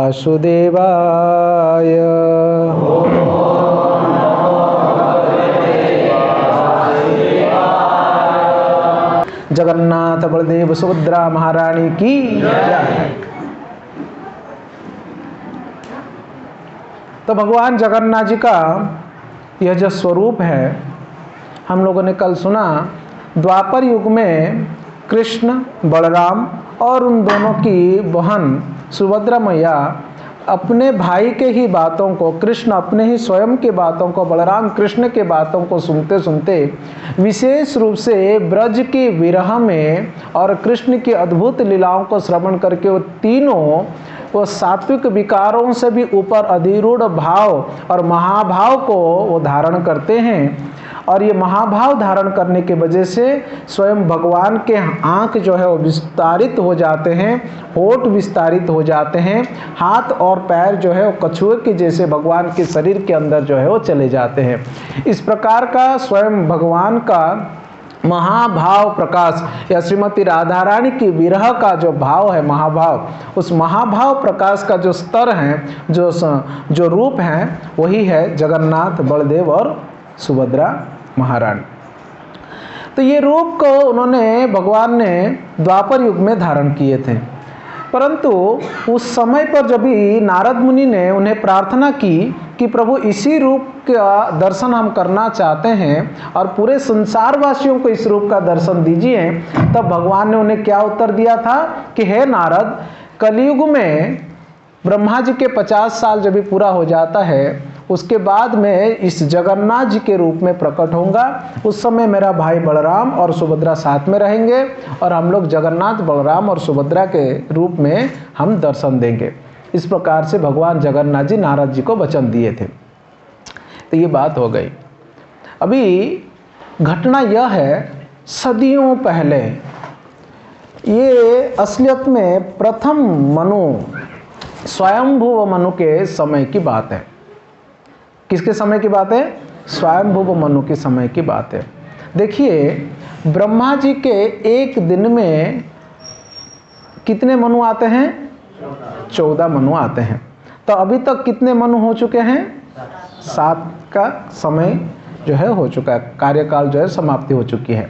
वासुदेवाय। जगन्नाथ बलदेव सुभद्रा महारानी की जय। तो भगवान जगन्नाथ जी का यह जो स्वरूप है, हम लोगों ने कल सुना, द्वापर युग में कृष्ण बलराम और उन दोनों की बहन सुभद्रा मैया अपने भाई के ही बातों को, कृष्ण अपने ही स्वयं के बातों को, बलराम कृष्ण के बातों को सुनते सुनते विशेष रूप से ब्रज के विरह में और कृष्ण की अद्भुत लीलाओं को श्रवण करके वो तीनों वो सात्विक विकारों से भी ऊपर अधिरूढ़ भाव और महाभाव को वो धारण करते हैं। और ये महाभाव धारण करने के वजह से स्वयं भगवान के आँख जो है वो विस्तारित हो जाते हैं, होठ विस्तारित हो जाते हैं, हाथ और पैर जो है वो कछुए के जैसे भगवान के शरीर के अंदर जो है वो चले जाते हैं। इस प्रकार का स्वयं भगवान का महाभाव प्रकाश या श्रीमती राधा रानी की विरह का जो भाव है महाभाव, उस महाभाव प्रकाश का जो स्तर है, जो रूप है, वही है जगन्नाथ बलदेव और सुभद्रा महारानी। तो ये रूप को उन्होंने भगवान ने द्वापर युग में धारण किए थे, परंतु उस समय पर जब भी नारद मुनि ने उन्हें प्रार्थना की कि प्रभु इसी रूप का दर्शन हम करना चाहते हैं और पूरे संसार वासियों को इस रूप का दर्शन दीजिए, तब भगवान ने उन्हें क्या उत्तर दिया था कि हे नारद, कलयुग में ब्रह्मा जी के 50 साल जब भी पूरा हो जाता है, उसके बाद में इस जगन्नाथ जी के रूप में प्रकट होऊंगा। उस समय मेरा भाई बलराम और सुभद्रा साथ में रहेंगे और हम लोग जगन्नाथ बलराम और सुभद्रा के रूप में हम दर्शन देंगे। इस प्रकार से भगवान जगन्नाथ जी नारद जी को वचन दिए थे। तो ये बात हो गई। अभी घटना यह है, सदियों पहले, ये असलियत में प्रथम मनु, स्वयंभुव मनु के समय की बात है। किसके समय की बात है? स्वयंभुव मनु के समय की बात है। देखिए, ब्रह्मा जी के एक दिन में कितने मनु आते हैं? 14 मनु आते हैं। तो अभी तक कितने मनु हो चुके हैं? 7 का समय जो है हो चुका है, कार्यकाल जो है समाप्ति हो चुकी है।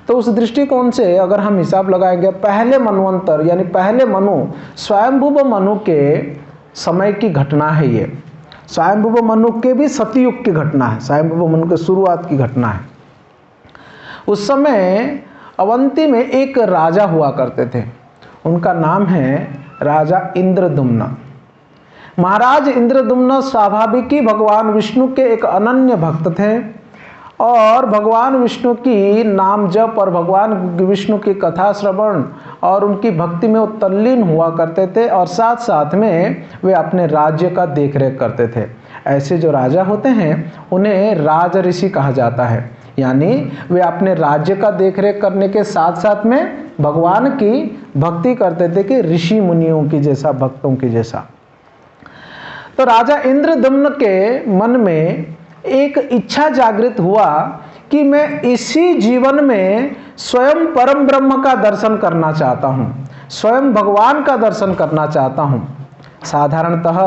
तो उस दृष्टिकोण से अगर हम हिसाब लगाएंगे, पहले मन्वंतर यानी पहले मनु, स्वयंभुव मनु के समय की घटना है ये। स्वयंभुव मनु के भी सतयुग की घटना है, स्वयंभुव मनु के शुरुआत की घटना है। उस समय अवंती में एक राजा हुआ करते थे, उनका नाम है राजा इंद्रदुम्न। महाराज इंद्रदुम्न स्वाभाविक ही भगवान विष्णु के एक अनन्य भक्त थे और भगवान विष्णु की नाम जप और भगवान विष्णु की कथा श्रवण और उनकी भक्ति में वो तल्लीन हुआ करते थे और साथ साथ में वे अपने राज्य का देखरेख करते थे। ऐसे जो राजा होते हैं उन्हें राज ऋषि कहा जाता है, यानी वे अपने राज्य का देखरेख करने के साथ साथ में भगवान की भक्ति करते थे कि ऋषि मुनियों की जैसा, भक्तों की जैसा। तो राजा इंद्रदम्न के मन में एक इच्छा जागृत हुआ कि मैं इसी जीवन में स्वयं परम ब्रह्म का दर्शन करना चाहता हूँ, स्वयं भगवान का दर्शन करना चाहता हूँ। साधारणतः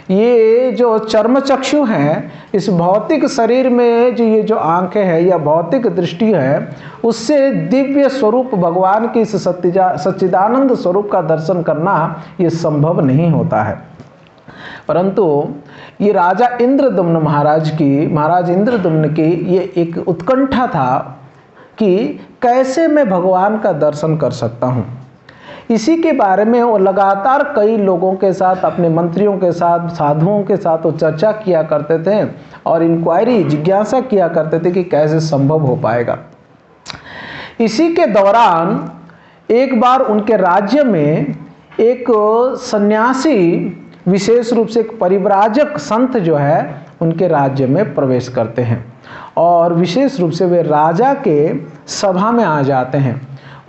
ये जो चर्म चक्षु हैं, इस भौतिक शरीर में जो ये जो आंखें हैं या भौतिक दृष्टि है, उससे दिव्य स्वरूप भगवान की इस सच्चिदानंद स्वरूप का दर्शन करना ये संभव नहीं होता है। परंतु ये राजा इंद्रदुम्न महाराज इंद्रदुम्न की ये एक उत्कंठा था कि कैसे मैं भगवान का दर्शन कर सकता हूँ। इसी के बारे में वो लगातार कई लोगों के साथ, अपने मंत्रियों के साथ, साधुओं के साथ वो चर्चा किया करते थे और इंक्वायरी, जिज्ञासा किया करते थे कि कैसे संभव हो पाएगा। इसी के दौरान एक बार उनके राज्य में एक सन्यासी, विशेष रूप से एक परिव्राजक संत जो है उनके राज्य में प्रवेश करते हैं और विशेष रूप से वे राजा के सभा में आ जाते हैं।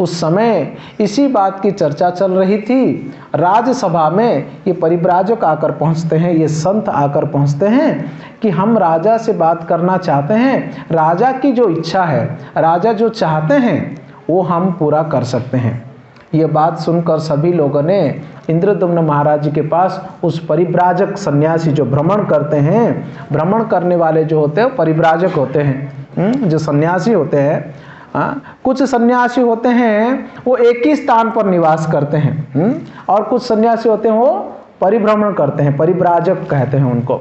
उस समय इसी बात की चर्चा चल रही थी। राजसभा में ये परिव्राजक आकर पहुंचते हैं, ये संत आकर पहुंचते हैं कि हम राजा से बात करना चाहते हैं, राजा की जो इच्छा है, राजा जो चाहते हैं वो हम पूरा कर सकते हैं। ये बात सुनकर सभी लोगों ने इंद्रदुम्न महाराज जी के पास उस परिव्राजक सन्यासी जो भ्रमण करते हैं, भ्रमण करने वाले जो होते हैं परिव्राजक होते हैं, जो सन्यासी होते हैं, कुछ सन्यासी होते हैं वो एक ही स्थान पर निवास करते हैं, और कुछ सन्यासी होते हैं वो परिभ्रमण करते हैं, परिव्राजक कहते हैं उनको।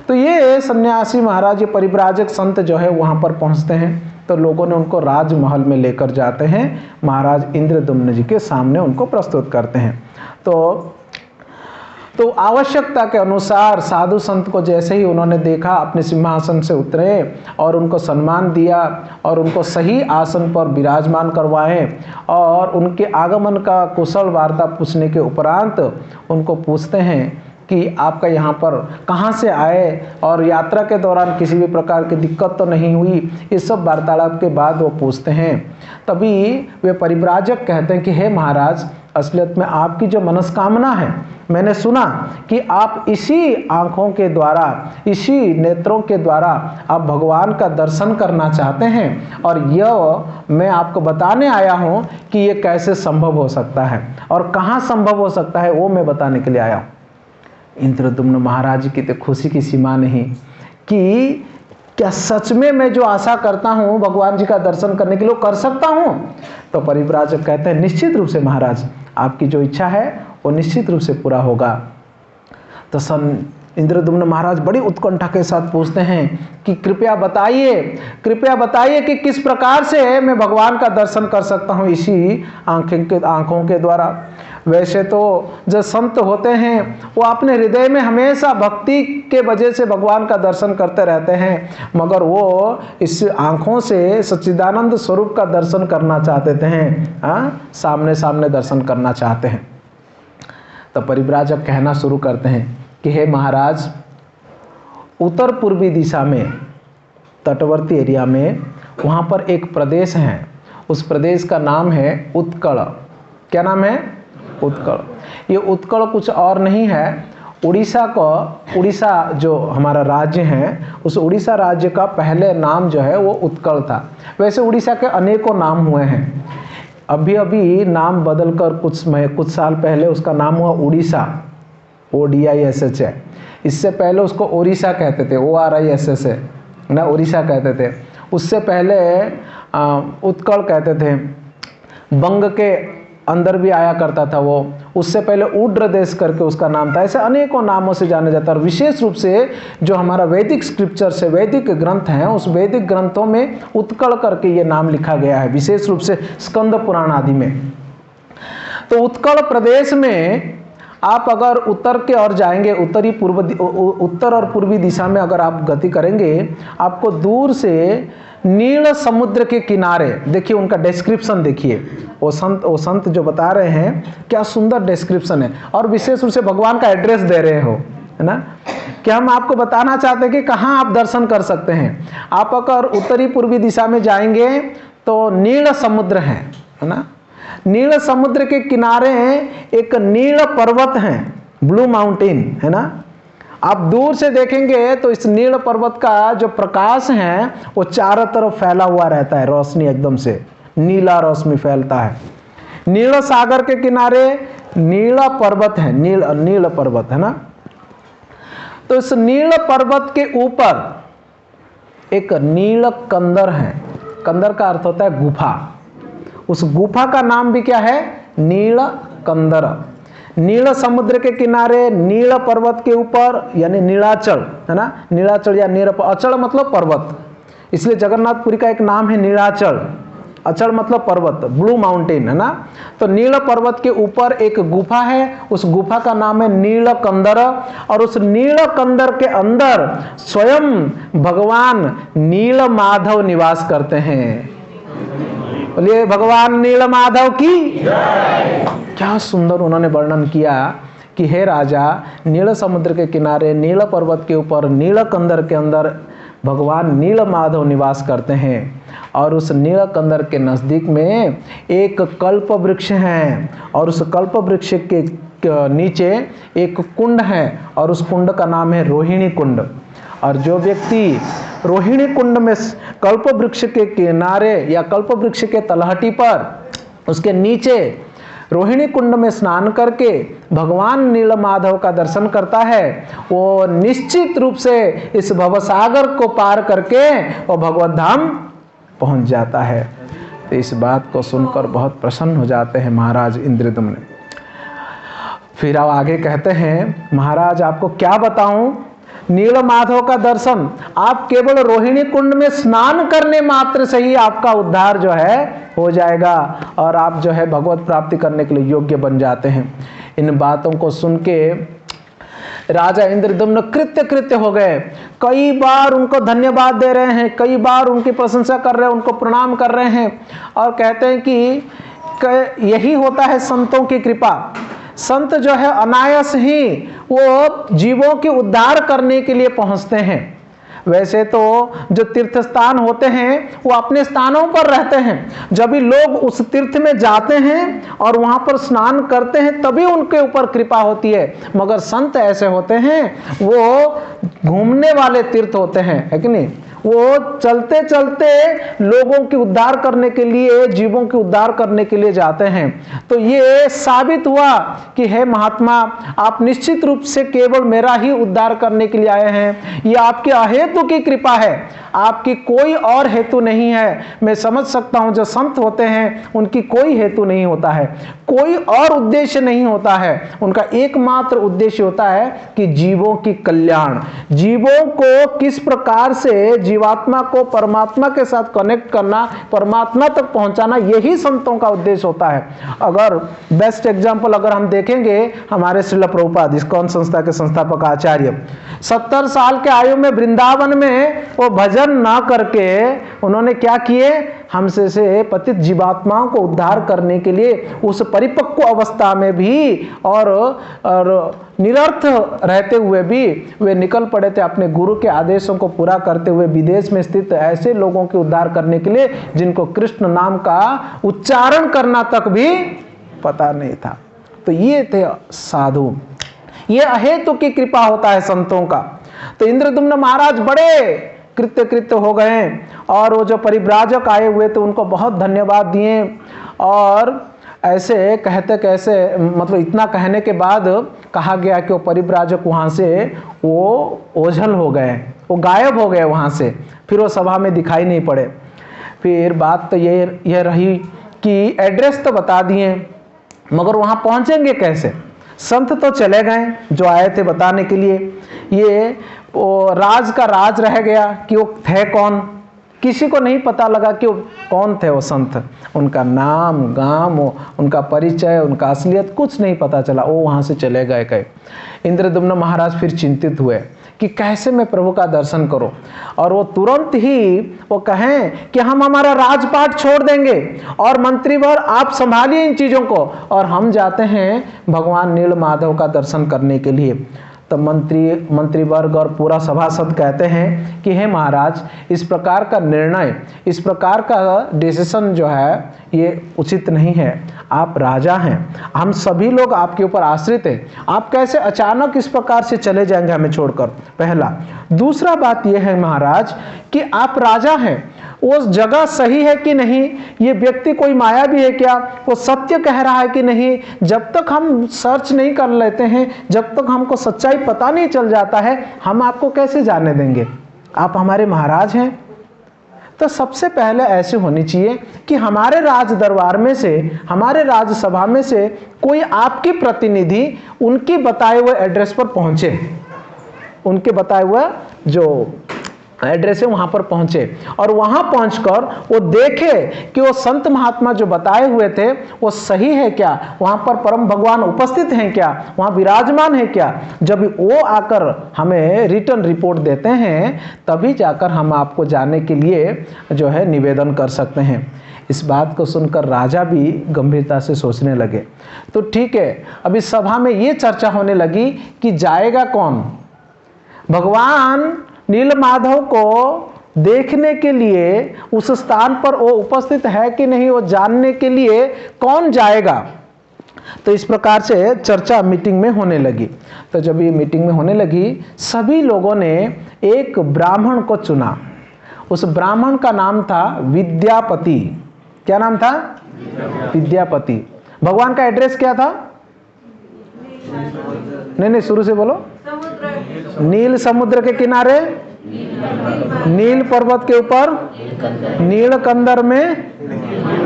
तो ये सन्यासी महाराज, ये परिव्राजक संत जो है वहाँ पर पहुँचते हैं, तो लोगों ने उनको राजमहल में लेकर जाते हैं, महाराज इंद्रदुम्न जी के सामने उनको प्रस्तुत करते हैं। तो आवश्यकता के अनुसार साधु संत को जैसे ही उन्होंने देखा, अपने सिंहासन से उतरे और उनको सम्मान दिया और उनको सही आसन पर विराजमान करवाएं, और उनके आगमन का कुशल वार्ता पूछने के उपरांत उनको पूछते हैं कि आपका यहाँ पर कहाँ से आए और यात्रा के दौरान किसी भी प्रकार की दिक्कत तो नहीं हुई। इस सब वार्तालाप के बाद वो पूछते हैं, तभी वे परिव्राजक कहते हैं कि हे महाराज, असलियत में आपकी जो मनस्कामना है, मैंने सुना कि आप इसी आँखों के द्वारा, इसी नेत्रों के द्वारा आप भगवान का दर्शन करना चाहते हैं, और यह मैं आपको बताने आया हूँ कि ये कैसे संभव हो सकता है और कहाँ संभव हो सकता है, वो मैं बताने के लिए आया हूँ। इंद्रदुम्न महाराज की तो खुशी की सीमा नहीं कि क्या सच में मैं जो आशा करता हूँ भगवान जी का दर्शन करने के लिए कर सकता हूँ। तो परिव्राजक कहते हैं निश्चित रूप से महाराज, आपकी जो इच्छा है वो निश्चित रूप से पूरा होगा। तो इंद्रदुम्न महाराज बड़ी उत्कंठा के साथ पूछते हैं कि कृपया बताइए कि किस प्रकार से मैं भगवान का दर्शन कर सकता हूँ इसी आँखों के द्वारा। वैसे तो जो संत होते हैं वो अपने हृदय में हमेशा भक्ति के वजह से भगवान का दर्शन करते रहते हैं, मगर वो इस आँखों से सच्चिदानंद स्वरूप का दर्शन करना चाहते हैं, सामने सामने दर्शन करना चाहते हैं। तो परिव्राजक कहना शुरू करते हैं कि हे महाराज, उत्तर पूर्वी दिशा में तटवर्ती एरिया में वहाँ पर एक प्रदेश है, उस प्रदेश का नाम है उत्कल। क्या नाम है? उत्कल। ये उत्कल कुछ और नहीं है, उड़ीसा जो हमारा राज्य है, उस उड़ीसा राज्य का पहले नाम जो है वो उत्कल था। वैसे उड़ीसा के अनेकों नाम हुए हैं, अभी नाम बदलकर कुछ साल पहले उसका नाम हुआ उड़ीसा, ODISH है। इससे पहले उसको ओडिशा कहते थे, ORISS है ना, उड़ीसा कहते थे। उससे पहले उत्कल कहते थे। बंग के अंदर भी आया करता था वो, उससे पहले उड्र देश करके उसका नाम था। ऐसे अनेकों नामों से जाना जाता है। और विशेष रूप से जो हमारा वैदिक स्क्रिप्चर्स है, वैदिक ग्रंथ हैं, उस वैदिक ग्रंथों में उत्कल करके ये नाम लिखा गया है, विशेष रूप से स्कंद पुराण आदि में। तो उत्कल प्रदेश में आप अगर उत्तर के ओर जाएंगे, उत्तर और पूर्वी दिशा में अगर आप गति करेंगे, आपको दूर से नील समुद्र के किनारे, देखिए उनका डिस्क्रिप्शन देखिए, वो संत जो बता रहे हैं, क्या सुंदर डिस्क्रिप्शन है। और विशेष रूप से भगवान का एड्रेस दे रहे हो, है ना, कि हम आपको बताना चाहते हैं कि कहाँ आप दर्शन कर सकते हैं। आप अगर उत्तरी पूर्वी दिशा में जाएंगे तो नील समुद्र है ना, नील समुद्र के किनारे एक नील पर्वत है, ब्लू माउंटेन, है ना। आप दूर से देखेंगे तो इस नील पर्वत का जो प्रकाश है वो चारों तरफ फैला हुआ रहता है, रोशनी एकदम से नीला रोशनी फैलता है। नील सागर के किनारे नीला पर्वत है, नील पर्वत है ना। तो इस नील पर्वत के ऊपर एक नील कंदर है, कंदर का अर्थ होता है गुफा। उस गुफा का नाम भी क्या है? नील कंदर। नील समुद्र के किनारे नील पर्वत के ऊपर, यानी नीलाचल, है ना, नीलाचल या अचल मतलब पर्वत, इसलिए जगन्नाथपुरी का एक नाम है नीलाचल। अचल मतलब पर्वत, ब्लू माउंटेन, है ना। तो नील पर्वत के ऊपर एक गुफा है, उस गुफा का नाम है नील कंदर। और उस नील कंदर के अंदर स्वयं भगवान नील माधव निवास करते हैं। बोलिए भगवान नील माधव की। क्या सुंदर उन्होंने वर्णन किया कि हे राजा, नील समुद्र के किनारे नील पर्वत के ऊपर नील कंदर के अंदर भगवान नील माधव निवास करते हैं। और उस नील कंदर के नज़दीक में एक कल्प वृक्ष है, और उस कल्प वृक्ष के नीचे एक कुंड है, और उस कुंड का नाम है रोहिणी कुंड। और जो व्यक्ति रोहिणी कुंड में कल्प वृक्ष के किनारे या कल्प वृक्ष के तलहटी पर उसके नीचे रोहिणी कुंड में स्नान करके भगवान नीलमाधव का दर्शन करता है, वो निश्चित रूप से इस भवसागर को पार करके वो भगवत धाम पहुंच जाता है। तो इस बात को सुनकर बहुत प्रसन्न हो जाते हैं महाराज इंद्रद्युम्न। फिर अब आगे कहते हैं, महाराज आपको क्या बताऊं, नीलमाधव का दर्शन, आप केवल रोहिणी कुंड में स्नान करने मात्र से ही आपका उद्धार जो है हो जाएगा और आप जो है भगवत प्राप्ति करने के लिए योग्य बन जाते हैं। इन बातों को सुन के राजा इंद्रद्युम्न कृत्य हो गए। कई बार उनको धन्यवाद दे रहे हैं, कई बार उनकी प्रशंसा कर रहे हैं, उनको प्रणाम कर रहे हैं और कहते हैं कि यही होता है संतों की कृपा। संत जो है अनायास ही वो जीवों के उद्धार करने के लिए पहुंचते हैं। वैसे तो जो तीर्थ स्थान होते हैं वो अपने स्थानों पर रहते हैं, जब भी लोग उस तीर्थ में जाते हैं और वहां पर स्नान करते हैं तभी उनके ऊपर कृपा होती है। मगर संत ऐसे होते हैं, वो घूमने वाले तीर्थ होते हैं, है कि नहीं? वो चलते चलते लोगों की उद्धार करने के लिए, जीवों की उद्धार करने के लिए जाते हैं। तो ये साबित हुआ कि हे महात्मा, आप निश्चित रूप से केवल मेरा ही उद्धार करने के लिए आए हैं। ये आपकी अहेतु की कृपा है, आपकी कोई और हेतु नहीं है। मैं समझ सकता हूं जो संत होते हैं उनकी कोई हेतु नहीं होता है, कोई और उद्देश्य नहीं होता है। उनका एकमात्र उद्देश्य होता है कि जीवों की कल्याण, जीवों को किस प्रकार से जीवात्मा को परमात्मा के साथ कनेक्ट करना, परमात्मा तक पहुंचाना, यही संतों का उद्देश्य होता है। अगर बेस्ट एग्जांपल अगर हम देखेंगे, हमारे श्रील प्रभुपाद इस्कॉन संस्था के संस्थापक आचार्य 70 साल के आयु में वृंदावन में वो भजन ना करके उन्होंने क्या किए, हमसे से पतित जीवात्माओं को उद्धार करने के लिए उस परिपक्व अवस्था में भी और निरर्थ रहते हुए भी वे निकल पड़े थे अपने गुरु के आदेशों को पूरा करते हुए विदेश में स्थित ऐसे लोगों के उद्धार करने के लिए जिनको कृष्ण नाम का उच्चारण करना तक भी पता नहीं था। तो ये थे साधु, ये अहेतु की कृपा होता है संतों का। तो इंद्रद्युम्न महाराज बड़े कृत्य हो गए और वो जो परिव्राजक आए हुए थे उनको बहुत धन्यवाद दिए और ऐसे कहते कैसे, मतलब इतना कहने के बाद कहा गया कि वो परिव्राजक वहाँ से वो ओझल हो गए, वो गायब हो गए वहाँ से, फिर वो सभा में दिखाई नहीं पड़े। फिर बात तो ये रही कि एड्रेस तो बता दिए, मगर वहाँ पहुँचेंगे कैसे? संत तो चले गए जो आए थे बताने के लिए, ये वो राज का राज रह गया कि वो थे कौन, किसी को नहीं पता लगा कि वो कौन थे वो संत। उनका नाम, गांव, उनका परिचय, उनका असलियत कुछ नहीं पता चला, वो वहाँ से चले गए कहीं। इंद्रद्युम्न महाराज फिर चिंतित हुए कि कैसे मैं प्रभु का दर्शन करूं, और वो तुरंत ही वो कहें कि हम हमारा राजपाट छोड़ देंगे और मंत्रीवर आप संभालिए इन चीज़ों को, और हम जाते हैं भगवान नीलमाधव का दर्शन करने के लिए। तो मंत्रीवर्ग और पूरा सभासद कहते हैं कि हे महाराज, इस प्रकार का निर्णय, इस प्रकार का डिसीजन जो है ये उचित नहीं है। आप राजा हैं, हम सभी लोग आपके ऊपर आश्रित हैं, आप कैसे अचानक इस प्रकार से चले जाएंगे हमें छोड़कर, पहला। दूसरा बात यह है महाराज कि आप राजा हैं, वो जगह सही है कि नहीं, ये व्यक्ति कोई माया भी है क्या, वो सत्य कह रहा है कि नहीं, जब तक हम सर्च नहीं कर लेते हैं, जब तक हमको सच्चाई पता नहीं चल जाता है, हम आपको कैसे जाने देंगे? आप हमारे महाराज हैं। तो सबसे पहले ऐसे होनी चाहिए कि हमारे राज दरबार में से, हमारे राज्यसभा में से कोई आपकी प्रतिनिधि उनकी बताए हुए एड्रेस पर पहुंचे, उनके बताए हुए जो एड्रेस है वहां पर पहुंचे, और वहां पहुंचकर वो देखे कि वो संत महात्मा जो बताए हुए थे वो सही है क्या, वहां पर परम भगवान उपस्थित हैं क्या, वहां विराजमान है क्या। जब वो आकर हमें रिटर्न रिपोर्ट देते हैं तभी जाकर हम आपको जाने के लिए जो है निवेदन कर सकते हैं। इस बात को सुनकर राजा भी गंभीरता से सोचने लगे। तो ठीक है, अभी सभा में ये चर्चा होने लगी कि जाएगा कौन, भगवान नीलमाधव को देखने के लिए उस स्थान पर वो उपस्थित है कि नहीं, वो जानने के लिए कौन जाएगा। तो इस प्रकार से चर्चा मीटिंग में होने लगी। तो जब ये मीटिंग में होने लगी, सभी लोगों ने एक ब्राह्मण को चुना। उस ब्राह्मण का नाम था विद्यापति। क्या नाम था? विद्यापति। भगवान का एड्रेस क्या था? नहीं, शुरू से बोलो। नील समुद्र के किनारे, नील पर्वत के ऊपर, नीलकंदर में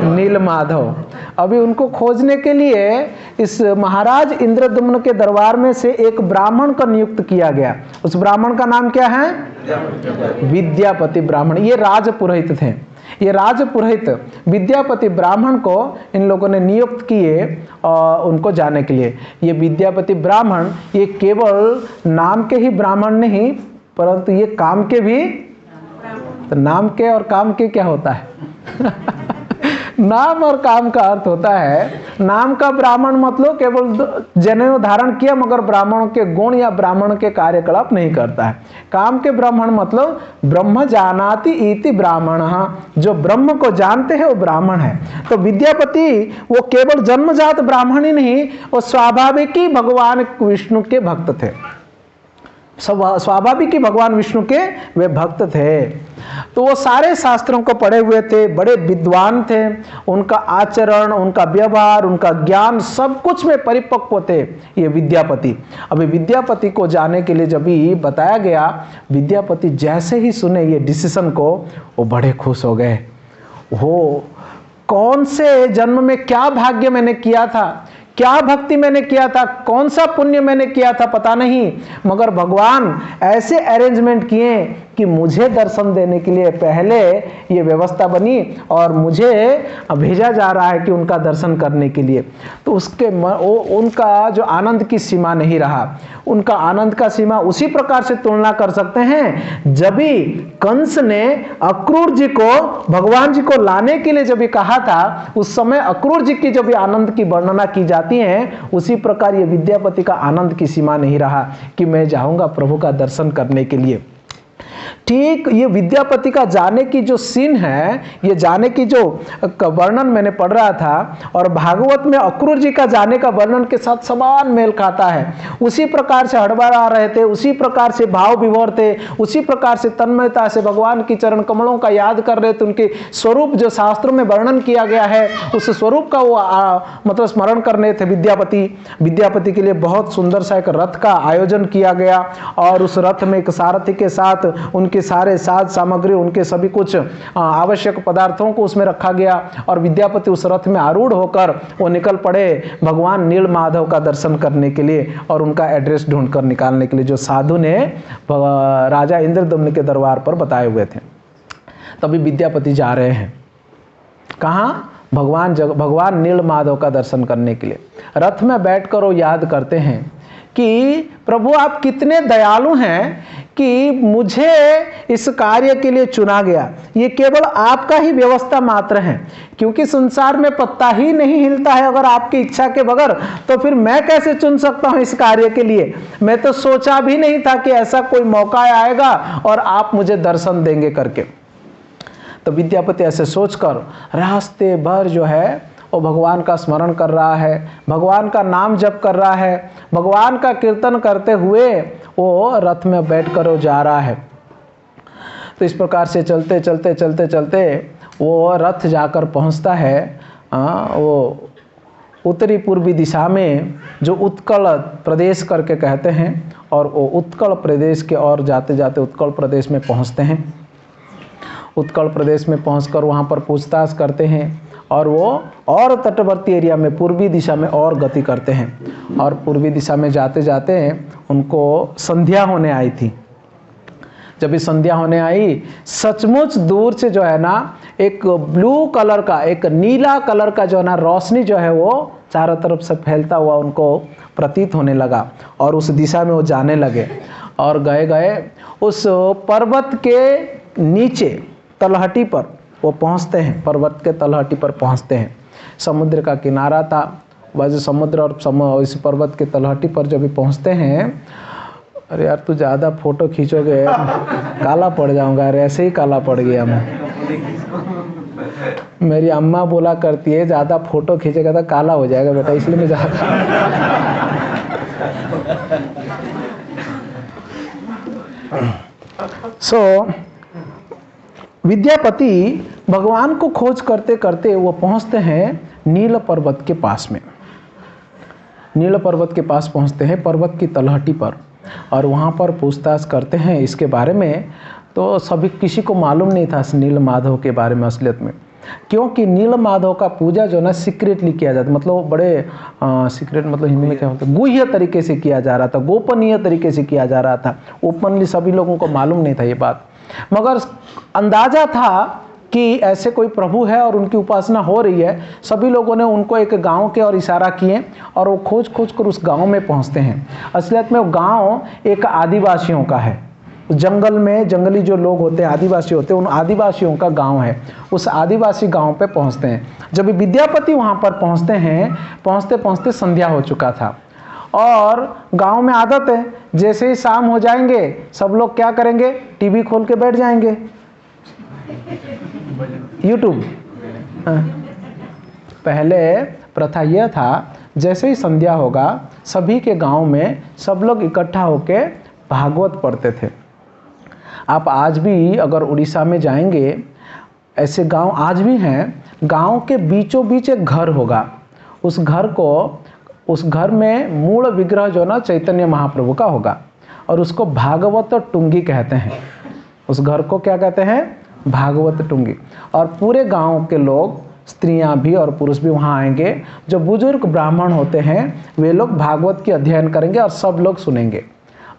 नील माधव। अभी उनको खोजने के लिए इस महाराज इंद्रद्युम्न के दरबार में से एक ब्राह्मण को नियुक्त किया गया। उस ब्राह्मण का नाम क्या है? विद्यापति ब्राह्मण। ये राजपुरोहित थे। ये राजपुरोहित विद्यापति ब्राह्मण को इन लोगों ने नियुक्त किए उनको जाने के लिए। ये विद्यापति ब्राह्मण ये केवल नाम के ही ब्राह्मण नहीं, परंतु ये काम के भी। तो नाम के और काम के क्या होता है? नाम और काम का अर्थ होता है, नाम का ब्राह्मण मतलब केवल जनेऊ धारण किया मगर ब्राह्मणों के गुण या ब्राह्मण के कार्यकलाप नहीं करता है। काम के ब्राह्मण मतलब ब्रह्म जानाति इति ब्राह्मण, जो ब्रह्म को जानते हैं वो ब्राह्मण है। तो विद्यापति वो केवल जन्मजात ब्राह्मण ही नहीं, वो स्वाभाविक ही भगवान विष्णु के भक्त थे। स्वाभाविक ही भगवान विष्णु के वे भक्त थे। तो वो सारे शास्त्रों को पढ़े हुए थे, बड़े विद्वान थे। उनका आचरण, उनका व्यवहार, उनका ज्ञान सब कुछ में परिपक्व थे ये विद्यापति। अभी विद्यापति को जाने के लिए जब भी बताया गया, विद्यापति जैसे ही सुने ये डिसीजन को, वो बड़े खुश हो गए। वो कौन से जन्म में क्या भाग्य मैंने किया था, क्या भक्ति मैंने किया था, कौन सा पुण्य मैंने किया था पता नहीं, मगर भगवान ऐसे अरेंजमेंट किए कि मुझे दर्शन देने के लिए पहले ये व्यवस्था बनी और मुझे भेजा जा रहा है कि उनका दर्शन करने के लिए। तो उसके उनका जो आनंद की सीमा नहीं रहा। उनका आनंद का सीमा उसी प्रकार से तुलना कर सकते हैं जब भी कंस ने अक्रूर जी को भगवान जी को लाने के लिए जब भी कहा था, उस समय अक्रूर जी की जब भी आनंद की वर्णना की जाती है, उसी प्रकार ये विद्यापति का आनंद की सीमा नहीं रहा कि मैं जाऊंगा प्रभु का दर्शन करने के लिए। ठीक ये विद्यापति का जाने की जो सीन है, ये जाने की जो वर्णन मैंने पढ़ रहा था और भागवत में अक्रूर जी का जाने का वर्णन के साथ समान मेल खाता है। उसी प्रकार से हड़बड़ा रहे थे, उसी प्रकार से भाव विभोर थे, उसी प्रकार से तन्मयता से भगवान की चरण कमलों का याद कर रहे थे। उनके स्वरूप जो शास्त्रों में वर्णन किया गया है, उस स्वरूप का वो मतलब स्मरण करने थे विद्यापति के लिए बहुत सुंदर सा एक रथ का आयोजन किया गया और उस रथ में एक सारथी के साथ उनके सारे साज सामग्री, उनके सभी कुछ आवश्यक पदार्थों को उसमें रखा गया और विद्यापति उस रथ में आरूढ़ होकर वो निकल पड़े भगवान नील माधव का दर्शन करने के लिए और उनका एड्रेस ढूंढकर निकालने के लिए, जो साधु ने राजा इंद्रद्युम्न के दरबार पर बताए हुए थे। तभी विद्यापति जा रहे हैं कहाँ? भगवान नील माधव का दर्शन करने के लिए। रथ में बैठकर वो याद करते हैं कि प्रभु आप कितने दयालु हैं कि मुझे इस कार्य के लिए चुना गया। ये केवल आपका ही व्यवस्था मात्र है, क्योंकि संसार में पत्ता ही नहीं हिलता है अगर आपकी इच्छा के बगैर। तो फिर मैं कैसे चुन सकता हूं इस कार्य के लिए? मैं तो सोचा भी नहीं था कि ऐसा कोई मौका आएगा और आप मुझे दर्शन देंगे करके। तो विद्यापति ऐसे सोचकर रास्ते भर जो है वो भगवान का स्मरण कर रहा है, भगवान का नाम जप कर रहा है, भगवान का कीर्तन करते हुए वो रथ में बैठकर वो जा रहा है। तो इस प्रकार से चलते चलते चलते चलते वो रथ जाकर पहुंचता है वो उत्तरी पूर्वी दिशा में, जो उत्कल प्रदेश करके कहते हैं, और वो उत्कल प्रदेश के और जाते जाते उत्कल प्रदेश में पहुंचते हैं। उत्कल प्रदेश में पहुंचकर वहाँ पर पूछताछ करते हैं और वो और तटवर्ती एरिया में पूर्वी दिशा में और गति करते हैं। और पूर्वी दिशा में जाते जाते उनको संध्या होने आई थी। जब भी संध्या होने आई, सचमुच दूर से जो है ना एक ब्लू कलर का, एक नीला कलर का जो है ना रोशनी जो है वो चारों तरफ से फैलता हुआ उनको प्रतीत होने लगा और उस दिशा में वो जाने लगे। और गए गए उस पर्वत के नीचे तलहटी पर वो पहुंचते हैं, पर्वत के तलहटी पर पहुंचते हैं। समुद्र का किनारा था, वैसे समुद्र और इस पर्वत के तलहटी पर जब भी पहुंचते हैं, अरे यार तू ज़्यादा फोटो खींचोगे काला पड़ जाऊंगा। अरे ऐसे ही काला पड़ गया मैं। मेरी अम्मा बोला करती है ज़्यादा फोटो खींचेगा तो काला हो जाएगा बेटा, इसलिए मैं ज़्यादा विद्यापति भगवान को खोज करते करते वो पहुंचते हैं नील पर्वत के पास में। नील पर्वत के पास पहुंचते हैं, पर्वत की तलहटी पर, और वहाँ पर पूछताछ करते हैं इसके बारे में। तो सभी किसी को मालूम नहीं था नील माधव के बारे में असलियत में, क्योंकि नील माधव का पूजा जो ना सीक्रेटली किया जाता, मतलब बड़े सीक्रेट, मतलब हिंदी में क्या होता है, गुह्य तरीके से किया जा रहा था, गोपनीय तरीके से किया जा रहा था। ओपनली सभी लोगों को मालूम नहीं था ये बात, मगर अंदाजा था कि ऐसे कोई प्रभु है और उनकी उपासना हो रही है। सभी लोगों ने उनको एक गांव के और इशारा किए, और वो खोज खोज कर उस गांव में पहुंचते हैं। असलियत में वो गांव एक आदिवासियों का है, जंगल में जंगली जो लोग होते हैं, आदिवासी होते हैं, उन आदिवासियों का गांव है। उस आदिवासी गांव पे पहुंचते हैं। जब विद्यापति वहां पर पहुंचते हैं, पहुंचते पहुंचते संध्या हो चुका था, और गांव में आदत है जैसे ही शाम हो जाएंगे सब लोग क्या करेंगे, टीवी खोल के बैठ जाएंगे, यूट्यूब। पहले प्रथा यह था, जैसे ही संध्या होगा सभी के गांव में सब लोग इकट्ठा होके भागवत पढ़ते थे। आप आज भी अगर उड़ीसा में जाएंगे, ऐसे गांव आज भी हैं। गांव के बीचों बीच एक घर होगा, उस घर में मूल विग्रह जो ना चैतन्य महाप्रभु का होगा, और उसको भागवत टुंगी कहते हैं। उस घर को क्या कहते हैं, भागवत टुंगी। और पूरे गांव के लोग, स्त्रियां भी और पुरुष भी वहां आएंगे। जो बुजुर्ग ब्राह्मण होते हैं वे लोग भागवत की अध्ययन करेंगे और सब लोग सुनेंगे,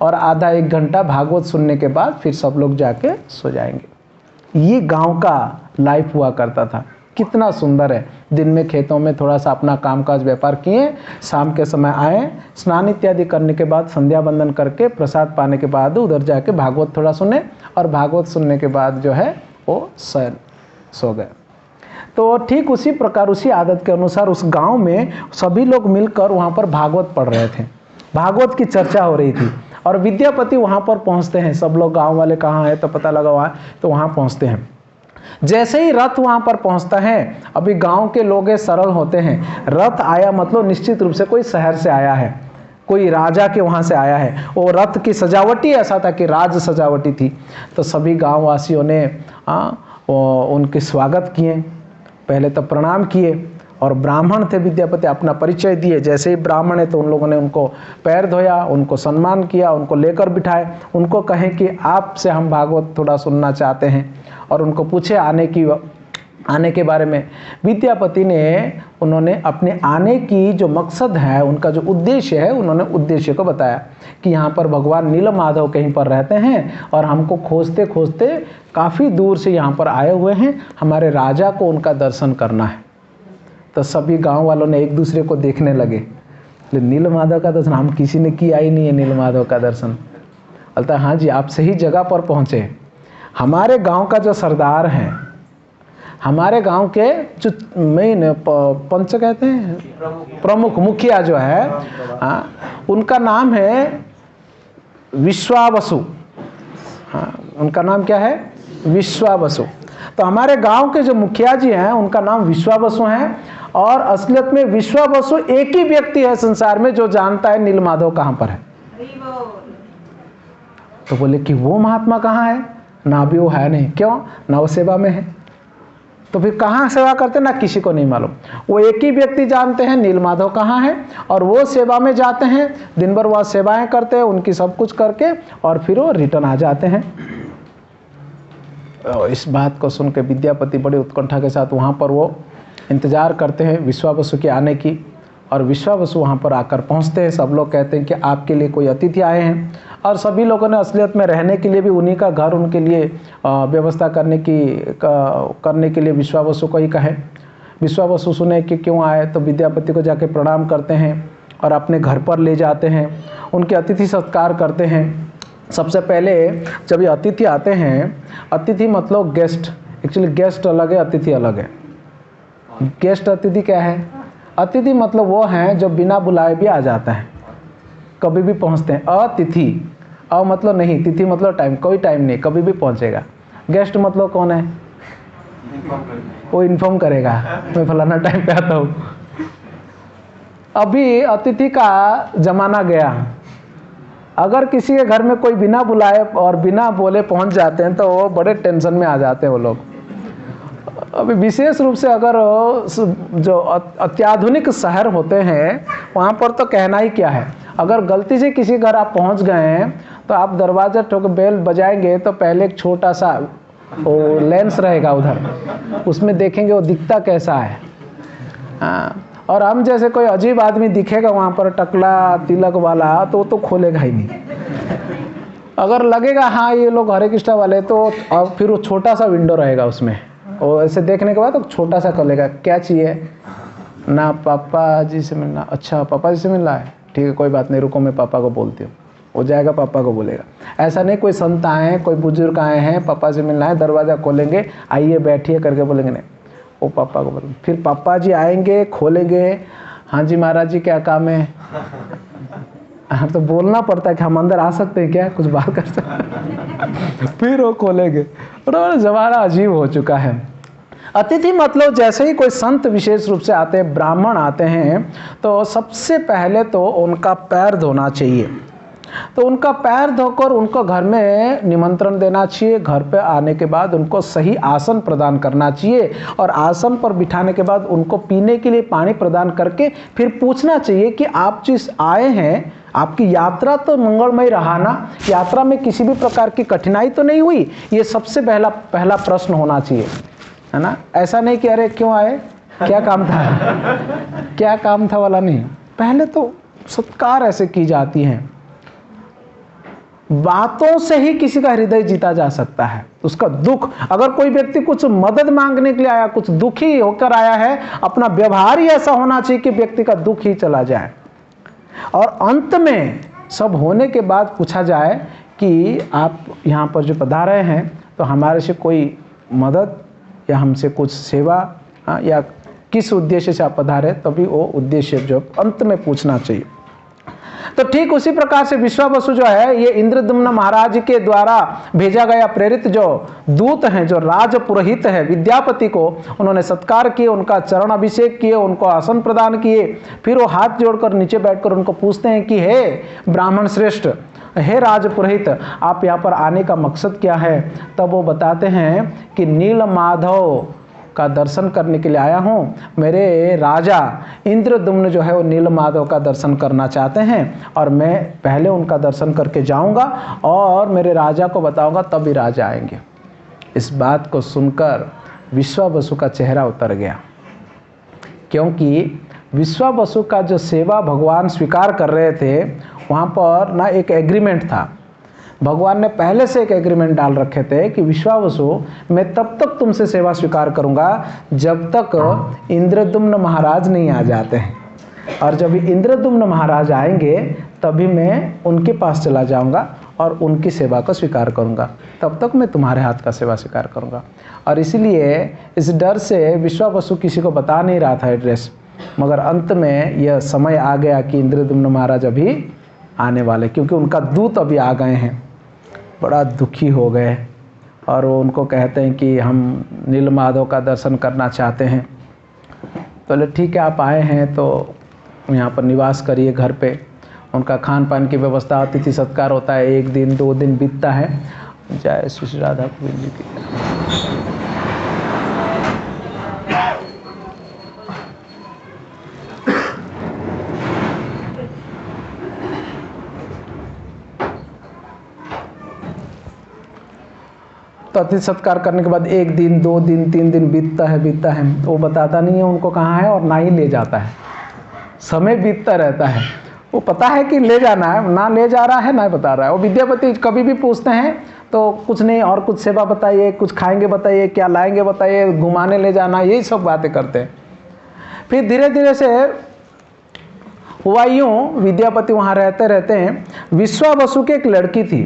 और आधा एक घंटा भागवत सुनने के बाद फिर सब लोग जाके सो जाएंगे। ये गांव का लाइफ हुआ करता था। कितना सुंदर है। दिन में खेतों में थोड़ा सा अपना कामकाज व्यापार किए, शाम के समय आए, स्नान इत्यादि करने के बाद संध्या वंदन करके प्रसाद पाने के बाद उधर जाके भागवत थोड़ा सुने, और भागवत सुनने के बाद जो है वो सो गए। तो ठीक उसी प्रकार, उसी आदत के अनुसार उस गांव में सभी लोग मिलकर वहाँ पर भागवत पढ़ रहे थे, भागवत की चर्चा हो रही थी। और विद्यापति वहाँ पर पहुँचते हैं। सब लोग गांव वाले कहाँ हैं तो पता लगा वहाँ, तो वहाँ पहुँचते हैं। जैसे ही रथ वहाँ पर पहुँचता है, अभी गांव के लोग सरल होते हैं, रथ आया मतलब निश्चित रूप से कोई शहर से आया है, कोई राजा के वहाँ से आया है। वो रथ की सजावटी ऐसा था कि राज सजावटी थी। तो सभी गाँव वासियों ने उनके स्वागत किए, पहले तो प्रणाम किए, और ब्राह्मण थे विद्यापति, अपना परिचय दिए। जैसे ही ब्राह्मण है तो उन लोगों ने उनको पैर धोया, उनको सम्मान किया, उनको लेकर बिठाए, उनको कहें कि आपसे हम भागवत थोड़ा सुनना चाहते हैं, और उनको पूछे आने के बारे में। विद्यापति ने, उन्होंने अपने आने की जो मकसद है, उनका जो उद्देश्य है, उन्होंने उद्देश्य को बताया कि यहाँ पर भगवान नील माधव कहीं पर रहते हैं, और हमको खोजते खोजते काफ़ी दूर से यहाँ पर आए हुए हैं, हमारे राजा को उनका दर्शन करना है। तो सभी गांव वालों ने एक दूसरे को देखने लगे, नील माधव का दर्शन हम किसी ने किया ही नहीं है, नील माधव का दर्शन। बोलता हाँ जी, आप सही जगह पर पहुँचे। हमारे गांव का जो सरदार हैं, हमारे गांव के जो मेन पंच कहते हैं, प्रमुख मुखिया जो है, उनका नाम है विश्वावसु। हाँ, उनका नाम क्या है, विश्वावसु। तो हमारे गांव के जो मुखिया जी हैं उनका नाम विश्वावसु हैं, और असलियत में विश्वावसु एक ही व्यक्ति है संसार में जो जानता है नील माधव कहाँ पर है। तो बोले कि वो महात्मा कहाँ है, ना भी वो है नहीं। क्यों, ना वो सेवा में है, तो फिर कहाँ सेवा करते ना किसी को नहीं मालूम। वो एक ही व्यक्ति जानते हैं नील माधव कहाँ है, और वो सेवा में जाते हैं, दिन भर वह सेवाएं करते हैं उनकी सब कुछ करके, और फिर वो रिटर्न आ जाते हैं। इस बात को सुन के विद्यापति बड़ी उत्कंठा के साथ वहाँ पर वो इंतजार करते हैं विश्वावसु के आने की, और विश्वावसु वहाँ पर आकर पहुँचते हैं। सब लोग कहते हैं कि आपके लिए कोई अतिथि आए हैं, और सभी लोगों ने असलियत में रहने के लिए भी उन्हीं का घर उनके लिए व्यवस्था करने के लिए विश्वावसु को ही कहे। विश्वावसु सुने कि क्यों आए, तो विद्यापति को जाके प्रणाम करते हैं और अपने घर पर ले जाते हैं, उनके अतिथि सत्कार करते हैं। सबसे पहले जब ये अतिथि आते हैं, अतिथि मतलब गेस्ट, एक्चुअली गेस्ट अलग है, अतिथि अलग है। गेस्ट अतिथि क्या है, अतिथि मतलब वो हैं जो बिना बुलाए भी आ जाता है, कभी भी पहुंचते हैं। अतिथि, अ मतलब नहीं, तिथि मतलब टाइम, कोई टाइम नहीं, कभी भी पहुंचेगा। गेस्ट मतलब कौन है, वो इन्फॉर्म करेगा मैं फलाना टाइम पे आता हूँ। अभी अतिथि का जमाना गया। अगर किसी के घर में कोई बिना बुलाए और बिना बोले पहुंच जाते हैं तो वो बड़े टेंशन में आ जाते हैं वो लोग। अभी विशेष रूप से अगर जो अत्याधुनिक शहर होते हैं वहाँ पर तो कहना ही क्या है। अगर गलती से किसी घर आप पहुँच गए हैं तो आप दरवाज़ा ठोक बेल बजाएंगे तो पहले एक छोटा सा वो लेंस रहेगा उधर, उसमें देखेंगे वो दिखता कैसा है। हाँ, और हम जैसे कोई अजीब आदमी दिखेगा वहाँ पर टकला तिलक वाला तो वो तो खोलेगा ही नहीं। अगर लगेगा हाँ ये लोग हरे कृष्णा वाले तो और फिर वो छोटा सा विंडो रहेगा उसमें, और ऐसे देखने के बाद तो छोटा सा खोलेगा, क्या चाहिए ना, पापा जी से मिलना। अच्छा पापा जी से मिलना है, ठीक है कोई बात नहीं, रुको मैं पापा को बोलती हूँ। वो जाएगा पापा को बोलेगा। ऐसा नहीं कोई संत आए हैं, कोई बुजुर्ग आए हैं, पापा से मिलना है, दरवाज़ा खोलेंगे, आइए बैठिए करके बोलेंगे, नहीं वो पापा को बोलेंगे। फिर पापा जी आएंगे, खोलेंगे, हाँ जी महाराज जी क्या काम है। हाँ तो बोलना पड़ता है कि हम अंदर आ सकते हैं क्या, कुछ बात कर सकते हैं। फिर वो खोलेंगे। और ज़माना अजीब हो चुका है। अतिथि मतलब जैसे ही कोई संत विशेष रूप से आते हैं, ब्राह्मण आते हैं, तो सबसे पहले तो उनका पैर धोना चाहिए। तो उनका पैर धोकर उनको घर में निमंत्रण देना चाहिए। घर पे आने के बाद उनको सही आसन प्रदान करना चाहिए, और आसन पर बिठाने के बाद उनको पीने के लिए पानी प्रदान करके फिर पूछना चाहिए कि आप जिस आए हैं, आपकी यात्रा तो मंगलमय रहा ना, यात्रा में किसी भी प्रकार की कठिनाई तो नहीं हुई। ये सबसे पहला प्रश्न होना चाहिए, है ना। ऐसा नहीं कि अरे क्यों आए, क्या काम था, क्या काम था वाला नहीं। पहले तो सत्कार ऐसे की जाती हैं। बातों से ही किसी का हृदय जीता जा सकता है। उसका दुख, अगर कोई व्यक्ति कुछ मदद मांगने के लिए आया, कुछ दुखी होकर आया है, अपना व्यवहार ही ऐसा होना चाहिए कि व्यक्ति का दुख ही चला जाए। और अंत में सब होने के बाद पूछा जाए कि आप यहाँ पर जो पधारे हैं तो हमारे से कोई मदद या हमसे कुछ सेवा, या किस उद्देश्य से आप पधारे, तभी वो उद्देश्य जो अंत में पूछना चाहिए। तो ठीक उसी प्रकार से विश्वावसु जो है, ये इंद्रद्युम्न महाराज के द्वारा भेजा गया प्रेरित जो दूत हैं, जो राज पुरोहित है विद्यापति को, उन्होंने सत्कार किए, उनका चरण अभिषेक किए, उनको आसन प्रदान किए। फिर वो हाथ जोड़कर नीचे बैठकर उनको पूछते हैं कि हे ब्राह्मण श्रेष्ठ, हे राज पुरोहित, आप यहाँ पर आने का मकसद क्या है। तब वो बताते हैं कि नील माधव का दर्शन करने के लिए आया हूँ। मेरे राजा इंद्रद्युम्न जो है वो नील माधव का दर्शन करना चाहते हैं, और मैं पहले उनका दर्शन करके जाऊंगा और मेरे राजा को बताऊंगा, तभी राजा आएंगे। इस बात को सुनकर विश्वावसु का चेहरा उतर गया, क्योंकि विश्वावसु का जो सेवा भगवान स्वीकार कर रहे थे, वहाँ पर ना एक एग्रीमेंट था। भगवान ने पहले से एक एग्रीमेंट डाल रखे थे कि विश्वावसु, मैं तब तक तुमसे सेवा स्वीकार करूंगा जब तक इंद्रद्युम्न महाराज नहीं आ जाते हैं, और जब इंद्रद्युम्न महाराज आएंगे तभी मैं उनके पास चला जाऊंगा और उनकी सेवा को स्वीकार करूंगा, तब तक मैं तुम्हारे हाथ का सेवा स्वीकार करूंगा। और इसीलिए इस डर से विश्वावसु किसी को बता नहीं रहा था एड्रेस, मगर अंत में यह समय आ गया कि इंद्रद्युम्न महाराज अभी आने वाले, क्योंकि उनका दूत अभी आ गए हैं। बड़ा दुखी हो गए, और वो उनको कहते हैं कि हम नील माधव का दर्शन करना चाहते हैं। तो बोले ठीक है, आप आए हैं तो यहाँ पर निवास करिए घर पे। उनका खान पान की व्यवस्था, अतिथि सत्कार होता है, 1 दिन 2 दिन बीतता है। जय श्री राधा गोविंद जी की। तो अतिथि सत्कार करने के बाद 1 दिन 2 दिन 3 दिन बीतता है। वो बताता नहीं है उनको कहाँ है, और ना ही ले जाता है। समय बीतता रहता है। वो पता है कि ले जाना है, ना ले जा रहा है, ना बता रहा है। वो विद्यापति कभी भी पूछते हैं तो कुछ नहीं, और कुछ सेवा बताइए, कुछ खाएंगे बताइए, क्या लाएंगे बताइए, घुमाने ले जाना, यही सब बातें करते हैं। फिर धीरे धीरे से हुआ यूँ, विद्यापति वहाँ रहते हैं। विश्वावसु की एक लड़की थी,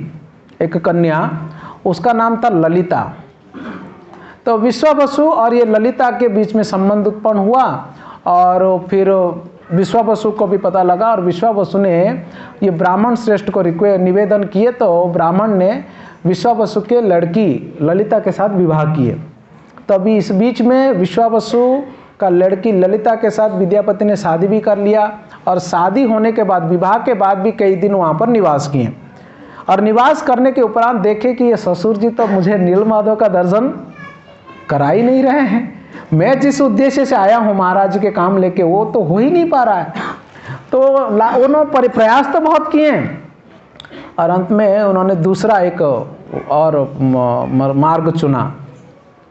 एक कन्या, उसका नाम था ललिता। तो विश्वावसु और ये ललिता के बीच में संबंध उत्पन्न हुआ, और फिर विश्वावसु को भी पता लगा, और विश्वावसु ने ये ब्राह्मण श्रेष्ठ को निवेदन किए। तो ब्राह्मण ने विश्वावसु के लड़की ललिता के साथ विवाह किए। तभी इस बीच में विश्वावसु का लड़की ललिता के साथ विद्यापति ने शादी भी कर लिया, और शादी होने के बाद, विवाह के बाद भी कई दिन वहाँ पर निवास किए। और निवास करने के उपरांत देखे कि ये ससुर जी तो मुझे नील माधव का दर्शन करा ही नहीं रहे हैं। मैं जिस उद्देश्य से आया हूँ महाराज के काम लेके, वो तो हो ही नहीं पा रहा है। तो उन्होंने प्रयास तो बहुत किए हैं, और अंत में उन्होंने दूसरा एक और मार्ग चुना।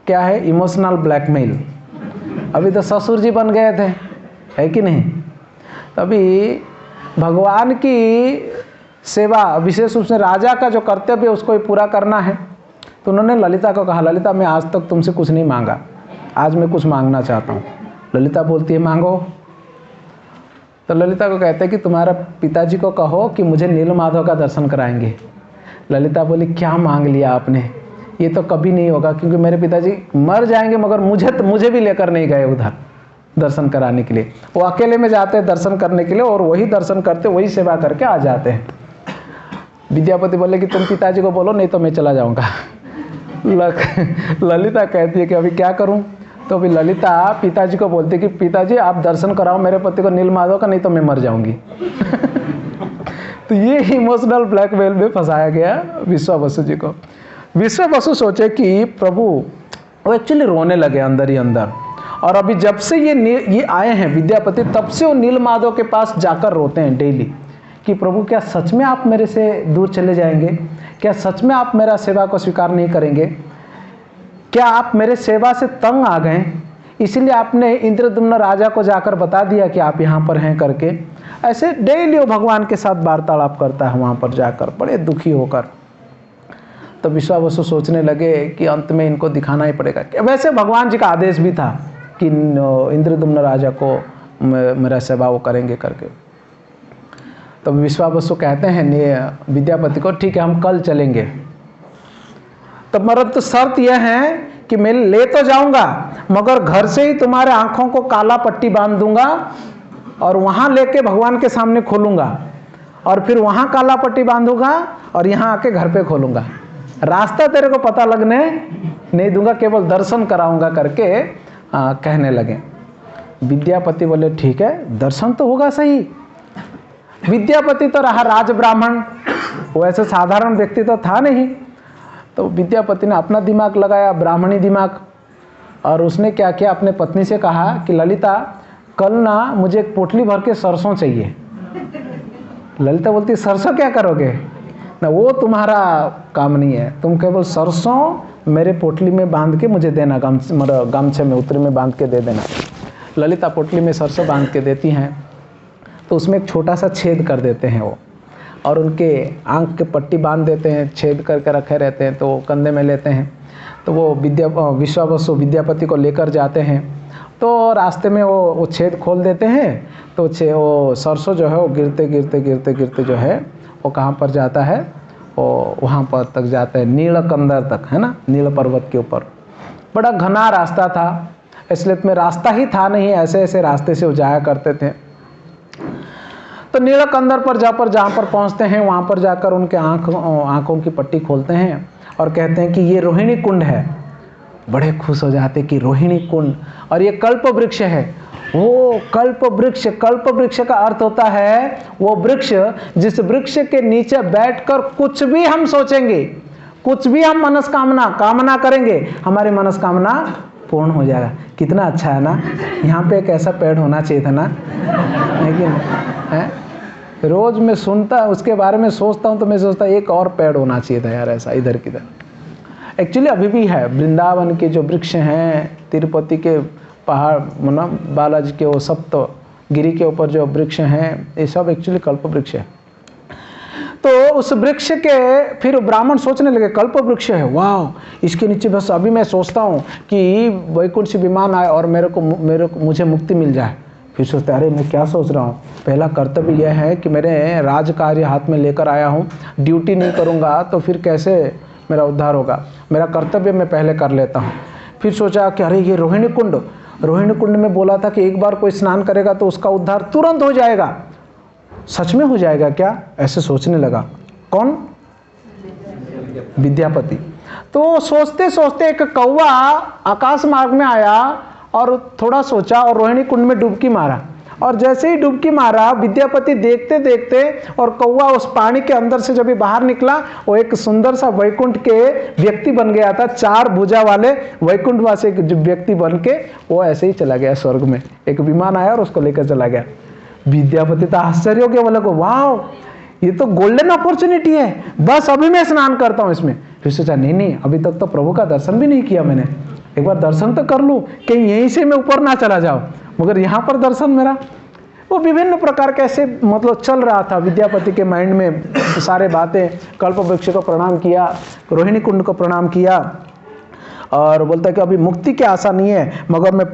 क्या है? Emotional blackmail. अभी तो ससुर जी बन गए थे, है कि नहीं? तभी भगवान की सेवा, विशेष रूप से राजा का जो कर्तव्य है उसको ही पूरा करना है। तो उन्होंने ललिता को कहा, ललिता मैं आज तक तुमसे कुछ नहीं मांगा, आज मैं कुछ मांगना चाहता हूँ। ललिता बोलती है मांगो। तो ललिता को कहते हैं कि तुम्हारा पिताजी को कहो कि मुझे नीलमाधव का दर्शन कराएंगे। ललिता बोली क्या मांग लिया आपने, ये तो कभी नहीं होगा, क्योंकि मेरे पिताजी मर जाएंगे, मगर मुझे भी लेकर नहीं गए उधर दर्शन कराने के लिए। वो अकेले में जाते हैं दर्शन करने के लिए, और वही दर्शन करते, वही सेवा करके आ जाते हैं। विद्यापति बोले कि तुम पिताजी को बोलो, नहीं तो मैं चला जाऊंगा। ललिता कहती है कि अभी क्या करूं? तो अभी ललिता पिताजी को बोलती है कि पिताजी आप दर्शन कराओ मेरे पति को नीलमाधव का, नहीं तो मैं मर जाऊंगी। तो ये इमोशनल ब्लैकमेल में फंसाया गया विश्वावसु जी को। विश्वावसु सोचे कि प्रभु, वो एक्चुअली रोने लगे अंदर ही अंदर। और अभी जब से ये आए हैं विद्यापति, तब से वो नीलमाधव के पास जाकर रोते हैं डेली कि प्रभु क्या सच में आप मेरे से दूर चले जाएंगे? क्या सच में आप मेरा सेवा को स्वीकार नहीं करेंगे? क्या आप मेरे सेवा से तंग आ गए, इसीलिए आपने इंद्रद्युम्न राजा को जाकर बता दिया कि आप यहाँ पर हैं करके? ऐसे डेली वो भगवान के साथ वार्तालाप करता है वहाँ पर जाकर, बड़े दुखी होकर। तो विश्वावसु सोचने लगे कि अंत में इनको दिखाना ही पड़ेगा। वैसे भगवान जी का आदेश भी था कि इंद्रद्युम्न राजा को मेरा सेवा वो करेंगे करके। तो विश्वावसु कहते हैं विद्यापति को, ठीक है हम कल चलेंगे। तब मरद तो शर्त यह है कि मैं ले तो जाऊंगा, मगर घर से ही तुम्हारे आंखों को काला पट्टी बांध दूंगा और वहां लेके भगवान के सामने खोलूंगा, और फिर वहां काला पट्टी बांधूंगा और यहाँ आके घर पे खोलूंगा। रास्ता तेरे को पता लगने नहीं दूंगा, केवल दर्शन कराऊंगा करके कहने लगे। विद्यापति बोले ठीक है, दर्शन तो होगा सही। विद्यापति तो रहा राज ब्राह्मण, वो ऐसे साधारण व्यक्ति तो था नहीं। तो विद्यापति ने अपना दिमाग लगाया, ब्राह्मणी दिमाग, और उसने क्या किया, अपने पत्नी से कहा कि ललिता कल ना मुझे एक पोटली भर के सरसों चाहिए। ललिता बोलती सरसों क्या करोगे? ना वो तुम्हारा काम नहीं है, तुम केवल सरसों मेरे पोटली में बांध के मुझे देना, गमछे में उतरे में बांध के दे देना। ललिता पोटली में सरसों बांध के देती हैं, तो उसमें एक छोटा सा छेद कर देते हैं वो, और उनके आंख के पट्टी बांध देते हैं, छेद करके रखे रहते हैं। तो वो कंधे में लेते हैं, तो वो विश्वावसु विद्यापति को लेकर जाते हैं। तो रास्ते में वो छेद खोल देते हैं, तो वो सरसों जो है वो गिरते गिरते गिरते गिरते जो है वो कहाँ पर जाता है, वो वहाँ पर तक जाता है, नीलकंदर तक, है ना, नील पर्वत के ऊपर। बड़ा घना रास्ता था, इसलिए में रास्ता ही था नहीं, ऐसे ऐसे रास्ते से वो जाया करते थे। तो नीलकंदर पर जहाँ पर पहुँचते हैं, वहाँ पर जाकर उनके आँखों की पट्टी खोलते हैं और कहते हैं कि ये रोहिणी कुंड है। बड़े खुश हो जाते कि रोहिणी कुंड, और ये कल्प वृक्ष है। वो कल्प वृक्ष का अर्थ होता है वो वृक्ष जिस वृक्ष के नीचे बैठकर कुछ भी हम सोचेंगे, कुछ भी हम कामना करेंगे, हमारी मनस्कामना पूर्ण हो जाएगा। कितना अच्छा है ना, यहाँ पे एक ऐसा पेड़ होना चाहिए था ना, लेकिन है रोज मैं सुनता उसके बारे में सोचता हूँ तो मैं सोचता एक और पेड़ होना चाहिए था यार, ऐसा इधर किधर। एक्चुअली अभी भी है, वृंदावन के जो वृक्ष हैं, तिरुपति के पहाड़ बालाजी के वो सप्त गिरी के ऊपर जो वृक्ष हैं, ये सब एक्चुअली कल्प वृक्ष है। तो उस वृक्ष के फिर ब्राह्मण सोचने लगे कल्प वृक्ष है, वाह इसके नीचे बस अभी मैं सोचता हूँ कि वैकुंठ से विमान आए और मुझे मुक्ति मिल जाए। फिर सोचते अरे मैं क्या सोच रहा हूँ, पहला कर्तव्य यह है कि मेरे राज कार्य हाथ में लेकर आया हूँ, ड्यूटी नहीं करूँगा तो फिर कैसे मेरा उद्धार होगा, मेरा कर्तव्य मैं पहले कर लेता हूँ। फिर सोचा कि अरे ये रोहिणी कुंड में बोला था कि एक बार कोई स्नान करेगा तो उसका उद्धार तुरंत हो जाएगा, सच में हो जाएगा क्या, ऐसे सोचने लगा। कौन? विद्यापति। तो सोचते सोचते एक कौवा आकाश मार्ग में आया और थोड़ा सोचा और रोहिणी कुंड में डुबकी मारा, और जैसे ही डुबकी मारा, विद्यापति देखते देखते और कौवा उस पानी के अंदर से जब भी बाहर निकला, वो एक सुंदर सा वैकुंठ के व्यक्ति बन गया था। 4 भुजा वाले वैकुंठवासी एक व्यक्ति बन के वो ऐसे ही चला गया स्वर्ग में। एक विमान आया और उसको लेकर चला गया। विद्यापति तो आश्चर्य हो गया, बोले को वाह, ये तो गोल्डन अपॉर्चुनिटी है, बस अभी मैं स्नान करता हूं इसमें। फिर सोचा नहीं, अभी तक तो प्रभु का दर्शन भी नहीं किया मैंने, एक बार दर्शन तो कर लूं, कहीं यहीं से मैं ऊपर ना चला जाऊं, मगर यहाँ पर दर्शन मेरा। वो विभिन्न प्रकार कैसे मतलब चल रहा था विद्यापति के माइंड में सारे बातें। कल्प वृक्ष को प्रणाम किया, रोहिणी कुंड को प्रणाम किया और बोलता है कि अभी मुक्ति की आशा नहीं है, मगर मैं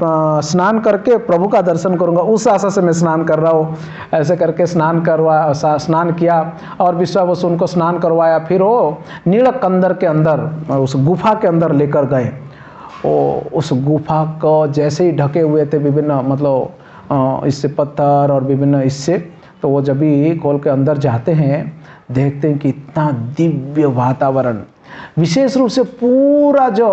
स्नान करके प्रभु का दर्शन करूंगा, उस आशा से मैं स्नान कर रहा हूँ। ऐसे करके स्नान किया और विश्वावसु उनको स्नान करवाया। फिर वो नीलकंदर के अंदर, उस गुफा के अंदर लेकर गए। उस गुफा को जैसे ही ढके हुए थे विभिन्न मतलब इससे पत्थर और विभिन्न इससे, तो वो जब भी खोल के अंदर जाते हैं देखते हैं कि इतना दिव्य वातावरण, विशेष रूप से पूरा जो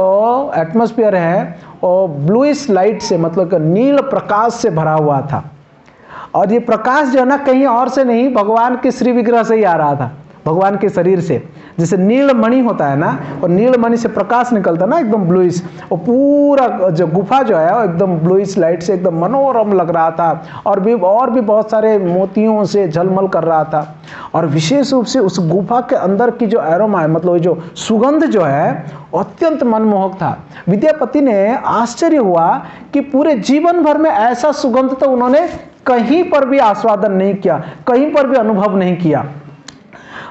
एटमॉस्फेयर है वो ब्लूइश लाइट से मतलब नील प्रकाश से भरा हुआ था। और ये प्रकाश जो है ना कहीं और से नहीं, भगवान के श्री विग्रह से ही आ रहा था, भगवान के शरीर से। जैसे नीलमणि होता है ना, और नीलमणि से प्रकाश निकलता है ना एकदम ब्लूइश, और पूरा जो गुफा जो है वो एकदम ब्लूइश लाइट से एकदम मनोरम लग रहा था। और भी बहुत सारे मोतियों से झलमल कर रहा था। और विशेष रूप से उस गुफा के अंदर की जो एरोमा है, मतलब जो सुगंध जो है अत्यंत मनमोहक था। विद्यापति ने आश्चर्य हुआ कि पूरे जीवन भर में ऐसा सुगंध तो उन्होंने कहीं पर भी आस्वादन नहीं किया, कहीं पर भी अनुभव नहीं किया।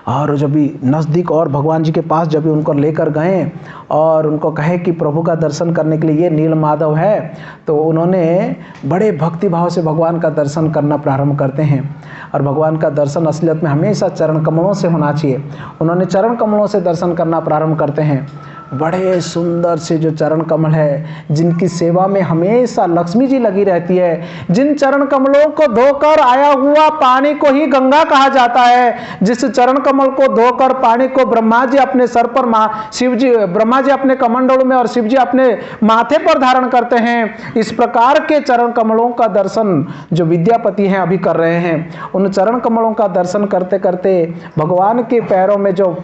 और जब भी नज़दीक और भगवान जी के पास जब भी उनको लेकर गए और उनको कहे कि प्रभु का दर्शन करने के लिए ये नीलमाधव है, तो उन्होंने बड़े भक्ति भाव से भगवान का दर्शन करना प्रारंभ करते हैं। और भगवान का दर्शन असलियत में हमेशा चरण कमलों से होना चाहिए। उन्होंने चरण कमलों से दर्शन करना प्रारंभ करते हैं। बड़े सुंदर से जो चरण कमल है, जिनकी सेवा में हमेशा लक्ष्मी जी लगी रहती है, जिन चरण कमलों को धोकर आया हुआ पानी को ही गंगा कहा जाता है, जिस चरण कमल को धोकर पानी को ब्रह्मा जी अपने सर पर, शिव जी, ब्रह्मा जी अपने कमंडलों में और शिव जी अपने माथे पर धारण करते हैं। इस प्रकार के चरण कमलों का दर्शन जो विद्यापति हैं अभी कर रहे हैं, उन चरण कमलों का दर्शन करते करते भगवान के पैरों में जो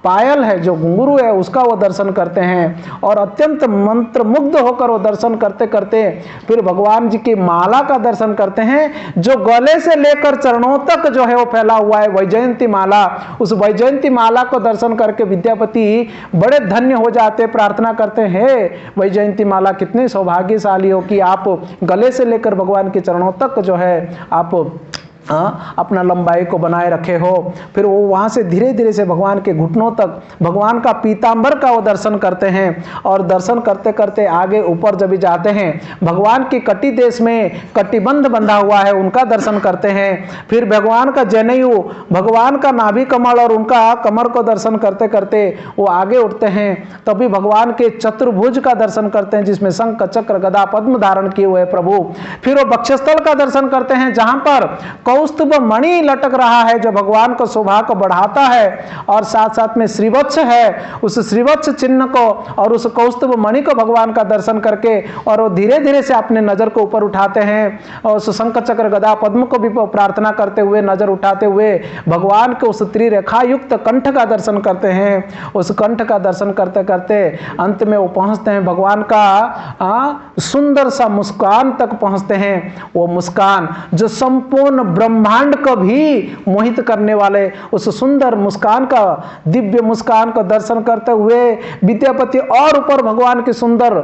पायल है, जो घुंघरू है, उसका वो दर्शन करते हैं। और अत्यंत मंत्र मुग्ध होकर वो दर्शन करते करते फिर भगवान जी की माला का दर्शन करते हैं, जो गले से लेकर चरणों तक जो है वो फैला हुआ है, वैजयंती माला। उस वैजयंती माला को दर्शन करके विद्यापति बड़े धन्य हो जाते, प्रार्थना करते हैं, वैजयंती माला कितने सौभाग्यशाली हो कि आप गले से लेकर भगवान के चरणों तक जो है आप अपना लंबाई को बनाए रखे हो। फिर वो वहाँ से धीरे धीरे से भगवान के घुटनों तक भगवान का पीतांबर का वो दर्शन करते हैं। और दर्शन करते करते आगे ऊपर जब भी जाते हैं, भगवान की कटी देश में कटिबंध बंधा हुआ है, उनका दर्शन करते हैं। फिर भगवान का जनेऊ, भगवान का नाभि कमल और उनका कमर को दर्शन करते करते वो आगे उठते हैं। तभी भगवान के चतुर्भुज का दर्शन करते हैं, जिसमें शंख चक्र गदा पद्म धारण किए हुए प्रभु। फिर वो वक्षस्थल का दर्शन करते हैं, जहां पर कौस्तुभ मणि लटक रहा है, जो भगवान को शोभा को बढ़ाता है। और साथ साथ में श्रीवत्स है, उस श्रीवत्स चिन्ह को और उस कौस्तुभ मणि को भगवान का दर्शन करके और वो धीरे धीरे से अपने नजर को ऊपर उठाते हैं और उस शंख चक्र गदा पद्म को भी प्रार्थना करते हुए, नजर उठाते हुए भगवान के उस त्रिरेखा युक्त कंठ का दर्शन करते हैं। उस कंठ का दर्शन करते करते अंत में वो पहुंचते हैं भगवान का सुंदर सा मुस्कान तक पहुंचते हैं। वो मुस्कान जो संपूर्ण ब्रह्मांड को भी मोहित करने वाले, उस सुंदर मुस्कान का, दिव्य मुस्कान का दर्शन करते हुए विद्यापति और ऊपर भगवान की सुंदर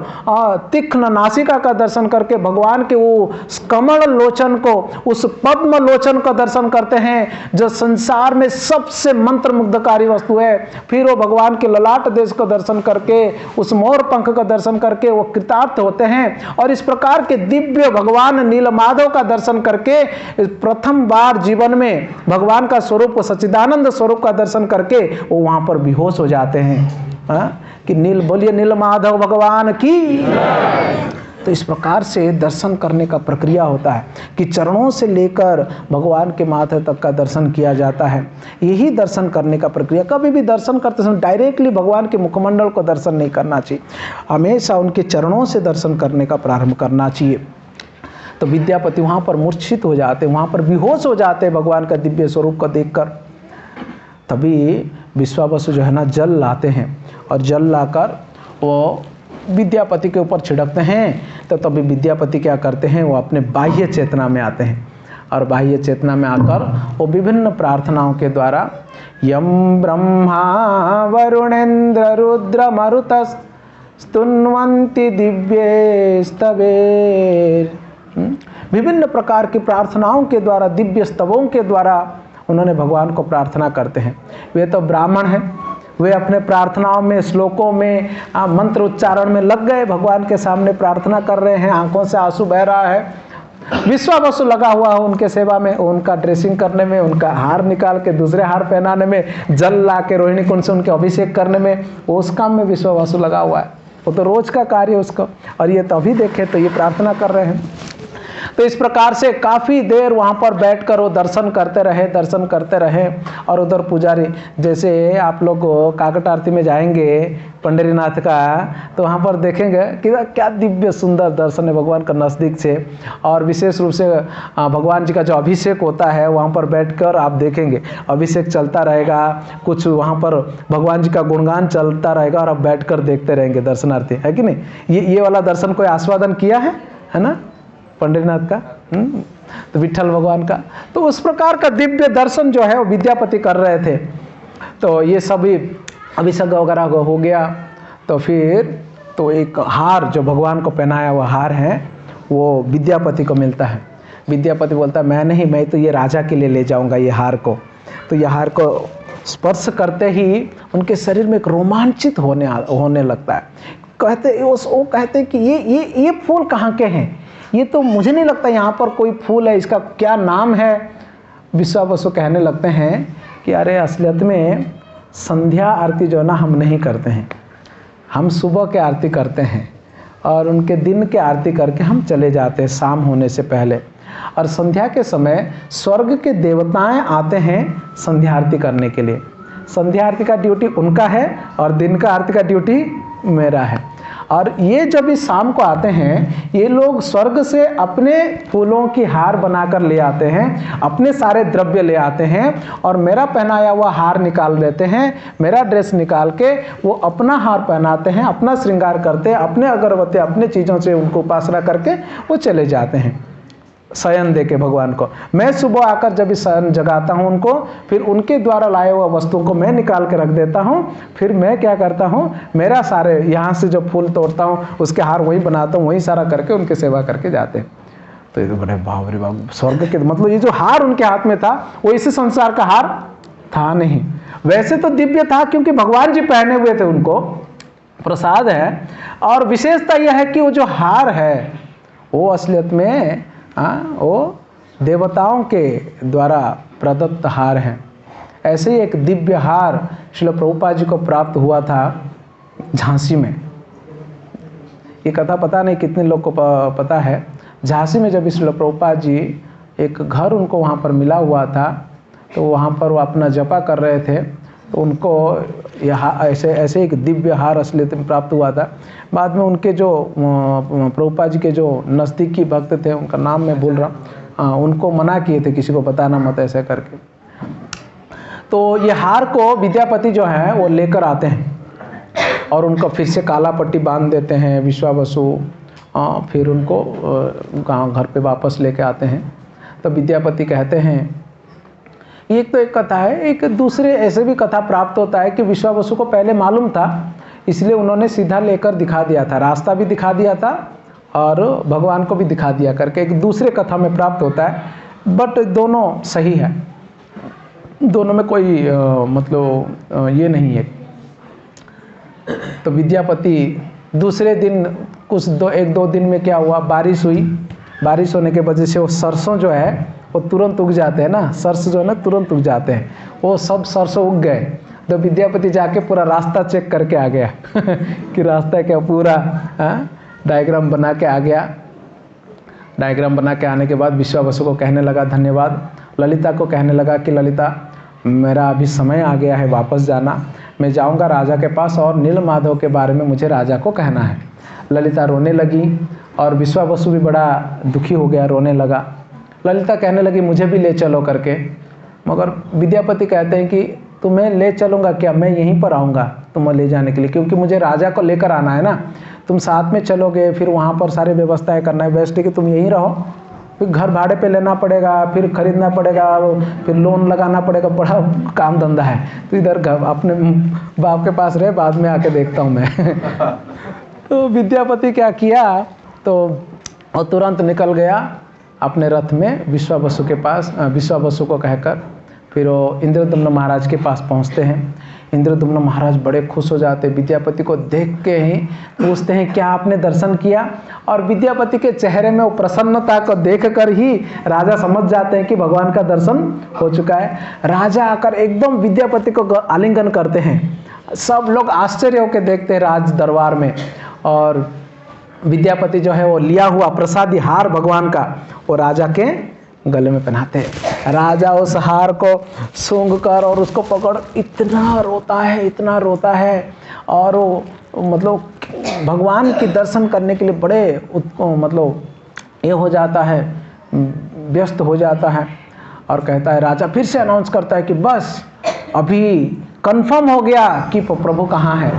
तीक्ष्ण नासिका का दर्शन करके भगवान के वो कमल लोचन को, उस पद्म लोचन का दर्शन करते हैं, जो संसार में सबसे मंत्र मुग्धकारी वस्तु है। फिर वो भगवान के ललाट देश को दर्शन करके, उस मोर पंख का दर्शन करके वो कृतार्थ होते हैं। और इस प्रकार के दिव्य भगवान नीलमाधव का दर्शन करके प्रथम बार जीवन में भगवान का स्वरूप, सच्चिदानंद स्वरूप का दर्शन करके वो वहां पर बेहोश हो जाते हैं। कि बोलिए नीलमाधव भगवान की। तो इस प्रकार से दर्शन करने का प्रक्रिया होता है कि चरणों से लेकर भगवान के माथे तक का दर्शन किया जाता है। यही दर्शन करने का प्रक्रिया। कभी भी दर्शन करते समय डायरेक्टली भगवान के मुखमंडल को दर्शन नहीं करना चाहिए, हमेशा उनके चरणों से दर्शन करने का प्रारंभ करना चाहिए। तो विद्यापति वहाँ पर मूर्छित हो जाते, वहाँ पर बेहोश हो जाते भगवान का दिव्य स्वरूप को देखकर। तभी विश्वावसु जो है ना जल लाते हैं और जल लाकर वो विद्यापति के ऊपर छिड़कते हैं। तो तभी विद्यापति क्या करते हैं, वो अपने बाह्य चेतना में आते हैं और बाह्य चेतना में आकर वो विभिन्न प्रार्थनाओं के द्वारा यम ब्रह्मा वरुणेन्द्र रुद्र मरुतस् स्तुन्वन्ति दिव्ये स्तवेर, विभिन्न प्रकार की प्रार्थनाओं के द्वारा, दिव्य स्तवों के द्वारा उन्होंने भगवान को प्रार्थना करते हैं। वे तो ब्राह्मण हैं, वे अपने प्रार्थनाओं में, श्लोकों में, मंत्र उच्चारण में लग गए, भगवान के सामने प्रार्थना कर रहे हैं, आंखों से आंसू बह रहा है। विश्वावसु लगा हुआ हो उनके सेवा में, उनका ड्रेसिंग करने में, उनका हार निकाल के दूसरे हार पहनाने में, जल ला के रोहिणी कुंड से उनके अभिषेक करने में, वो उस काम में विश्वावसु लगा हुआ है। वो तो रोज का कार्य है उसका। और ये तो अभी देखे तो ये प्रार्थना कर रहे हैं। तो इस प्रकार से काफ़ी देर वहाँ पर बैठकर वो दर्शन करते रहे। और उधर पुजारी, जैसे आप लोग काकट आरती में जाएंगे पंढरीनाथ का, तो वहाँ पर देखेंगे कि क्या दिव्य सुंदर दर्शन है भगवान का नज़दीक से। और विशेष रूप से भगवान जी का जो अभिषेक होता है वहाँ पर बैठकर आप देखेंगे अभिषेक चलता रहेगा, कुछ वहाँ पर भगवान जी का गुणगान चलता रहेगा और आप बैठकर देखते रहेंगे दर्शनार्थी, है कि नहीं। ये वाला दर्शन कोई आस्वादन किया है ना पंढरीनाथ का, तो विठल भगवान का। तो उस प्रकार का दिव्य दर्शन जो है वो विद्यापति कर रहे थे। तो ये सभी अभिषेक वगैरह हो गया। तो फिर तो एक हार जो भगवान को पहनाया हुआ हार है वो विद्यापति को मिलता है। विद्यापति बोलता है मैं नहीं, मैं तो ये राजा के लिए ले जाऊंगा ये हार को। तो ये हार को स्पर्श करते ही उनके शरीर में एक रोमांचित होने लगता है। वो कहते कि ये फूल कहाँ के हैं, ये तो मुझे नहीं लगता यहाँ पर कोई फूल है, इसका क्या नाम है। विश्वावसु कहने लगते हैं कि अरे असलियत में संध्या आरती जो है ना हम नहीं करते हैं, हम सुबह के आरती करते हैं और उनके दिन के आरती करके हम चले जाते हैं शाम होने से पहले। और संध्या के समय स्वर्ग के देवताएं आते हैं संध्या आरती करने के लिए। संध्या आरती का ड्यूटी उनका है और दिन का आरती का ड्यूटी मेरा है। और ये जब इस शाम को आते हैं, ये लोग स्वर्ग से अपने फूलों की हार बनाकर ले आते हैं, अपने सारे द्रव्य ले आते हैं और मेरा पहनाया हुआ हार निकाल देते हैं। मेरा ड्रेस निकाल के वो अपना हार पहनाते हैं, अपना श्रृंगार करते हैं, अपने अगरबत्ती अपने चीज़ों से उनको उपासना करके वो चले जाते हैं शयन दे के भगवान को। मैं सुबह आकर जब इस शयन जगाता हूँ उनको, फिर उनके द्वारा लाए हुआ वस्तुओं को मैं निकाल के रख देता हूँ। फिर मैं क्या करता हूँ, मेरा सारे यहाँ से जो फूल तोड़ता हूँ उसके हार वही बनाता हूँ, वही सारा करके उनकी सेवा करके जाते हैं। तो ये तो बड़े बाप रे बाप, स्वर्ग के मतलब ये जो हार उनके हाथ में था वो इसी संसार का हार था नहीं। वैसे तो दिव्य था क्योंकि भगवान जी पहने हुए थे, उनको प्रसाद है। और विशेषता यह है कि वो जो हार है वो असलियत में वो देवताओं के द्वारा प्रदत्त हार है। ऐसे ही एक दिव्य हार श्रील प्रभुपाद जी को प्राप्त हुआ था झांसी में। ये कथा पता नहीं कितने लोग को पता है। झांसी में जब श्रील प्रभुपाद जी, एक घर उनको वहाँ पर मिला हुआ था, तो वहाँ पर वो अपना जपा कर रहे थे, तो उनको यह ऐसे एक दिव्य हार असलियत में प्राप्त हुआ था। बाद में उनके जो प्रभुपाद जी के जो नज़दीकी भक्त थे, उनका नाम मैं भूल रहा हूँ, उनको मना किए थे किसी को बताना मत ऐसे करके। तो ये हार को विद्यापति जो है वो लेकर आते हैं और उनको फिर से काला पट्टी बांध देते हैं विश्वावसु। फिर उनको घर पे वापस लेके आते हैं। तो विद्यापति कहते हैं, एक तो एक कथा है, एक दूसरे ऐसे भी कथा प्राप्त होता है कि विश्वावसु को पहले मालूम था, इसलिए उन्होंने सीधा लेकर दिखा दिया था, रास्ता भी दिखा दिया था और भगवान को भी दिखा दिया करके एक दूसरे कथा में प्राप्त होता है। बट दोनों सही है, दोनों में कोई मतलब ये नहीं है। तो विद्यापति दूसरे दिन एक दो दिन में क्या हुआ, बारिश हुई। बारिश होने के वजह से वो सरसों जो है वो तुरंत उग जाते हैं ना, सरसों जो है ना तुरंत उग जाते हैं, वो सब सरसों उग गए। तो विद्यापति जाके पूरा रास्ता चेक करके आ गया कि रास्ता क्या, पूरा डायग्राम बना के आ गया। डायग्राम बना के आने के बाद विश्वावसु को कहने लगा धन्यवाद। ललिता को कहने लगा कि ललिता, मेरा अभी समय आ गया है वापस जाना, मैं जाऊंगा राजा के पास और नीलमाधव के बारे में मुझे राजा को कहना है। ललिता रोने लगी और विश्वावसु भी बड़ा दुखी हो गया, रोने लगा। ललिता कहने लगी मुझे भी ले चलो करके, मगर विद्यापति कहते हैं कि तुम्हें ले चलूँगा क्या, मैं यहीं पर आऊँगा तुम्हें ले जाने के लिए, क्योंकि मुझे राजा को लेकर आना है ना। तुम साथ में चलोगे, फिर वहाँ पर सारी व्यवस्थाएं करना है, बेस्ट है कि तुम यहीं रहो। फिर घर भाड़े पे लेना पड़ेगा, फिर खरीदना पड़ेगा, फिर लोन लगाना पड़ेगा, बड़ा काम धंधा है। तो इधर अपने बाप के पास रहे, बाद में आके देखता हूँ मैं। तो विद्यापति क्या किया, तो वो तुरंत निकल गया अपने रथ में विश्वावसु के पास, विश्वावसु को कहकर फिर वो इंद्रद्युम्न महाराज के पास पहुँचते हैं। इंद्रद्युम्न महाराज बड़े खुश हो जाते, विद्यापति को देख के ही पूछते हैं क्या आपने दर्शन किया। और विद्यापति के चेहरे में वो प्रसन्नता को देखकर ही राजा समझ जाते हैं कि भगवान का दर्शन हो चुका है। राजा आकर एकदम विद्यापति को आलिंगन करते हैं। सब लोग आश्चर्य होकर देखते हैं राज दरबार में। और विद्यापति जो है वो लिया हुआ प्रसादी हार भगवान का वो राजा के गले में पहनाते हैं। राजा उस हार को सूंघ कर और उसको पकड़ इतना रोता है और वो मतलब भगवान के दर्शन करने के लिए बड़े मतलब ये हो जाता है, व्यस्त हो जाता है। और कहता है, राजा फिर से अनाउंस करता है कि बस अभी कंफर्म हो गया कि प्रभु कहाँ है,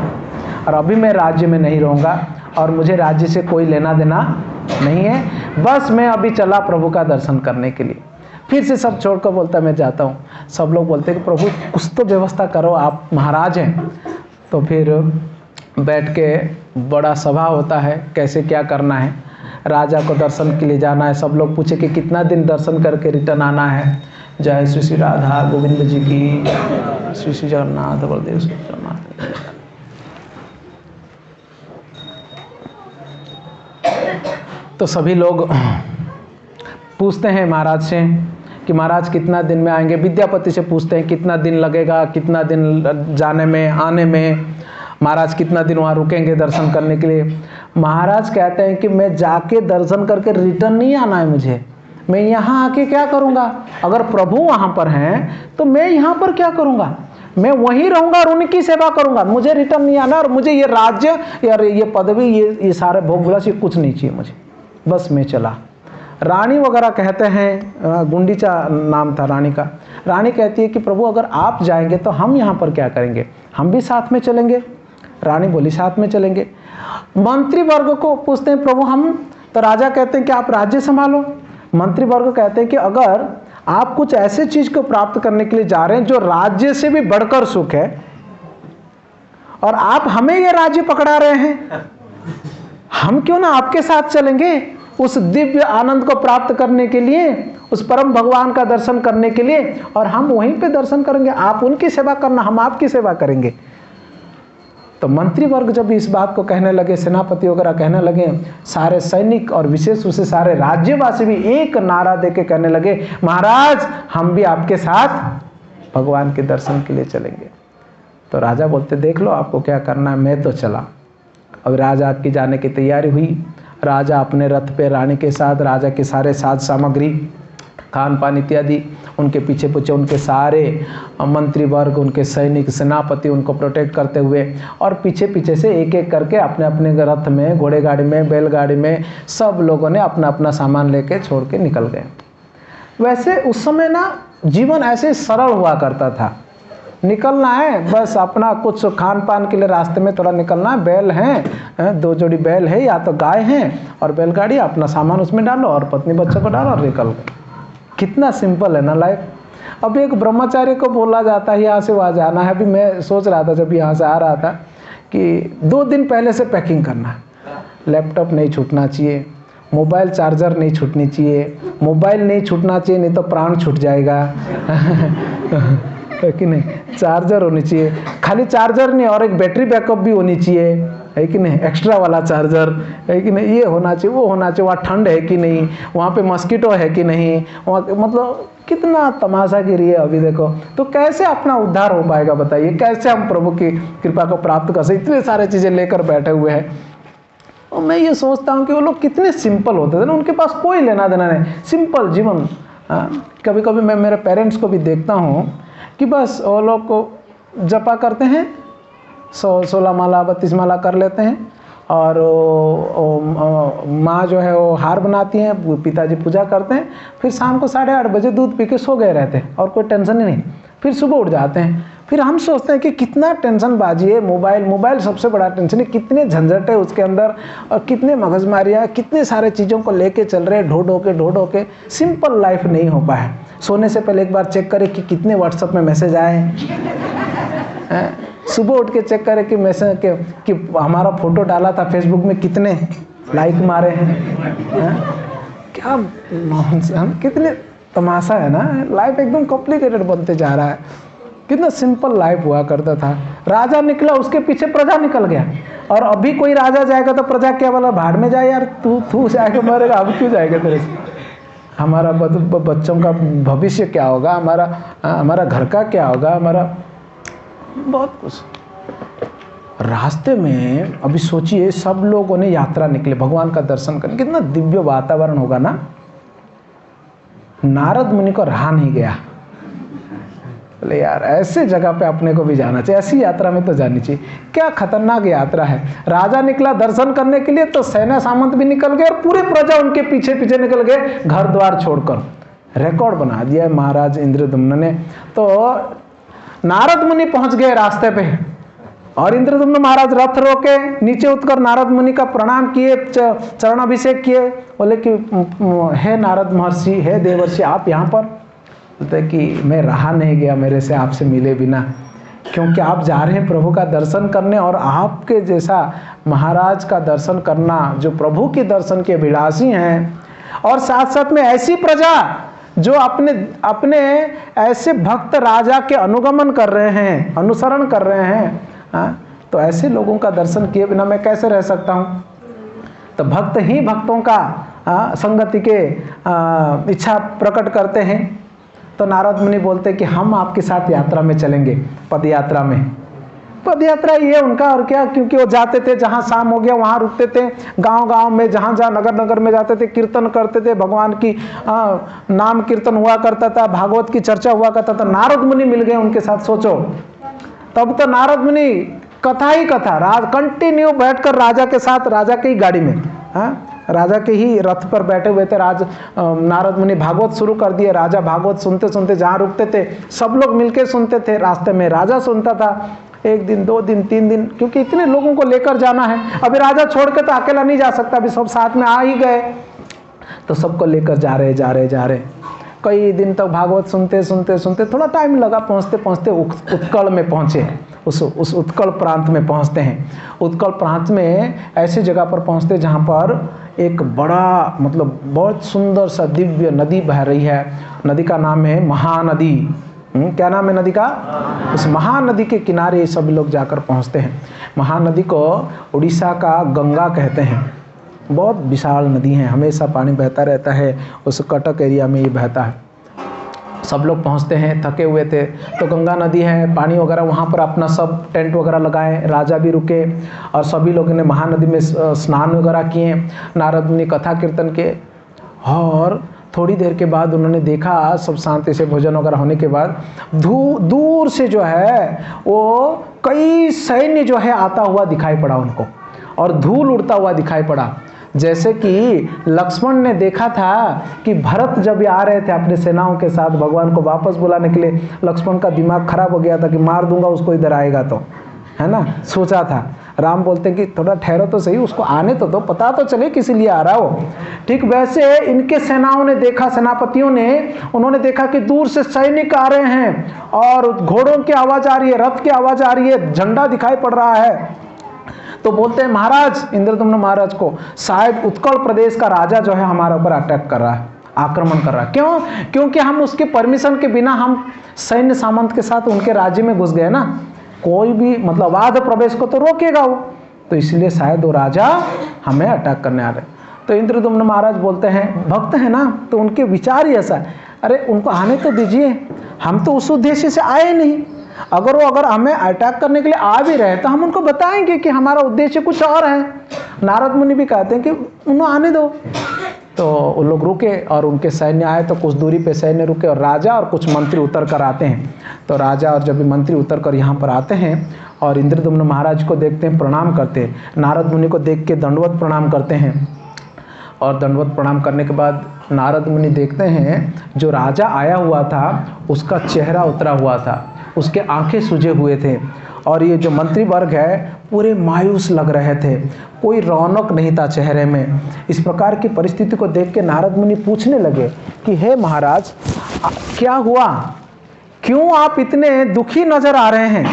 और अभी मैं राज्य में नहीं रहूँगा और मुझे राज्य से कोई लेना देना नहीं है, बस मैं अभी चला प्रभु का दर्शन करने के लिए। फिर से सब छोड़कर बोलता है मैं जाता हूँ। सब लोग बोलते हैं कि प्रभु कुछ तो व्यवस्था करो, आप महाराज हैं। तो फिर बैठ के बड़ा सभा होता है, कैसे क्या करना है। राजा को दर्शन के लिए जाना है, सब लोग पूछे कि कितना दिन दर्शन करके रिटर्न आना है। जय श्री श्री राधा गोविंद जी की, श्री श्री जगन्नाथ बलदेव सुभद्रा। तो सभी लोग पूछते हैं महाराज से कि महाराज कितना दिन में आएंगे। विद्यापति से पूछते हैं कितना दिन लगेगा, कितना दिन जाने में आने में, महाराज कितना दिन वहाँ रुकेंगे दर्शन करने के लिए। महाराज कहते हैं कि मैं जाके दर्शन करके रिटर्न नहीं आना है मुझे, मैं यहाँ आके क्या करूँगा। अगर प्रभु वहाँ पर हैं तो मैं यहाँ पर क्या करूँगा, मैं वहीं रहूँगा और उनकी सेवा करूँगा, मुझे रिटर्न नहीं आना। और मुझे ये राज्य या ये पदवी, ये सारे भोग विलास, ये कुछ नहीं चाहिए मुझे, बस मैं चला। रानी वगैरह कहते हैं, गुंडीचा नाम था रानी का, रानी कहती है कि प्रभु अगर आप जाएंगे तो हम यहाँ पर क्या करेंगे, हम भी साथ में चलेंगे। रानी बोली साथ में चलेंगे। मंत्री वर्ग को पूछते हैं प्रभु हम, तो राजा कहते हैं कि आप राज्य संभालो। मंत्री वर्ग कहते हैं कि अगर आप कुछ ऐसे चीज को प्राप्त करने के लिए जा रहे हैं जो राज्य से भी बढ़कर सुख है, और आप हमें ये राज्य पकड़ा रहे हैं, हम क्यों ना आपके साथ चलेंगे उस दिव्य आनंद को प्राप्त करने के लिए, उस परम भगवान का दर्शन करने के लिए, और हम वहीं पे दर्शन करेंगे। आप उनकी सेवा करना, हम आपकी सेवा करेंगे। तो मंत्री वर्ग जब इस बात को कहने लगे, सेनापति वगैरह कहने लगे, सारे सैनिक और विशेष रूप से सारे राज्यवासी भी एक नारा देके कहने लगे, महाराज हम भी आपके साथ भगवान के दर्शन के लिए चलेंगे। तो राजा बोलते देख लो आपको क्या करना है, मैं तो चला। अब राजा की जाने की तैयारी हुई। राजा अपने रथ पे रानी के साथ, राजा के सारे साज सामग्री, खान पान इत्यादि, उनके पीछे पीछे उनके सारे मंत्री वर्ग, उनके सैनिक, सेनापति उनको प्रोटेक्ट करते हुए, और पीछे पीछे से एक एक करके अपने अपने रथ में, घोड़े गाड़ी में, बैलगाड़ी में, सब लोगों ने अपना अपना सामान लेके छोड़ के निकल गए। वैसे उस समय ना जीवन ऐसे सरल हुआ करता था, निकलना है बस अपना कुछ खान पान के लिए रास्ते में थोड़ा निकलना है, बैल हैं, 2 जोड़ी बैल है या तो गाय हैं, और बैलगाड़ी, अपना सामान उसमें डालो और पत्नी बच्चों को डालो और निकल गए। कितना सिंपल है ना लाइफ। अब एक ब्रह्मचारी को बोला जाता है यहाँ से वहाँ जाना है। अभी मैं सोच रहा था जब यहाँ से आ रहा था कि 2 दिन पहले से पैकिंग करना है, लैपटॉप नहीं छूटना चाहिए, मोबाइल चार्जर नहीं छूटनी चाहिए, मोबाइल नहीं छूटना चाहिए नहीं तो प्राण छूट जाएगा है कि नहीं, चार्जर होनी चाहिए, खाली चार्जर नहीं और एक बैटरी बैकअप भी होनी चाहिए, है कि नहीं, एक्स्ट्रा वाला चार्जर, है कि नहीं, ये होना चाहिए, वो होना चाहिए, वहाँ ठंड है कि नहीं, वहाँ पे मस्कीटो है कि नहीं, वहाँ मतलब कितना तमाशागिरी है अभी देखो। तो कैसे अपना उद्धार हो पाएगा बताइए, कैसे हम प्रभु की कृपा को प्राप्त कर सकते, इतनी सारी चीज़ें लेकर बैठे हुए हैं। और मैं ये सोचता हूँ कि वो लोग कितने सिंपल होते थे ना, उनके पास कोई लेना देना नहीं, सिंपल जीवन। कभी कभी मैं मेरे पेरेंट्स को भी देखता हूँ कि बस वो लोग को जपा करते हैं, 16 माला 32 माला कर लेते हैं, और माँ जो है वो हार बनाती हैं, पिताजी पूजा करते हैं, फिर शाम को 8:30 बजे दूध पी के सो गए रहते हैं और कोई टेंशन ही नहीं। फिर सुबह उठ जाते हैं, फिर हम सोचते हैं कि कितना टेंशन बाजी है, मोबाइल सबसे बड़ा टेंशन है, कितने झंझट है उसके अंदर और कितने मगजमारियाँ, कितने सारे चीज़ों को लेके चल रहे हैं, ढो के सिंपल लाइफ नहीं हो पाया। सोने से पहले एक बार चेक करें कि कितने व्हाट्सएप में मैसेज आए हैं, सुबह उठ के चेक करें कि मैसेज कि हमारा फोटो डाला था फेसबुक में कितने लाइक मारे हैं। क्या हम कितने तमाशा है ना, लाइफ एकदम कॉम्प्लिकेटेड बनते जा रहा है। कितना सिंपल लाइफ हुआ करता था। राजा निकला, उसके पीछे प्रजा निकल गया, और अभी कोई राजा जाएगा तो प्रजा क्या बोला, भाड़ में जाए यार, तू जाएगा मरेगा, अब क्यों जाएगा तेरे से, हमारा बच्चों का भविष्य क्या होगा, हमारा घर का क्या होगा, हमारा बहुत कुछ। रास्ते में अभी सोचिए सब लोगों ने यात्रा निकले भगवान का दर्शन करने, कितना दिव्य वातावरण होगा ना। नारद मुनि को रहा नहीं गया, बोले यार ऐसे जगह पे अपने को भी जाना चाहिए, ऐसी यात्रा में तो जानी चाहिए। क्या खतरनाक यात्रा है। राजा निकला दर्शन करने के लिए तो सेना सामंत भी निकल गए और पूरी प्रजा उनके पीछे पीछे निकल गए, घर द्वार छोड़कर। रिकॉर्ड बना दिया महाराज इंद्रदुम्न ने। तो नारद मुनि पहुंच गए रास्ते पे, और इंद्रदुम्न महाराज रथ रोके, नीचे उतरकर नारद मुनि का प्रणाम किए, चरण अभिषेक किए। बोले कि हे नारद महर्षि, हे देवर्षि, आप यहाँ पर? बोलते कि मैं रहा नहीं गया मेरे से आपसे मिले बिना, क्योंकि आप जा रहे हैं प्रभु का दर्शन करने, और आपके जैसा महाराज का दर्शन करना जो प्रभु के दर्शन के अभिलाषी हैं, और साथ साथ में ऐसी प्रजा जो अपने ऐसे भक्त राजा के अनुगमन कर रहे हैं, अनुसरण कर रहे हैं, तो ऐसे लोगों का दर्शन किए बिना मैं कैसे रह सकता हूँ। तो भक्त ही भक्तों का संगति के इच्छा प्रकट करते हैं। तो नारद मुनि बोलते कि हम आपके साथ यात्रा में चलेंगे, पद यात्रा में। पद यात्रा ये उनका और क्या, क्योंकि वो जाते थे जहाँ शाम हो गया वहाँ रुकते थे, गांव में जहाँ नगर में जाते थे, कीर्तन करते थे, भगवान की नाम कीर्तन हुआ करता था, भागवत की चर्चा हुआ करता था। नारद मुनि मिल गए उनके साथ, सोचो। तब तो नारद मुनि कथा ही कथा, कंटिन्यू बैठकर राजा के साथ, राजा की गाड़ी में, राजा के ही रथ पर बैठे हुए थे। नारद मुनि भागवत शुरू कर दिए। राजा भागवत सुनते सुनते जहाँ रुकते थे सब लोग मिलके सुनते थे। रास्ते में राजा सुनता था, 1 दिन 2 दिन 3 दिन, क्योंकि इतने लोगों को लेकर जाना है। अभी राजा छोड़ के तो अकेला नहीं जा सकता, अभी सब साथ में आ ही गए, तो सबको लेकर जा रहे। कई दिन तक भागवत सुनते थोड़ा टाइम लगा, पहुँचते उत्कल में पहुँचे। उस उत्कल प्रांत में पहुँचते हैं। उत्कल प्रांत में ऐसी जगह पर पहुँचते जहाँ पर एक बड़ा, मतलब बहुत सुंदर सा दिव्य नदी बह रही है। नदी का नाम है महानदी। क्या नाम है नदी का? उस महानदी के किनारे सभी लोग जाकर पहुँचते हैं। महानदी को उड़ीसा का गंगा कहते हैं। बहुत विशाल नदी है, हमेशा पानी बहता रहता है। उस कटक एरिया में ये बहता है। सब लोग पहुंचते हैं, थके हुए थे, तो गंगा नदी है, पानी वगैरह, वहाँ पर अपना सब टेंट वगैरह लगाए। राजा भी रुके और सभी लोगों ने महानदी में स्नान वगैरह किए। नारद मुनि कथा कीर्तन किए, और थोड़ी देर के बाद उन्होंने देखा, सब शांति से भोजन वगैरह होने के बाद दूर से जो है वो कई सैन्य जो है आता हुआ दिखाई पड़ा उनको, और धूल उड़ता हुआ दिखाई पड़ा। जैसे कि लक्ष्मण ने देखा था कि भरत जब आ रहे थे अपने सेनाओं के साथ भगवान को वापस बुलाने के लिए, लक्ष्मण का दिमाग खराब हो गया था कि मार दूंगा उसको, इधर आएगा तो, है ना, सोचा था। राम बोलते कि थोड़ा ठहरो तो सही, उसको आने तो दो, पता तो चले किस लिए आ रहा हो। ठीक वैसे इनके सेनाओं ने देखा, सेनापतियों ने, उन्होंने देखा कि दूर से सैनिक आ रहे हैं, और घोड़ों की आवाज आ रही है, रथ की आवाज आ रही है, झंडा दिखाई पड़ रहा है। तो बोलते हैं महाराज, इंद्रदुम्न महाराज को, शायद उत्कल प्रदेश का राजा जो है हमारे ऊपर अटैक कर रहा है, आक्रमण कर रहा है। क्यों? क्योंकि हम उसके परमिशन के बिना हम सैन्य सामंत के साथ उनके राज्य में घुस गए ना। कोई भी मतलब अबाध प्रवेश को तो रोकेगा वो, तो इसलिए शायद वो राजा हमें अटैक करने आ रहे। तो इंद्रदुम्न महाराज बोलते हैं, भक्त है ना, तो उनके विचार ही ऐसा है, अरे उनको आने तो दीजिए, हम तो उस उद्देश्य से आए नहीं। अगर हमें अटैक करने के लिए आ भी रहे तो हम उनको बताएंगे कि हमारा उद्देश्य कुछ और है। नारद मुनि भी कहते हैं कि उन्हें आने दो। तो वो लोग रुके और उनके सैन्य आए, तो कुछ दूरी पे सैन्य रुके और राजा और कुछ मंत्री उतर कर आते हैं। तो राजा और जब भी मंत्री उतर कर यहाँ पर आते हैं और इंद्रदुम्न महाराज को देखते हैं, प्रणाम करते हैं। नारद मुनि को देख के दंडवत प्रणाम करते हैं और दंडवत प्रणाम करने के बाद नारद मुनि देखते हैं जो राजा आया हुआ था उसका चेहरा उतरा हुआ था, उसके आंखें सूजे हुए थे और ये जो मंत्री वर्ग है पूरे मायूस लग रहे थे, कोई रौनक नहीं था चेहरे में। इस प्रकार की परिस्थिति को देख के नारद मुनि पूछने लगे कि हे महाराज क्या हुआ, क्यों आप इतने दुखी नजर आ रहे हैं,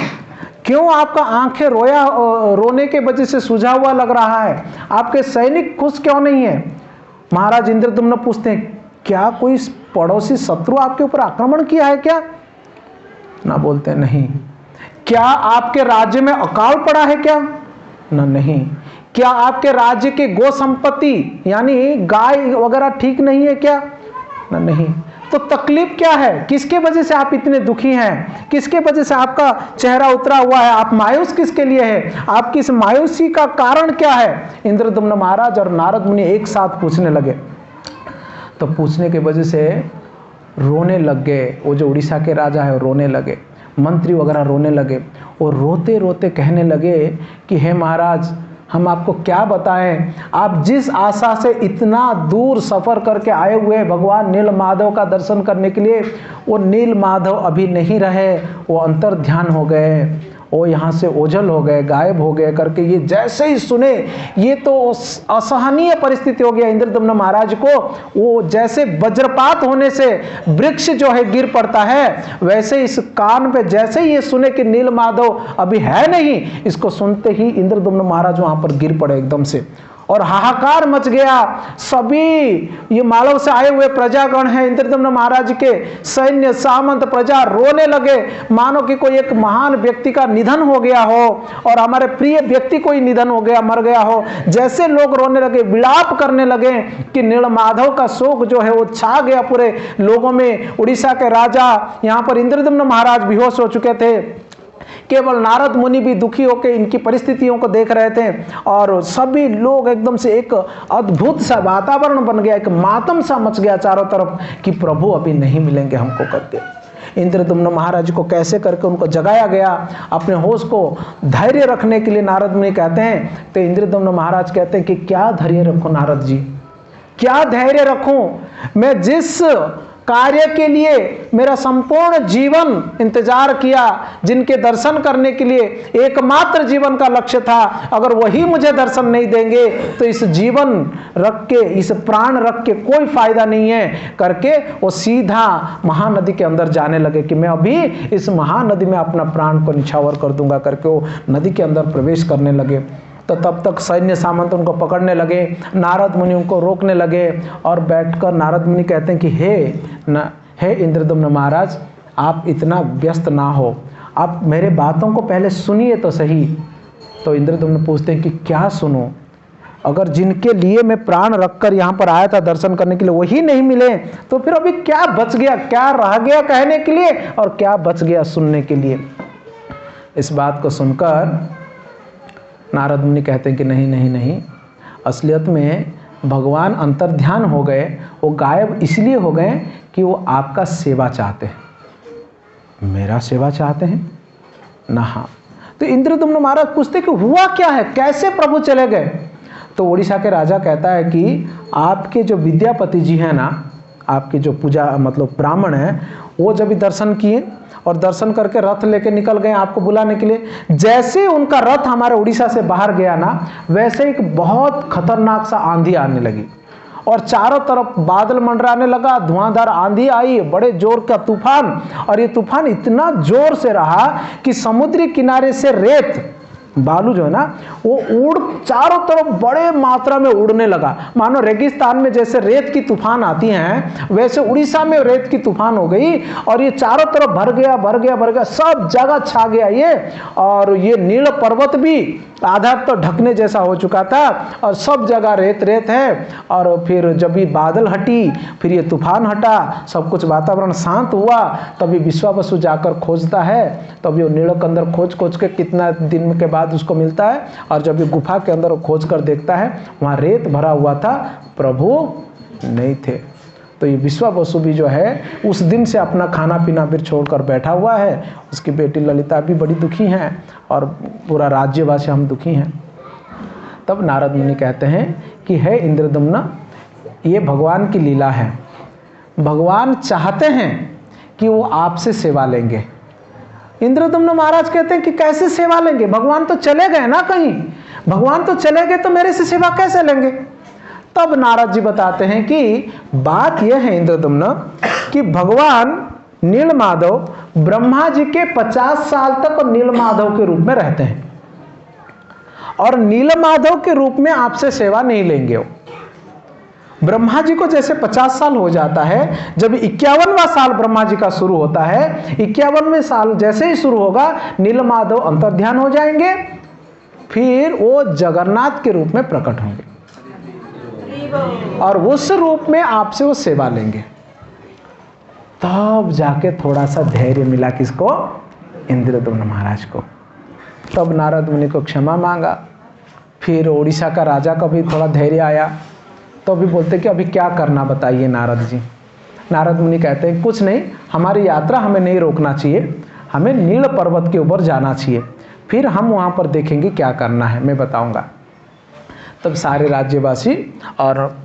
क्यों आपका आंखें रोने के वजह से सूझा हुआ लग रहा है, आपके सैनिक खुश क्यों नहीं है। महाराज इंद्रदुम्न पूछते हैं क्या कोई पड़ोसी शत्रु आपके ऊपर आक्रमण किया है क्या। ना बोलते नहीं। क्या आपके राज्य में अकाल पड़ा है क्या। ना नहीं। क्या आपके राज्य की गो संपत्ति यानी गाय वगैरह ठीक नहीं है क्या। ना नहीं। तो तकलीफ क्या है, किसके वजह से आप इतने दुखी हैं, किसके वजह से आपका चेहरा उतरा हुआ है, आप मायूस किसके लिए है, आपकी इस मायूसी का कारण क्या है। इंद्रदुम्न महाराज और नारद मुनि एक साथ पूछने लगे। तो पूछने के वजह से रोने लग गए। वो जो उड़ीसा के राजा है रोने लगे, मंत्री वगैरह रोने लगे और रोते रोते कहने लगे कि हे महाराज हम आपको क्या बताएं, आप जिस आशा से इतना दूर सफ़र करके आए हुए भगवान नील माधव का दर्शन करने के लिए, वो नील माधव अभी नहीं रहे, वो अंतर ध्यान हो गए, वो यहाँ से ओझल हो गए, गायब हो गए करके ये जैसे ही सुने ये तो असहनीय परिस्थिति हो गया इंद्रदुम्न महाराज को। वो जैसे वज्रपात होने से वृक्ष जो है गिर पड़ता है, वैसे इस कान पे जैसे ही ये सुने कि नील माधव अभी है नहीं, इसको सुनते ही इंद्रदुम्न महाराज वहां पर गिर पड़े एकदम से और हाहाकार मच गया। सभी ये मालव से आए हुए प्रजागण हैं, इंद्रदुम्न महाराज के सैन्य सामंत प्रजा रोने लगे मानो कि कोई एक महान व्यक्ति का निधन हो गया हो और हमारे प्रिय व्यक्ति कोई निधन हो गया, मर गया हो। जैसे लोग रोने लगे, विलाप करने लगे कि नीलमाधव का शोक जो है वो छा गया पूरे लोगों में। उड़ीसा के राजा यहाँ पर इंद्रदुम्न महाराज बेहोश हो चुके थे, केवल नारद मुनि भी दुखी होकर इनकी परिस्थितियों को देख रहे थे और सभी लोग एकदम से एक अद्भुत सा वातावरण बन गया, एक मातम सा मच गया चारों तरफ कि प्रभु अभी नहीं मिलेंगे हमको करके। इंद्रदुम्न महाराज को कैसे करके उनको जगाया गया, अपने होश को धैर्य रखने के लिए नारद मुनि कहते हैं। तो इंद्रदुम्न महाराज कहते हैं कि क्या धैर्य रखूं नारद जी, क्या धैर्य रखूं, मैं जिस कार्य के लिए मेरा संपूर्ण जीवन इंतजार किया, जिनके दर्शन करने के लिए एकमात्र जीवन का लक्ष्य था, अगर वही मुझे दर्शन नहीं देंगे तो इस जीवन रख के, इस प्राण रख के कोई फायदा नहीं है करके वो सीधा महानदी के अंदर जाने लगे कि मैं अभी इस महानदी में अपना प्राण को निछावर कर दूंगा करके वो नदी के अंदर प्रवेश करने लगे। तो तब तक सैन्य सामंत उनको पकड़ने लगे, नारद मुनि उनको रोकने लगे और बैठकर नारद मुनि कहते हैं कि हे इंद्रदुम्न महाराज आप इतना व्यस्त ना हो, आप मेरे बातों को पहले सुनिए तो सही। तो इंद्रदुम्न पूछते हैं कि क्या सुनो, अगर जिनके लिए मैं प्राण रखकर यहाँ पर आया था दर्शन करने के लिए वही नहीं मिले तो फिर अभी क्या बच गया, क्या रह गया कहने के लिए और क्या बच गया सुनने के लिए। इस बात को सुनकर नारद मुनि कहते हैं कि नहीं नहीं नहीं, असलियत में भगवान अंतर्ध्यान हो गए, वो गायब इसलिए हो गए कि वो आपका सेवा चाहते हैं। मेरा सेवा चाहते हैं ना। हाँ। तो इंद्रदुम्न महाराज पूछते कि हुआ क्या है, कैसे प्रभु चले गए। तो उड़ीसा के राजा कहता है कि आपके जो विद्यापति जी हैं ना, आपके जो पूजा मतलब ब्राह्मण हैं, वो जब भी दर्शन किए और दर्शन करके रथ लेके निकल गए आपको बुलाने के लिए। जैसे उनका रथ हमारे उड़ीसा से बाहर गया ना, वैसे एक बहुत खतरनाक सा आंधी आने लगी और चारों तरफ बादल मंडराने लगा, धुआंधार आंधी आई, बड़े जोर का तूफान। और ये तूफान इतना जोर से रहा कि समुद्री किनारे से रेत बालू जो है ना वो उड़ चारों तरफ बड़े मात्रा में उड़ने लगा। मानो रेगिस्तान में जैसे रेत की तूफान आती हैं वैसे उड़ीसा में रेत की तूफान हो गई और ये चारों तरफ भर गया, सब जगह छा गया ये। और ये नील पर्वत भी आधा तो ढकने जैसा हो चुका था और सब जगह रेत रेत है। और फिर जब ये बादल हटी, फिर ये तूफान हटा, सब कुछ वातावरण शांत हुआ, तभी विश्वावसु जाकर खोजता है। तभी वो नीलकंदर खोज के कितना दिन के बाद उसको मिलता है और जब ये गुफा के अंदर वो खोज कर देखता है वहाँ रेत भरा हुआ था, प्रभु नहीं थे। तो ये विश्वावसु भी जो है उस दिन से अपना खाना पीना भी छोड़कर बैठा हुआ है। उसकी बेटी ललिता भी बड़ी दुखी हैं और पूरा राज्यवासी हम दुखी हैं। तब नारद मुनि कहते हैं कि हे इंद्रदम्न, ये भगवान की लीला है। भगवान चाहते हैं कि वो आपसे सेवा लेंगे। इंद्रदम्न महाराज कहते हैं कि कैसे सेवा लेंगे, भगवान तो चले गए ना कहीं, भगवान तो चले गए तो मेरे से सेवा कैसे लेंगे। तब नारद जी बताते हैं कि बात यह है इंद्रदम्न कि भगवान नीलमाधव ब्रह्मा जी के 50 साल तक नीलमाधव के रूप में रहते हैं और नीलमाधव के रूप में आपसे सेवा नहीं लेंगे। वो ब्रह्मा जी को जैसे 50 साल हो जाता है, जब 51वां साल ब्रह्मा जी का शुरू होता है, 51वें साल जैसे ही शुरू होगा नीलमाधव अंतर्ध्यान हो जाएंगे, फिर वो जगन्नाथ के रूप में प्रकट होंगे और उस रूप में आपसे वो सेवा लेंगे। तब जाके थोड़ा सा धैर्य मिला किसको, इंद्रदम्न महाराज को। तब नारद मुनि को क्षमा मांगा। फिर उड़ीसा का राजा का भी थोड़ा धैर्य आया, तो भी बोलते कि अभी क्या करना बताइए नारद जी। नारद मुनि कहते हैं कुछ नहीं, हमारी यात्रा हमें नहीं रोकना चाहिए, हमें नील पर्वत के ऊपर जाना चाहिए, फिर हम वहाँ पर देखेंगे क्या करना है, मैं बताऊँगा। तब सारे राज्यवासी और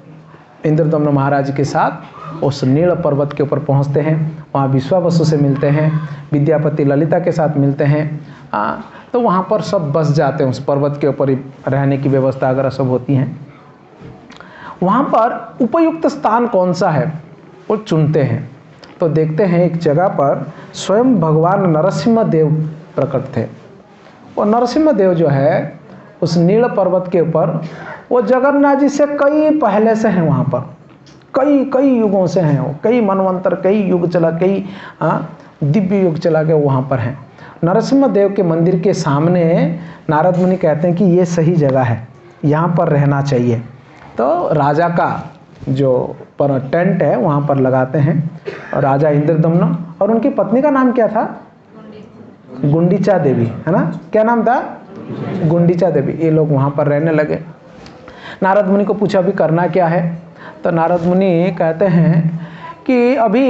इंद्रदम्न महाराज के साथ उस नील पर्वत के ऊपर पहुँचते हैं। वहाँ विश्वावसु से मिलते हैं, विद्यापति ललिता के साथ मिलते हैं। तो वहाँ पर सब बस जाते हैं, उस पर्वत के ऊपर ही रहने की व्यवस्था वगैरह सब होती हैं। वहाँ पर उपयुक्त स्थान कौन सा है वो चुनते हैं। तो देखते हैं एक जगह पर स्वयं भगवान नरसिम्हा देव प्रकट थे। वो नरसिम्हा देव जो है उस नील पर्वत के ऊपर, वो जगन्नाथ जी से कई पहले से हैं, वहाँ पर कई युगों से हैं। वो कई मनवंतर, कई युग चला, कई दिव्य युग चला के वहाँ पर हैं। नरसिम्हा देव के मंदिर के सामने नारद मुनि कहते हैं कि ये सही जगह है, यहाँ पर रहना चाहिए। तो राजा का जो पर टेंट है वहाँ पर लगाते हैं। और राजा इंद्रदम्न और उनकी पत्नी का नाम क्या था, गुंडीचा देवी, है ना, क्या नाम था, गुंडीचा देवी। ये लोग वहाँ पर रहने लगे। नारद मुनि को पूछा अभी करना क्या है। तो नारद मुनि कहते हैं कि अभी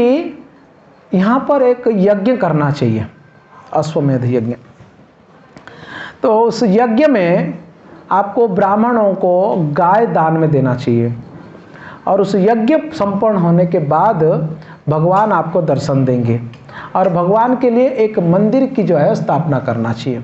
यहाँ पर एक यज्ञ करना चाहिए, अश्वमेध यज्ञ। तो उस यज्ञ में आपको ब्राह्मणों को गाय दान में देना चाहिए और उस यज्ञ संपन्न होने के बाद भगवान आपको दर्शन देंगे और भगवान के लिए एक मंदिर की जो है स्थापना करना चाहिए।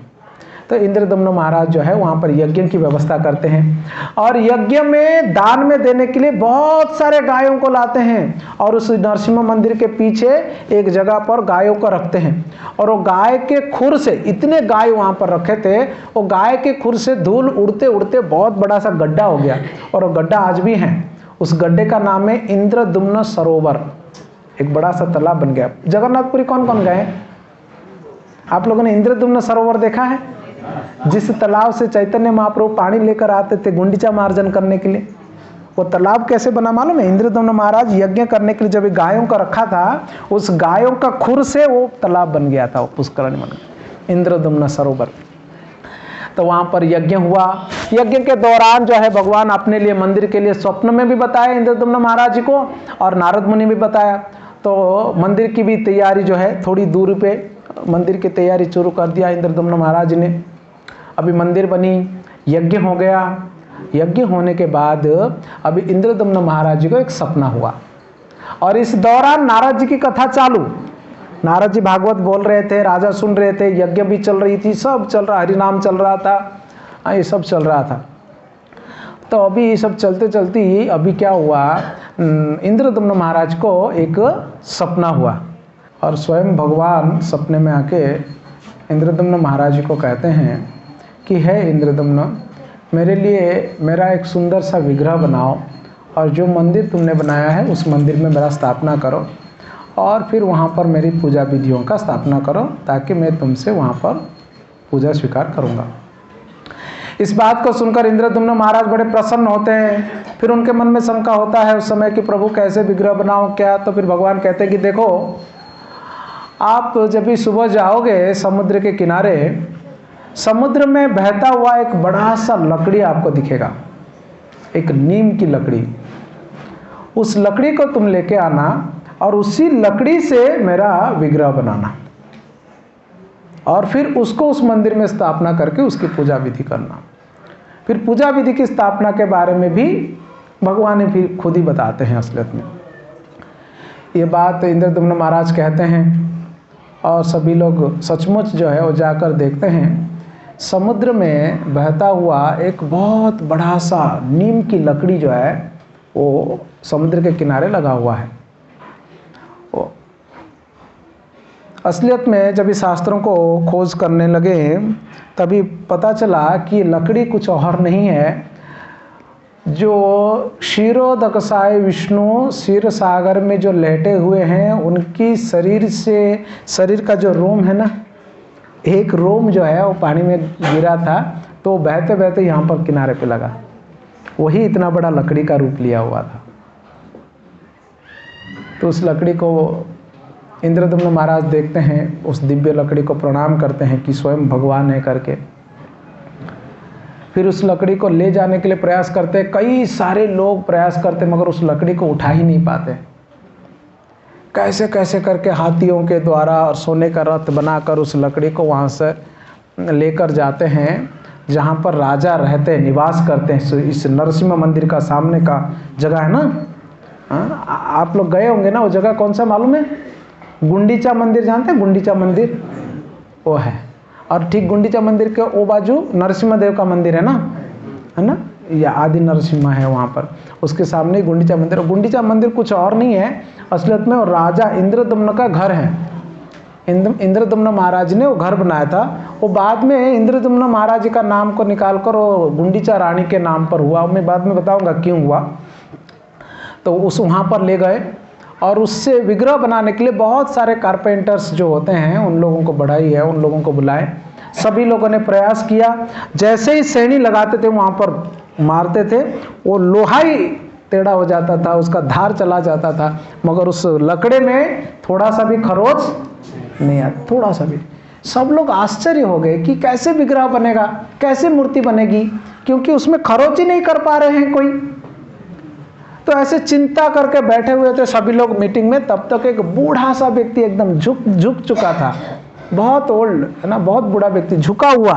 तो इंद्रदम्न महाराज जो है वहाँ पर यज्ञ की व्यवस्था करते हैं और यज्ञ में दान में देने के लिए बहुत सारे गायों को लाते हैं और उस नरसिम्हा मंदिर के पीछे एक जगह पर गायों को रखते हैं। और वो गाय के खुर से, इतने गाय वहाँ पर रखे थे, वो गाय के खुर से धूल उड़ते उड़ते बहुत बड़ा सा गड्ढा हो गया और वो गड्ढा आज भी है। उस गड्ढे का नाम है इंद्रदुम्न सरोवर, एक बड़ा सा तालाब बन गया। जगन्नाथपुरी कौन कौन गए, आप लोगों ने इंद्रदुम्न सरोवर देखा है, जिस तालाब से चैतन्य महाप्रभु पानी लेकर आते थे गुंडीचा मार्जन करने के लिए। वो तालाब कैसे बना मालूम है, इंद्रदम्न महाराज यज्ञ करने के लिए जब गायों का रखा था, उस गायों का खुर से वो तालाब बन गया था, वो पुष्करणी बन गया, इंद्रदम्न सरोवर। तो वहाँ पर यज्ञ हुआ। यज्ञ के दौरान जो है भगवान अपने लिए मंदिर के लिए स्वप्न में भी बताया इंद्रदम्न महाराज जी को और नारद मुनि भी बताया। तो मंदिर की भी तैयारी जो है, थोड़ी दूर पे मंदिर की तैयारी शुरू कर दिया इंद्रदम्न महाराज ने। अभी मंदिर बनी, यज्ञ हो गया। यज्ञ होने के बाद अभी इंद्रदम्न महाराज जी को एक सपना हुआ और इस दौरान नारद जी की कथा चालू। नारद जी भागवत बोल रहे थे, राजा सुन रहे थे, यज्ञ भी चल रही थी, सब चल रहा, हरिनाम चल रहा था, ये सब चल रहा था। तो अभी ये सब चलते चलते अभी क्या हुआ, इंद्रदम्न महाराज को एक सपना हुआ और स्वयं भगवान सपने में आके इंद्रदम्न महाराज जी को कहते हैं कि हे इंद्रदम्न, मेरे लिए मेरा एक सुंदर सा विग्रह बनाओ और जो मंदिर तुमने बनाया है उस मंदिर में मेरा स्थापना करो और फिर वहाँ पर मेरी पूजा विधियों का स्थापना करो ताकि मैं तुमसे वहाँ पर पूजा स्वीकार करूँगा। इस बात को सुनकर इंद्रदम्न महाराज बड़े प्रसन्न होते हैं। फिर उनके मन में शंका होता है उस समय कि प्रभु कैसे विग्रह बनाओ क्या। तो फिर भगवान कहते हैं कि देखो, आप जब भी सुबह जाओगे समुद्र के किनारे, समुद्र में बहता हुआ एक बड़ा सा लकड़ी आपको दिखेगा, एक नीम की लकड़ी। उस लकड़ी को तुम लेके आना और उसी लकड़ी से मेरा विग्रह बनाना, और फिर उसको उस मंदिर में स्थापना करके उसकी पूजा विधि करना। फिर पूजा विधि की स्थापना के बारे में भी भगवान भी खुद ही बताते हैं असलियत में। ये बात इंद्रदम्न महाराज कहते हैं और सभी लोग सचमुच जो है वो जाकर देखते हैं। समुद्र में बहता हुआ एक बहुत बड़ा सा नीम की लकड़ी जो है वो समुद्र के किनारे लगा हुआ है। वो असलियत में जब इस शास्त्रों को खोज करने लगे तभी पता चला कि लकड़ी कुछ और नहीं है, जो क्षीरोदकसाय विष्णु क्षीर सागर में जो लेटे हुए हैं उनकी शरीर का जो रोम है ना, एक रोम जो है वो पानी में गिरा था तो बहते बहते यहाँ पर किनारे पे लगा, वही इतना बड़ा लकड़ी का रूप लिया हुआ था। तो उस लकड़ी को इंद्रदम्न महाराज देखते हैं, उस दिव्य लकड़ी को प्रणाम करते हैं कि स्वयं भगवान है करके। फिर उस लकड़ी को ले जाने के लिए प्रयास करते, कई सारे लोग प्रयास करते मगर उस लकड़ी को उठा ही नहीं पाते। कैसे कैसे करके हाथियों के द्वारा और सोने का रथ बनाकर उस लकड़ी को वहाँ से लेकर जाते हैं जहाँ पर राजा रहते हैं, निवास करते हैं। इस नरसिम्हा मंदिर का सामने का जगह है ना, आप लोग गए होंगे ना, वो जगह कौन सा मालूम है? गुंडीचा मंदिर, जानते हैं गुंडीचा मंदिर? वो है। और ठीक गुंडीचा मंदिर के ओ बाजू नरसिम्हा देव का मंदिर है ना, या आदि नरसिम्हा है वहाँ पर, उसके सामने ही गुंडीचा मंदिर। और गुंडीचा मंदिर कुछ और नहीं है असलियत में, और राजा इंद्रदम्न का घर है। इंद्रदम्न महाराज ने वो घर बनाया था। वो बाद में इंद्रदम्न महाराज का नाम को निकाल कर वो गुंडीचा रानी के नाम पर हुआ। मैं बाद में बताऊंगा क्यों हुआ। तो उस वहाँ पर ले गए और उससे विग्रह बनाने के लिए बहुत सारे कारपेंटर्स जो होते हैं उन लोगों को बढ़ाई है, उन लोगों को बुलाए। सभी लोगों ने प्रयास किया, जैसे ही सैनी लगाते थे वहाँ पर मारते थे, वो लोहा ही टेढ़ा हो जाता था, उसका धार चला जाता था, मगर उस लकड़े में थोड़ा सा भी खरोच नहीं आता, थोड़ा सा भी। सब लोग आश्चर्य हो गए कि कैसे विग्रह बनेगा, कैसे मूर्ति बनेगी, क्योंकि उसमें खरोच ही नहीं कर पा रहे हैं कोई। तो ऐसे चिंता करके बैठे हुए थे सभी लोग मीटिंग में। तब तक एक बूढ़ा सा व्यक्ति एकदम झुक चुका था, बहुत ओल्ड है ना, बहुत बूढ़ा व्यक्ति झुका हुआ,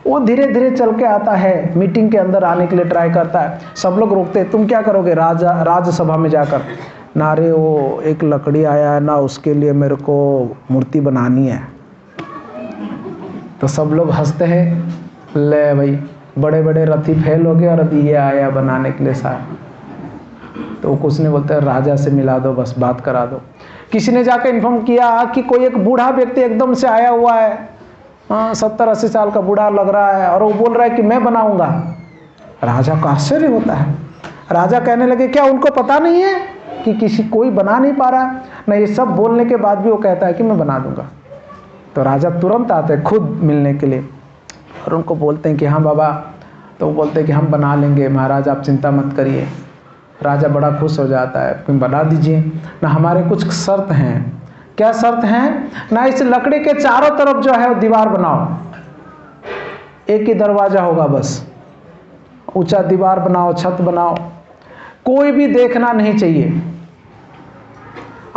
वो धीरे धीरे चल के आता है, मीटिंग के अंदर आने के लिए ट्राई करता है। सब लोग रोकते, तुम क्या करोगे राज्यसभा में जाकर? नारे वो एक लकड़ी आया है ना, उसके लिए मेरे को मूर्ति बनानी है। तो सब लोग हंसते हैं, ले भाई बड़े बड़े रथी फेल हो गए और अभी ये आया बनाने के लिए साहब। तो कुछ नहीं बोलते, राजा से मिला दो, बस बात करा दो। किसी ने जाकर इन्फॉर्म किया कि कोई एक बूढ़ा व्यक्ति एकदम से आया हुआ है, 70-80 साल का बूढ़ा लग रहा है, और वो बोल रहा है कि मैं बनाऊंगा। राजा को आश्चर्य होता है। राजा कहने लगे, क्या उनको पता नहीं है कि कोई बना नहीं पा रहा? नहीं, ये सब बोलने के बाद भी वो कहता है कि मैं बना दूंगा। तो राजा तुरंत आते हैं खुद मिलने के लिए और उनको बोलते हैं कि हाँ बाबा। तो वो बोलते हैं कि हम बना लेंगे महाराज, आप चिंता मत करिए। राजा बड़ा खुश हो जाता है, तुम बना दीजिए ना, हमारे कुछ शर्त हैं। क्या शर्त हैं? ना इस लकड़ी के चारों तरफ जो है वो दीवार बनाओ, एक ही दरवाजा होगा बस, ऊंचा दीवार बनाओ, छत बनाओ, कोई भी देखना नहीं चाहिए,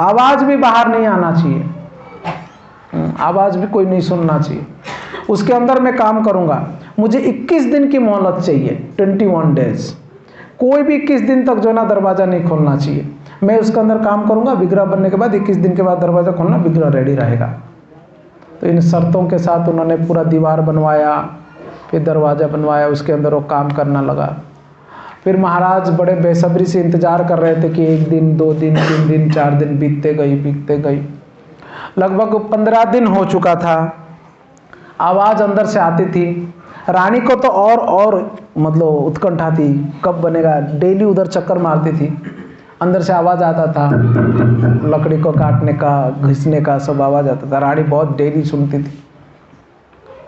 आवाज भी बाहर नहीं आना चाहिए, आवाज भी कोई नहीं सुनना चाहिए। उसके अंदर मैं काम करूंगा, मुझे 21 दिन की मोहलत चाहिए, 21 डेज। कोई भी 21 दिन तक जो ना दरवाजा नहीं खोलना चाहिए, मैं उसके अंदर काम करूंगा। विग्रह बनने के बाद 21 दिन के बाद दरवाजा खोलना, विग्रह रेडी रहेगा। तो इन शर्तों के साथ उन्होंने पूरा दीवार बनवाया, फिर दरवाजा बनवाया, उसके अंदर वो काम करना लगा। फिर महाराज बड़े बेसब्री से इंतजार कर रहे थे कि 1 दिन 2 दिन 3 दिन 4 दिन बीतते गई। लगभग 15 दिन हो चुका था। आवाज अंदर से आती थी। रानी को तो और मतलब उत्कंठा थी, कब बनेगा। डेली उधर चक्कर मारती थी, अंदर से आवाज आता था, लकड़ी को काटने का, घिसने का सब आवाज आता था। रानी बहुत डेली सुनती थी,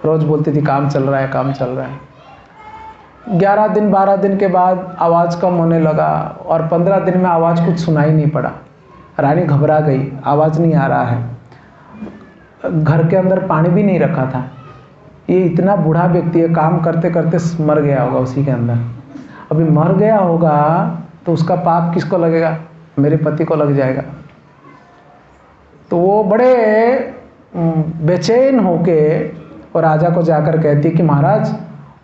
रोज बोलती थी काम चल रहा है, काम चल रहा है। 11 दिन 12 दिन के बाद आवाज कम होने लगा और 15 दिन में आवाज कुछ सुनाई नहीं पड़ा। रानी घबरा गई, आवाज नहीं आ रहा है। घर के अंदर पानी भी नहीं रखा था। ये इतना बूढ़ा व्यक्ति है, काम करते करते मर गया होगा उसी के अंदर। अभी मर गया होगा तो उसका पाप किसको लगेगा? मेरे पति को लग जाएगा। तो वो बड़े बेचैन होके और राजा को जाकर कहती कि महाराज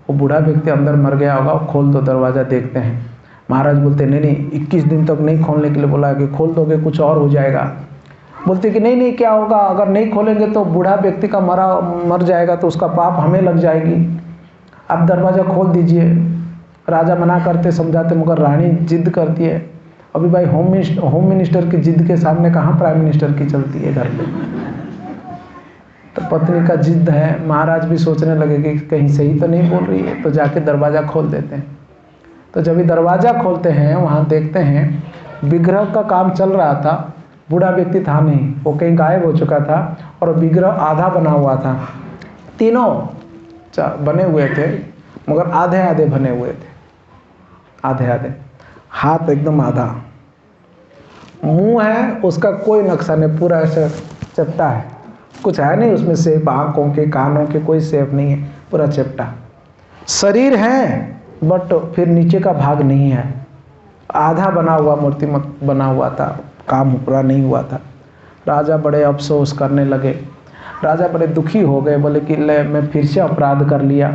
वो बूढ़ा व्यक्ति अंदर मर गया होगा, खोल दो दरवाज़ा देखते हैं। महाराज बोलते नहीं नहीं, 21 दिन तक नहीं खोलने के लिए बोला है कि खोल दोगे कुछ और हो जाएगा। बोलते कि नहीं नहीं, क्या होगा, अगर नहीं खोलेंगे तो बूढ़ा व्यक्ति का मर जाएगा तो उसका पाप हमें लग जाएगी, आप दरवाज़ा खोल दीजिए। राजा मना करते समझाते, मगर रानी जिद करती है। अभी भाई होम मिनिस्टर की जिद के सामने कहाँ प्राइम मिनिस्टर की चलती है घर पे। तो पत्नी का जिद है, महाराज भी सोचने लगे कि कहीं सही तो नहीं बोल रही है, तो जाके दरवाज़ा खोल देते हैं। तो जब भी दरवाज़ा खोलते हैं वहाँ देखते हैं विग्रह का काम चल रहा था, बूढ़ा व्यक्ति था नहीं, वो कहीं गायब हो चुका था और विग्रह आधा बना हुआ था। तीनों बने हुए थे मगर आधे आधे बने हुए थे, आधे आधे। हाथ एकदम आधा, मुंह है उसका कोई नक्शा नहीं, पूरा ऐसा चपटा है, कुछ है नहीं उसमें शेप, आँखों के कानों के कोई शेप नहीं है, पूरा चपटा। शरीर है बट फिर नीचे का भाग नहीं है, आधा बना हुआ मूर्ति बना हुआ था, काम पूरा नहीं हुआ था। राजा बड़े अफसोस करने लगे, राजा बड़े दुखी हो गए, बोले कि ले मैं फिर से अपराध कर लिया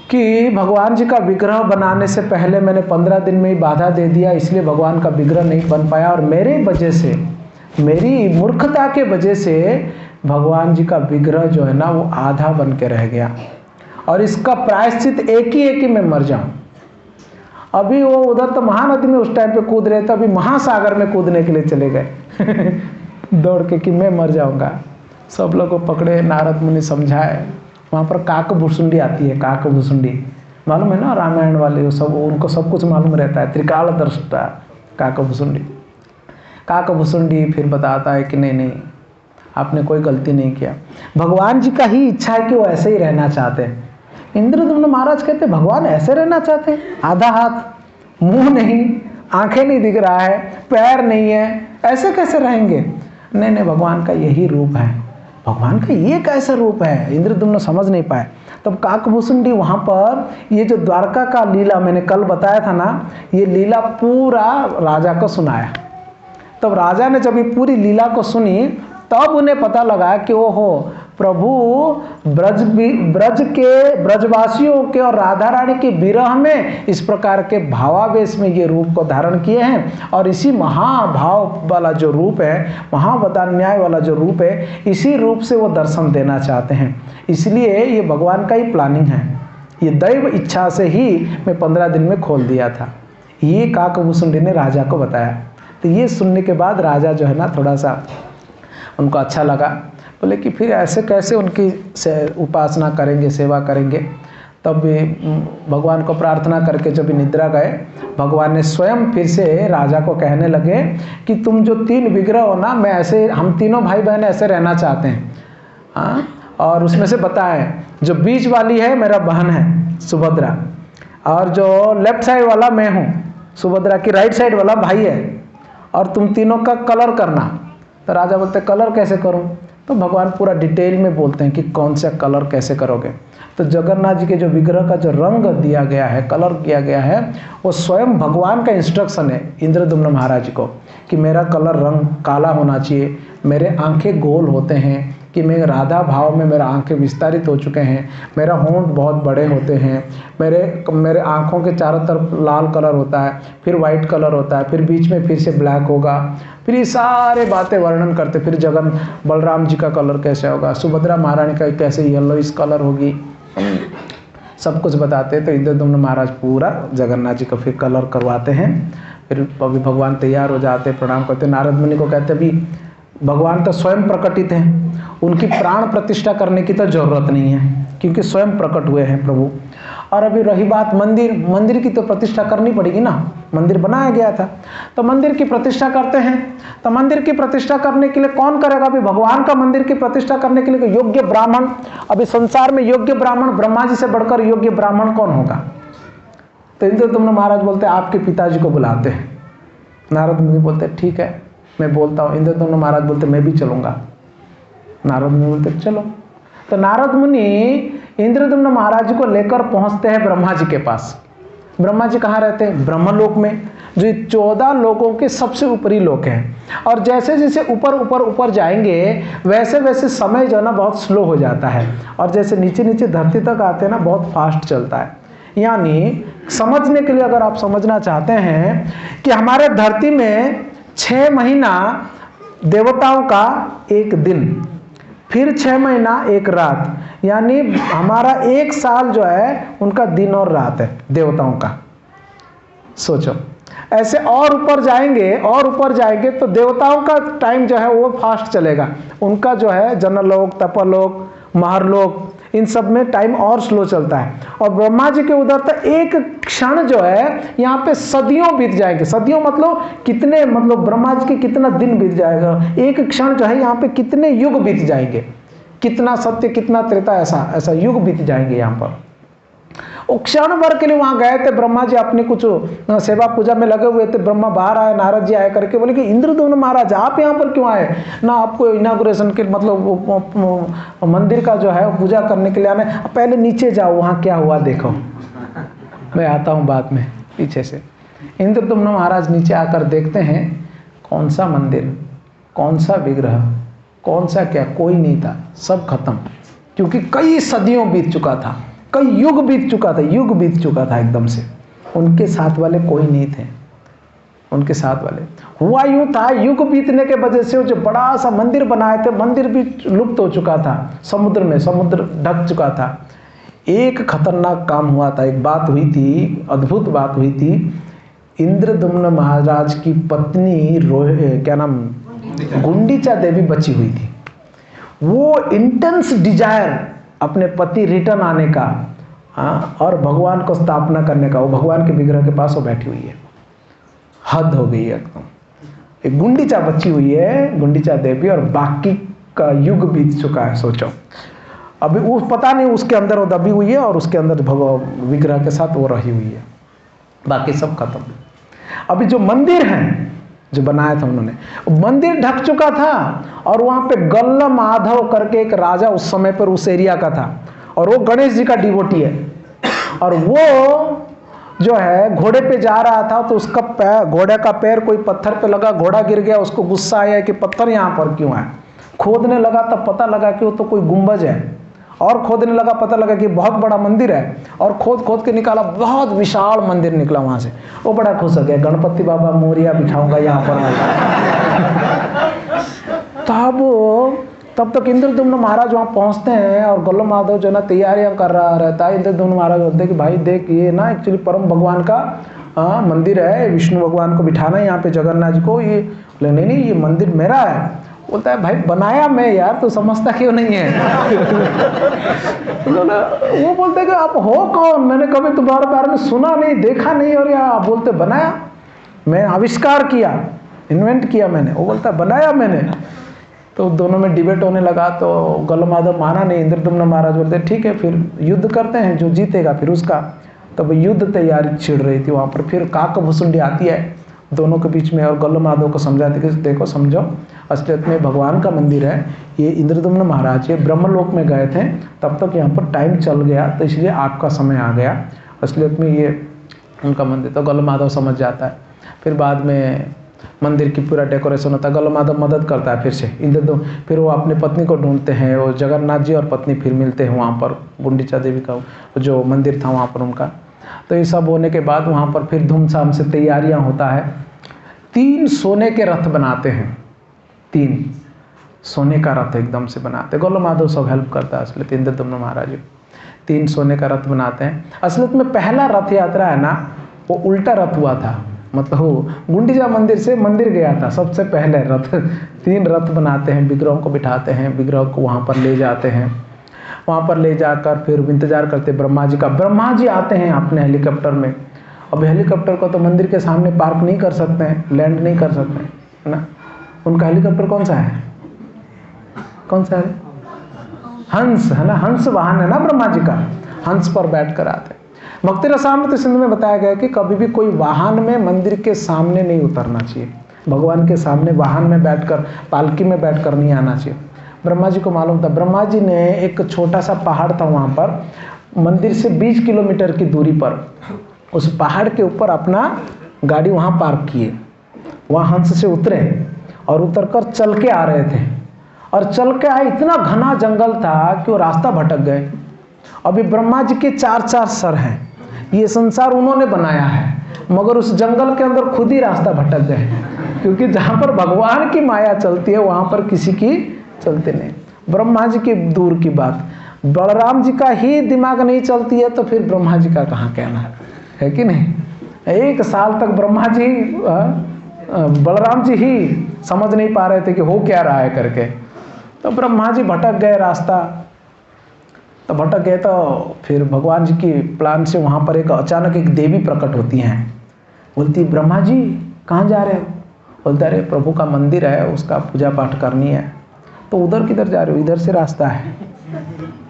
कि भगवान जी का विग्रह बनाने से पहले मैंने 15 दिन में ही बाधा दे दिया, इसलिए भगवान का विग्रह नहीं बन पाया और मेरे वजह से, मेरी मूर्खता के वजह से भगवान जी का विग्रह जो है ना वो आधा बन के रह गया और इसका प्रायश्चित एक ही मैं मर जाऊं। अभी वो उधर तो महानदी में उस टाइम पे कूद रहे थे, अभी महासागर में कूदने के लिए चले गए दौड़ के कि मैं मर जाऊंगा। सब लोग को पकड़े, नारद मुनि समझाए। वहाँ पर काकभुसुंडी आती है, काकभुसुंडी मालूम है ना, रामायण वाले वो सब, उनको सब कुछ मालूम रहता है, त्रिकाल दृष्टा काकभुसुंडी। काकभुसुंडी फिर बताता है कि नहीं नहीं आपने कोई गलती नहीं किया, भगवान जी का ही इच्छा है कि वो ऐसे ही रहना चाहते हैं। इंद्रदुम्न महाराज कहते भगवान ऐसे रहना चाहते हैं, आधा हाथ, मुंह नहीं, आंखें नहीं दिख रहा है, पैर नहीं है, ऐसे कैसे रहेंगे? नहीं नहीं भगवान का यही रूप है, भगवान का ये कैसा रूप है, इंद्रदुम्न समझ नहीं पाए। तब काकभुसुंडी वहाँ पर ये जो द्वारका का लीला मैंने कल बताया था ना, ये लीला पूरा राजा को सुनाया। तब राजा ने जब ये पूरी लीला को सुनी तब उन्हें पता लगा कि ओहो प्रभु ब्रजवासियों के और राधा रानी के विरह में इस प्रकार के भावावेश में ये रूप को धारण किए हैं और इसी महाभाव वाला जो रूप है, महावदान्याय वाला जो रूप है, इसी रूप से वो दर्शन देना चाहते हैं। इसलिए ये भगवान का ही प्लानिंग है, ये दैव इच्छा से ही मैं 15 दिन में खोल दिया था। ये काकभुसुंडी ने राजा को बताया। तो ये सुनने के बाद राजा जो है ना थोड़ा सा उनको अच्छा लगा, बोले कि फिर ऐसे कैसे उनकी उपासना करेंगे, सेवा करेंगे। तब भी भगवान को प्रार्थना करके जब निद्रा गए, भगवान ने स्वयं फिर से राजा को कहने लगे कि तुम जो 3 विग्रह हो ना, मैं ऐसे, हम तीनों भाई बहन ऐसे रहना चाहते हैं। हाँ, और उसमें से बताएं जो बीच वाली है मेरा बहन है सुभद्रा, और जो लेफ्ट साइड वाला मैं हूँ, सुभद्रा की राइट साइड वाला भाई है, और तुम तीनों का कलर करना। तो राजा बोलते कलर कैसे करूं? तो भगवान पूरा डिटेल में बोलते हैं कि कौन सा कलर कैसे करोगे। तो जगन्नाथ जी के जो विग्रह का जो रंग दिया गया है, कलर किया गया है, वो स्वयं भगवान का इंस्ट्रक्शन है इंद्रदुम्न महाराज जी को कि मेरा कलर रंग काला होना चाहिए, मेरे आंखें गोल होते हैं, कि मैं राधा भाव में मेरा आंखें विस्तारित हो चुके हैं, मेरा होंठ बहुत बड़े होते हैं, मेरे आंखों के चारों तरफ लाल कलर होता है, फिर वाइट कलर होता है, फिर बीच में फिर से ब्लैक होगा, फिर ये सारे बातें वर्णन करते, फिर बलराम जी का कलर कैसे होगा, सुभद्रा महारानी का कैसे येलोइश कलर होगी, सब कुछ बताते। तो इंद्रदुम्न महाराज पूरा जगन्नाथ जी का फिर कलर करवाते हैं। फिर अभी भगवान तैयार हो जाते, प्रणाम करते, नारद मुनि को कहते भी भगवान तो स्वयं प्रकटित हैं, उनकी प्राण प्रतिष्ठा करने की तो जरूरत नहीं है क्योंकि स्वयं प्रकट हुए हैं प्रभु। और अभी रही बात मंदिर की तो प्रतिष्ठा करनी पड़ेगी ना, मंदिर बनाया गया था तो मंदिर की प्रतिष्ठा करते हैं। तो मंदिर की प्रतिष्ठा करने के लिए कौन करेगा? अभी भगवान का मंदिर की प्रतिष्ठा करने के लिए योग्य ब्राह्मण, अभी संसार में योग्य ब्राह्मण, ब्रह्मा जी से बढ़कर योग्य ब्राह्मण कौन होगा? तो इंद्रदुम्न महाराज बोलते आपके पिताजी को बुलाते हैं। नारद मुनि बोलते ठीक है मैं बोलता हूँ। इंद्रदुम्न महाराज बोलते मैं भी चलूंगा। नारद मुनि बोलते चलो। तो नारद मुनि इंद्रदुम्न महाराज को लेकर पहुंचते हैं ब्रह्मा जी के पास। ब्रह्मा जी कहाँ रहते हैं? ब्रह्मलोक में, जो 14 लोकों के सबसे ऊपरी लोक हैं। और जैसे जैसे ऊपर ऊपर ऊपर जाएंगे वैसे वैसे समय जो है ना बहुत स्लो हो जाता है, और जैसे नीचे नीचे धरती तक आते हैं ना बहुत फास्ट चलता है। यानी समझने के लिए अगर आप समझना चाहते हैं कि हमारे धरती में 6 महीना देवताओं का एक दिन, फिर 6 महीना एक रात, यानी हमारा 1 साल जो है उनका दिन और रात है देवताओं का। सोचो, ऐसे और ऊपर जाएंगे तो देवताओं का टाइम जो है वो फास्ट चलेगा, उनका जो है जनलोक, तपलोक, महरलोक, इन सब में टाइम और स्लो चलता है। और ब्रह्मा जी के उधर तो एक क्षण जो है यहाँ पे सदियों बीत जाएंगे। सदियों मतलब कितने, मतलब ब्रह्मा जी के कितना दिन बीत जाएगा, एक क्षण जो है यहाँ पे कितने युग बीत जाएंगे, कितना सत्य कितना त्रेता, ऐसा युग बीत जाएंगे यहाँ पर। वो क्षण भर के लिए वहां गए थे ब्रह्मा जी, अपने कुछ सेवा पूजा में लगे हुए थे। ब्रह्मा बाहर आए, नारद जी आए करके बोले कि इंद्रदुम्न महाराज आप यहाँ पर क्यों आए? ना आपको इनागुरेशन के मतलब मंदिर का जो है पूजा करने के लिए आना है, पहले नीचे जाओ, वहाँ क्या हुआ देखो, मैं आता हूँ बाद में पीछे से। इंद्रदुम्न महाराज नीचे आकर देखते हैं कौन सा मंदिर, कौन सा विग्रह, कौन सा क्या, कोई नहीं था, सब खत्म। क्योंकि कई सदियों बीत चुका था, कई युग बीत चुका था एकदम से। उनके साथ वाले कोई नहीं थे, उनके साथ वाले। हुआ यूं था, युग बीतने के वजह से वो जो बड़ा सा मंदिर बनाए थे, मंदिर भी लुप्त हो चुका था समुद्र में, समुद्र ढक चुका था। एक खतरनाक काम हुआ था, एक बात हुई थी, अद्भुत बात हुई थी। इंद्रदुम्न महाराज की पत्नी क्या नाम, गुंडीचा देवी बची हुई थी। वो इंटेंस डिजायर अपने पति रिटर्न आने का, और भगवान को स्थापना करने का, वो भगवान के विग्रह के पास वो बैठी हुई है। हद हो गई है एकदम। एक गुंडीचा बची हुई है, गुंडीचा देवी, और बाकी का युग बीत चुका है। सोचो, अभी वो पता नहीं उसके अंदर वो दबी हुई है और उसके अंदर विग्रह के साथ वो रही हुई है, बाकी सब खत्म। अभी जो मंदिर है जो बनाया था उन्होंने, मंदिर ढक चुका था, और वहां पे गल्ल माधव करके एक राजा उस समय पर उस एरिया का था, और वो गणेश जी का डिवोटी है। और वो जो है घोड़े पे जा रहा था, तो उसका पैर, घोड़े का पैर कोई पत्थर पे लगा, घोड़ा गिर गया। उसको गुस्सा आया कि पत्थर यहाँ पर क्यों है। खोदने लगा तब पता लगा कि वो तो कोई गुंबज है, और खोदने लगा पता लगा कि बहुत बड़ा मंदिर है, और खोद खोद के निकाला, बहुत विशाल मंदिर निकला वहां से। वो बड़ा खुश हो गया, गणपति बाबा मोरिया बिठाऊंगा यहाँ पर। तब तक इंद्रदुम्न महाराज वहाँ पहुँचते हैं, और गल्ल माधव जो है ना तैयारियां कर रहा रहता है। इंद्रदुम्न महाराज बोलते हैं कि भाई देख, ये ना एक्चुअली परम भगवान का मंदिर है, विष्णु भगवान को बिठाना है यहाँ पे, जगन्नाथ जी को। ये नहीं, ये मंदिर मेरा है। बोलता है भाई बनाया मैं यार, तो समझता क्यों नहीं है? वो बोलते हैं कि आप हो कौन, मैंने कभी तुम्हारे बारे में सुना नहीं, देखा नहीं, और या आप बोलते बनाया, मैं आविष्कार किया, इन्वेंट किया मैंने। वो बोलता है बनाया मैंने। तो दोनों में डिबेट होने लगा, तो गल्ल माधव माना नहीं। इंद्रदुम्न महाराज बोलते ठीक है फिर युद्ध करते हैं, जो जीतेगा फिर उसका। तब युद्ध तैयारी छिड़ रही थी वहाँ पर। फिर काकभुसुंडी आती है दोनों के बीच में, और गल्ल माधव को समझाती कि देखो समझो, असलियत में भगवान का मंदिर है ये। इंद्रदुम्न महाराज ये ब्रह्मलोक में गए थे, तब तक यहाँ पर टाइम चल गया, तो इसलिए आपका समय आ गया, असलियत में ये उनका मंदिर। तो गल्ल माधव समझ जाता है। फिर बाद में मंदिर की पूरा डेकोरेशन होता है, गल्ल माधव मदद करता है फिर से इंद्रदुम्न। फिर वो अपनी पत्नी को ढूंढते हैं, वो जगन्नाथ जी और पत्नी फिर मिलते हैं वहाँ पर, गुंडीचा देवी का जो मंदिर था वहाँ पर उनका। तो ये सब होने के बाद वहाँ पर फिर धूमधाम से तैयारियाँ होता है। 3 सोने के रथ बनाते हैं, 3 सोने का रथ एकदम से बनाते। गल्ल माधव सब हेल्प करता है असलियत इंद्रदुम्न महाराज। 3 सोने का रथ बनाते हैं। असलियत में पहला रथ यात्रा है ना, वो उल्टा रथ हुआ था, मतलब वो गुंडीचा मंदिर से मंदिर गया था सबसे पहले रथ। 3 रथ बनाते हैं, विग्रहों को बिठाते हैं, विग्रह को वहाँ पर ले जाते हैं। वहाँ पर ले जाकर फिर इंतजार करते ब्रह्मा जी का। ब्रह्मा जी आते हैं अपने हेलीकॉप्टर में। अब हेलीकॉप्टर को तो मंदिर के सामने पार्क नहीं कर सकते हैं, लैंड नहीं कर सकते हैं, है ना। उनका हेलीकॉप्टर कौन सा है, कौन सा है? हंस, है ना, हंस वाहन है ना ब्रह्मा जी का। हंस पर बैठ कर आते हैं। भक्ति रसामृत सिंधु में बताया गया कि कभी भी कोई वाहन में मंदिर के सामने नहीं उतरना चाहिए। भगवान के सामने वाहन में बैठकर, पालकी में बैठकर नहीं आना चाहिए। ब्रह्मा जी को मालूम था। ब्रह्मा जी ने एक छोटा सा पहाड़ था वहाँ पर, मंदिर से 20 किलोमीटर की दूरी पर उस पहाड़ के ऊपर अपना गाड़ी वहाँ पार्क किए, वहाँ हंस से उतरे और उतरकर चल के आ रहे थे। और चल के आए, इतना घना जंगल था कि वो रास्ता भटक गए। अभी ब्रह्मा जी के 4 सर हैं, ये संसार उन्होंने बनाया है, मगर उस जंगल के अंदर खुद ही रास्ता भटक गए, क्योंकि जहाँ पर भगवान की माया चलती है वहाँ पर किसी की चलती नहीं। ब्रह्मा जी की दूर की बात, बलराम जी का ही दिमाग नहीं चलती है तो फिर ब्रह्मा जी का कहाँ कहना है कि नहीं। 1 साल तक ब्रह्मा जी बलराम जी ही समझ नहीं पा रहे थे कि हो क्या रहा है करके। तो ब्रह्मा जी भटक गए रास्ता, तो भटक गए तो फिर भगवान जी की प्लान से वहाँ पर एक अचानक एक देवी प्रकट होती हैं। बोलती ब्रह्मा जी कहाँ जा रहे हो? बोलते अरे प्रभु का मंदिर है, उसका पूजा पाठ करनी है। तो उधर किधर जा रहे हो? इधर से रास्ता है।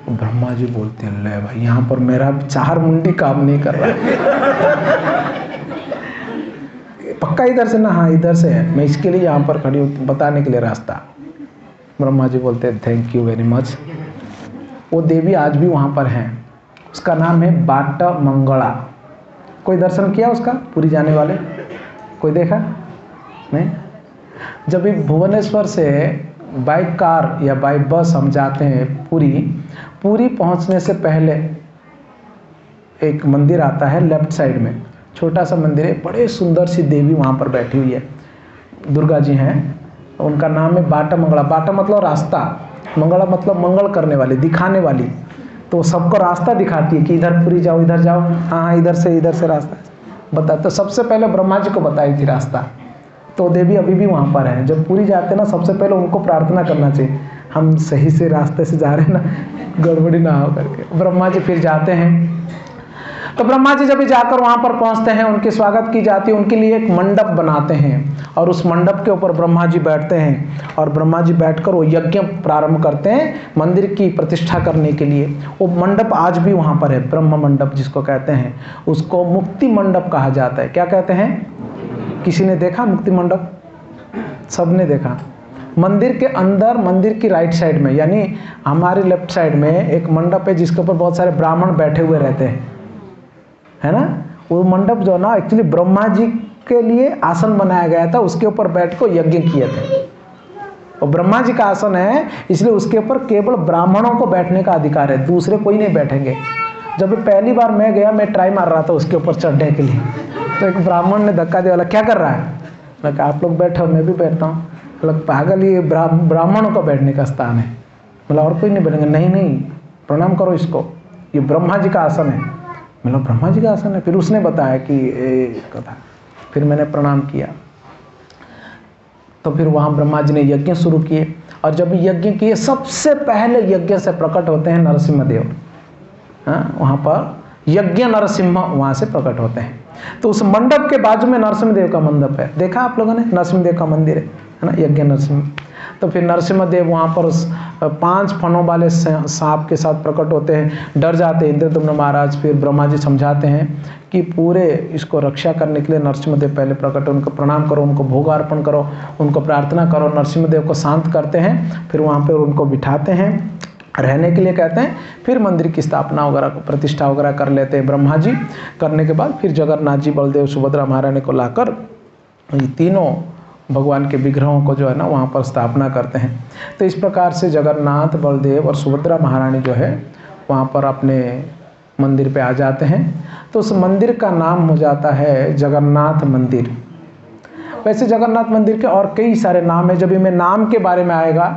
ब्रह्मा जी बोलते हैं ले भाई, यहाँ पर मेरा 4 मुंडी काम नहीं कर रहा पक्का इधर से ना? हाँ इधर से है, मैं इसके लिए यहाँ पर खड़ी हूँ बताने के लिए रास्ता। ब्रह्मा जी बोलते हैं थैंक यू वेरी मच। वो देवी आज भी वहाँ पर हैं, उसका नाम है बाट मंगला। कोई दर्शन किया उसका? पूरी जाने वाले कोई देखा नहीं? जब भी भुवनेश्वर से बाई कार या बाई बस हम जाते हैं पूरी पहुँचने से पहले एक मंदिर आता है लेफ्ट साइड में, छोटा सा मंदिर है, बड़े सुंदर सी देवी वहाँ पर बैठी हुई है, दुर्गा जी हैं। उनका नाम है बाट मंगला। बाट मतलब रास्ता, मंगला मतलब मंगल करने वाली, दिखाने वाली। तो सबको रास्ता दिखाती है कि इधर पूरी जाओ, इधर जाओ, हाँ इधर से रास्ता बता। तो सबसे पहले ब्रह्मा जी को बताई थी रास्ता। तो देवी अभी भी वहाँ पर है। जब पूरी जाते ना सबसे पहले उनको प्रार्थना करना चाहिए हम सही से रास्ते से जा रहे हैं ना, गड़बड़ी ना हो करके। ब्रह्मा जी फिर जाते हैं। तो ब्रह्मा जी जब भी जाकर वहाँ पर पहुँचते हैं, उनकी स्वागत की जाती है, उनके लिए एक मंडप बनाते हैं और उस मंडप के ऊपर ब्रह्मा जी बैठते हैं और ब्रह्मा जी बैठकर वो यज्ञ प्रारंभ करते हैं मंदिर की प्रतिष्ठा करने के लिए। वो मंडप आज भी वहाँ पर है, ब्रह्म मंडप जिसको कहते हैं, उसको मुक्ति मंडप कहा जाता है। क्या कहते हैं? किसी ने देखा मुक्ति मंडप? सबने देखा। मंदिर के अंदर, मंदिर की राइट साइड में यानी हमारे लेफ्ट साइड में एक मंडप है जिसके ऊपर बहुत सारे ब्राह्मण बैठे हुए रहते हैं, है ना। वो मंडप जो ना एक्चुअली ब्रह्मा जी के लिए आसन बनाया गया था, उसके ऊपर बैठ कर यज्ञ किए थे। और ब्रह्मा जी का आसन है इसलिए उसके ऊपर केवल ब्राह्मणों को बैठने का अधिकार है, दूसरे कोई नहीं बैठेंगे। जब पहली बार मैं गया, मैं ट्राई मार रहा था उसके ऊपर चढ़ने के लिए, तो एक ब्राह्मण ने धक्का दिया, बोला क्या कर रहा है? मैं कहा आप लोग बैठो, मैं भी बैठता हूँ। बोला पागल, ये ब्राह्मणों को बैठने का स्थान है। बोला और कोई नहीं बैठेंगे? नहीं प्रणाम करो इसको, ये ब्रह्मा जी का आसन है। मतलब ब्रह्मा जी का आसन है? फिर उसने बताया कि कथा, फिर मैंने प्रणाम किया। तो फिर वहाँ ब्रह्मा जी ने यज्ञ शुरू किए और जब यज्ञ किए सबसे पहले यज्ञ से प्रकट होते हैं नरसिम्हा देव। हाँ, वहाँ पर यज्ञ नरसिम्हा वहाँ से प्रकट होते हैं। तो उस मंडप के बाजू में नरसिम्हा देव का मंडप है, देखा आप लोगों ने? नरसिम्हा देव का मंदिर है ना, यज्ञ नरसिम्हा। तो फिर नरसिम्हा देव वहाँ पर 5 फनों वाले सांप के साथ प्रकट होते हैं। डर जाते हैं इंद्रदम्न महाराज। फिर ब्रह्मा जी समझाते हैं कि पूरे इसको रक्षा करने के लिए नरसिम्हा देव पहले प्रकट हो, उनको प्रणाम करो, उनको भोग अर्पण करो, उनको प्रार्थना करो। नरसिम्हा देव को शांत करते हैं, फिर वहाँ पर उनको बिठाते हैं, रहने के लिए कहते हैं। फिर मंदिर की स्थापना वगैरह, प्रतिष्ठा वगैरह कर लेते हैं ब्रह्मा जी। करने के बाद फिर जगन्नाथ जी, बलदेव, सुभद्रा महारानी को लाकर ये तीनों भगवान के विग्रहों को जो है ना वहाँ पर स्थापना करते हैं। तो इस प्रकार से जगन्नाथ, बलदेव और सुभद्रा महारानी जो है वहाँ पर अपने मंदिर पे आ जाते हैं। तो उस मंदिर का नाम हो जाता है जगन्नाथ मंदिर। वैसे जगन्नाथ मंदिर के और कई सारे नाम हैं। जब भी मैं नाम के बारे में आएगा,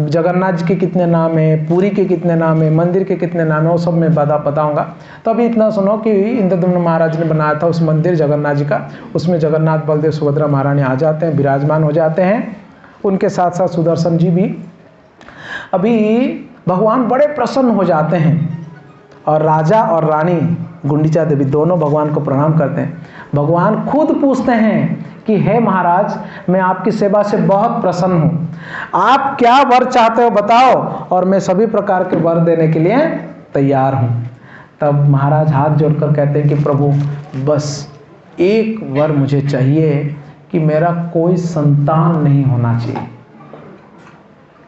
जगन्नाथ जी के कितने नाम हैं, पुरी के कितने नाम हैं, मंदिर के कितने नाम हैं, वो सब मैं बताऊंगा। तो अभी इतना सुनो कि इंद्रदम्न महाराज ने बनाया था उस मंदिर जगन्नाथ जी का, उसमें जगन्नाथ, बलदेव, सुभद्रा महारानी आ जाते हैं, विराजमान हो जाते हैं। उनके साथ साथ सुदर्शन जी भी। अभी भगवान बड़े प्रसन्न हो जाते हैं और राजा और रानी गुंडीचा देवी दोनों भगवान को प्रणाम करते हैं। भगवान खुद पूछते हैं कि हे महाराज, मैं आपकी सेवा से बहुत प्रसन्न हूँ, आप क्या वर चाहते हो बताओ, और मैं सभी प्रकार के वर देने के लिए तैयार हूँ। तब महाराज हाथ जोड़कर कहते हैं कि प्रभु बस एक वर मुझे चाहिए कि मेरा कोई संतान नहीं होना चाहिए।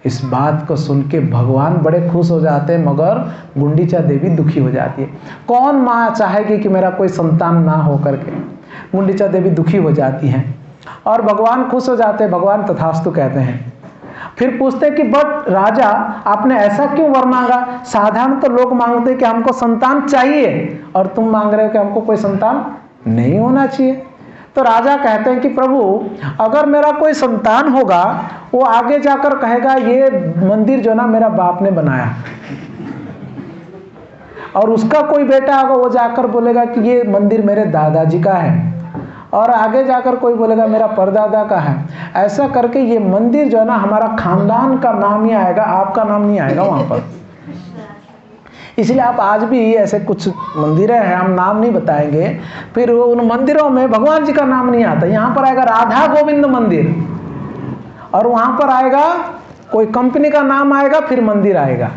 इस बात को सुन के भगवान बड़े खुश हो जाते हैं, मगर गुंडीचा देवी दुखी हो जाती है। कौन माँ चाहेगी कि मेरा कोई संतान ना हो करके। गुंडीचा देवी दुखी हो जाती हैं और भगवान खुश हो जाते हैं। भगवान तथास्तु कहते हैं। फिर पूछते हैं कि बट राजा, आपने ऐसा क्यों वर मांगा? साधारण तो लोग मांगते हैं कि हमको संतान चाहिए, और तुम मांग रहे हो कि हमको कोई संतान नहीं होना चाहिए। तो राजा कहते हैं कि प्रभु, अगर मेरा कोई संतान होगा, वो आगे जाकर कहेगा ये मंदिर जो ना मेरा बाप ने बनाया, और उसका कोई बेटा होगा, वो जाकर बोलेगा कि ये मंदिर मेरे दादाजी का है, और आगे जाकर कोई बोलेगा मेरा परदादा का है। ऐसा करके ये मंदिर जो है ना हमारा खानदान का नाम ही आएगा, आपका नाम नहीं आएगा वहां पर। इसलिए आप आज भी ऐसे कुछ मंदिरें हैं, हम नाम नहीं बताएंगे, फिर उन मंदिरों में भगवान जी का नाम नहीं आता। यहाँ पर आएगा राधा गोविंद मंदिर, और वहाँ पर आएगा कोई कंपनी का नाम आएगा, फिर मंदिर आएगा।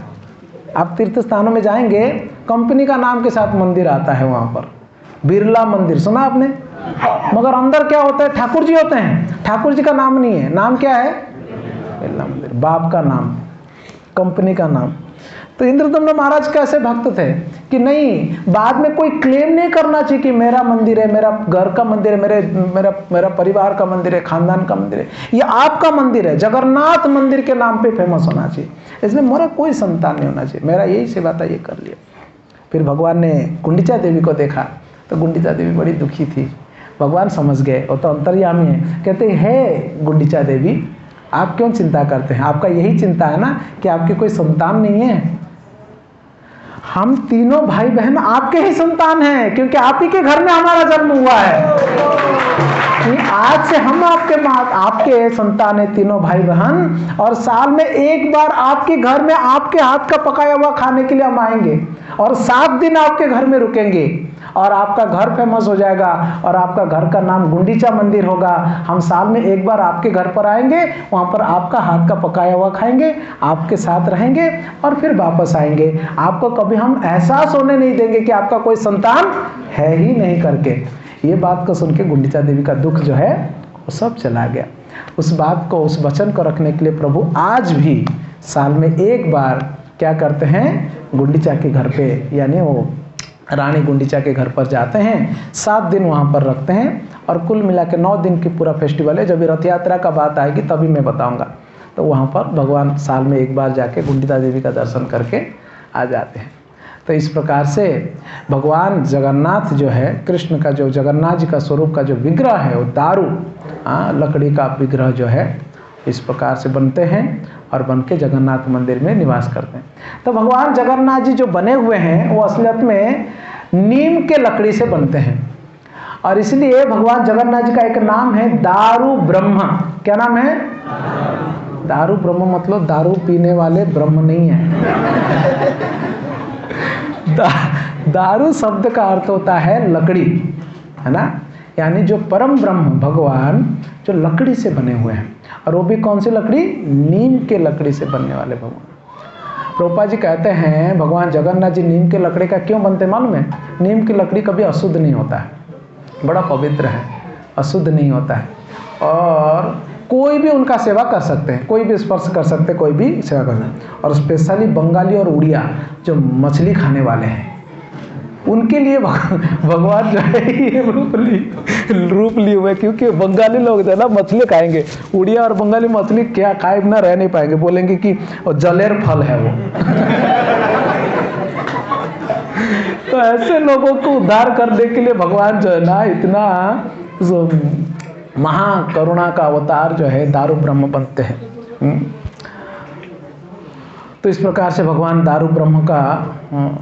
आप तीर्थ स्थानों में जाएंगे, कंपनी का नाम के साथ मंदिर आता है वहाँ पर। बिरला मंदिर सुना आपने? मगर अंदर क्या होता है? ठाकुर जी होते हैं। ठाकुर जी का नाम नहीं है। नाम क्या है? बिरला मंदिर, बाप का नाम, कंपनी का नाम। तो इंद्रदम्न महाराज कैसे भक्त थे कि नहीं, बाद में कोई क्लेम नहीं करना चाहिए कि मेरा मंदिर है, मेरा घर का मंदिर है, मेरा परिवार का मंदिर है, खानदान का मंदिर है, ये आपका मंदिर है। जगन्नाथ मंदिर के नाम पे फेमस होना चाहिए। इसलिए मेरा कोई संतान नहीं होना चाहिए, मेरा यही सेवा था, ये कर लिया। फिर भगवान ने गुंडीचा देवी को देखा, तो गुंडीचा देवी बड़ी दुखी थी। भगवान समझ गए, वो तो अंतर्यामी है। कहते हैं गुंडीचा देवी, आप क्यों चिंता करते हैं? आपका यही चिंता है ना कि आपकी कोई संतान नहीं है। हम तीनों भाई बहन आपके ही संतान हैं, क्योंकि आप ही के घर में हमारा जन्म हुआ है। आज से हम आपके संतान है, तीनों भाई बहन, और साल में एक बार आपके घर में आपके हाथ का पकाया हुआ खाने के लिए हम आएंगे, और 7 दिन आपके घर में रुकेंगे, और आपका घर फेमस हो जाएगा, और आपका घर का नाम गुंडीचा मंदिर होगा। हम साल में एक बार आपके घर पर आएंगे, वहां पर आपका हाथ का पकाया हुआ खाएंगे, आपके साथ रहेंगे, और फिर वापस आएंगे। आपको कभी हम एहसास होने नहीं देंगे कि आपका कोई संतान है ही नहीं करके। ये बात को सुन के गुंडीचा देवी का दुख जो है वो सब चला गया। उस बात को, उस वचन को रखने के लिए प्रभु आज भी साल में एक बार क्या करते हैं, गुंडीचा के घर पे, यानी वो रानी गुंडीचा के घर पर जाते हैं। 7 दिन वहाँ पर रखते हैं, और कुल मिला के 9 दिन की पूरा फेस्टिवल है। जब रथ यात्रा का बात आएगी तभी मैं बताऊंगा। तो वहाँ पर भगवान साल में एक बार जाके गुंडीचा देवी का दर्शन करके आ जाते हैं। तो इस प्रकार से भगवान जगन्नाथ जो है, कृष्ण का जो जगन्नाथ जी का स्वरूप का जो विग्रह है, वो दारू लकड़ी का विग्रह जो है इस प्रकार से बनते हैं, और बन के जगन्नाथ मंदिर में निवास करते हैं। तो भगवान जगन्नाथ जी जो बने हुए हैं वो असलियत में नीम के लकड़ी से बनते हैं, और इसलिए भगवान जगन्नाथ जी का एक नाम है दारू ब्रह्म। क्या नाम है? दारू ब्रह्म, मतलब दारू पीने वाले ब्रह्म नहीं है। दारू शब्द का अर्थ होता है लकड़ी, है ना, यानी जो परम ब्रह्म भगवान जो लकड़ी से बने हुए हैं, और वो भी कौन सी लकड़ी? नीम के लकड़ी से बनने वाले भगवान। प्रभुपाद जी कहते हैं भगवान जगन्नाथ जी नीम के लकड़ी का क्यों बनते मालूम है? नीम की लकड़ी कभी अशुद्ध नहीं होता है, बड़ा पवित्र है, अशुद्ध नहीं होता है, और कोई भी उनका सेवा कर सकते हैं, कोई भी स्पर्श कर सकते हैं, कोई भी सेवा कर सकते हैं। और स्पेशली बंगाली और उड़िया जो मछली खाने वाले हैं, उनके लिए भगवान जो है ये रूप लिए हुए, क्योंकि बंगाली लोग जो है ना मछली खाएंगे, उड़िया और बंगाली मछली क्या खाए बिना रह नहीं पाएंगे, बोलेंगे कि जलेर फल है वो। तो ऐसे लोगों को उद्धार करने के लिए भगवान जो है ना इतना महाकरुणा का अवतार जो है दारू ब्रह्म बनते हैं। तो इस प्रकार से भगवान दारू ब्रह्म का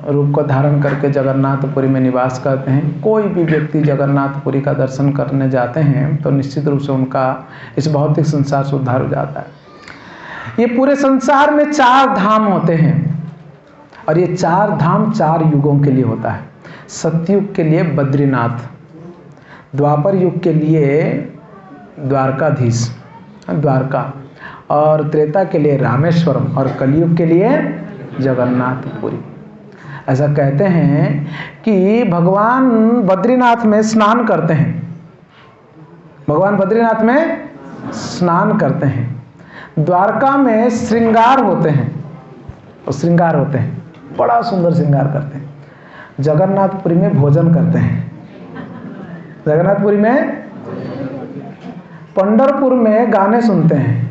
रूप को धारण करके जगन्नाथपुरी में निवास करते हैं। कोई भी व्यक्ति जगन्नाथपुरी का दर्शन करने जाते हैं तो निश्चित रूप से उनका इस भौतिक संसार से उद्धार हो जाता है। ये पूरे संसार में 4 धाम होते हैं, और ये 4 धाम 4 युगों के लिए होता है। सतयुग के लिए बद्रीनाथ, द्वापर युग के लिए द्वारकाधीश द्वारका, और त्रेता के लिए रामेश्वरम, और कलयुग के लिए जगन्नाथपुरी। ऐसा कहते हैं कि भगवान बद्रीनाथ में स्नान करते हैं, भगवान बद्रीनाथ में स्नान करते हैं, द्वारका में श्रृंगार होते हैं, और श्रृंगार होते हैं, बड़ा सुंदर श्रृंगार करते हैं। जगन्नाथपुरी में भोजन करते हैं, जगन्नाथपुरी में, पंढरपुर में गाने सुनते हैं,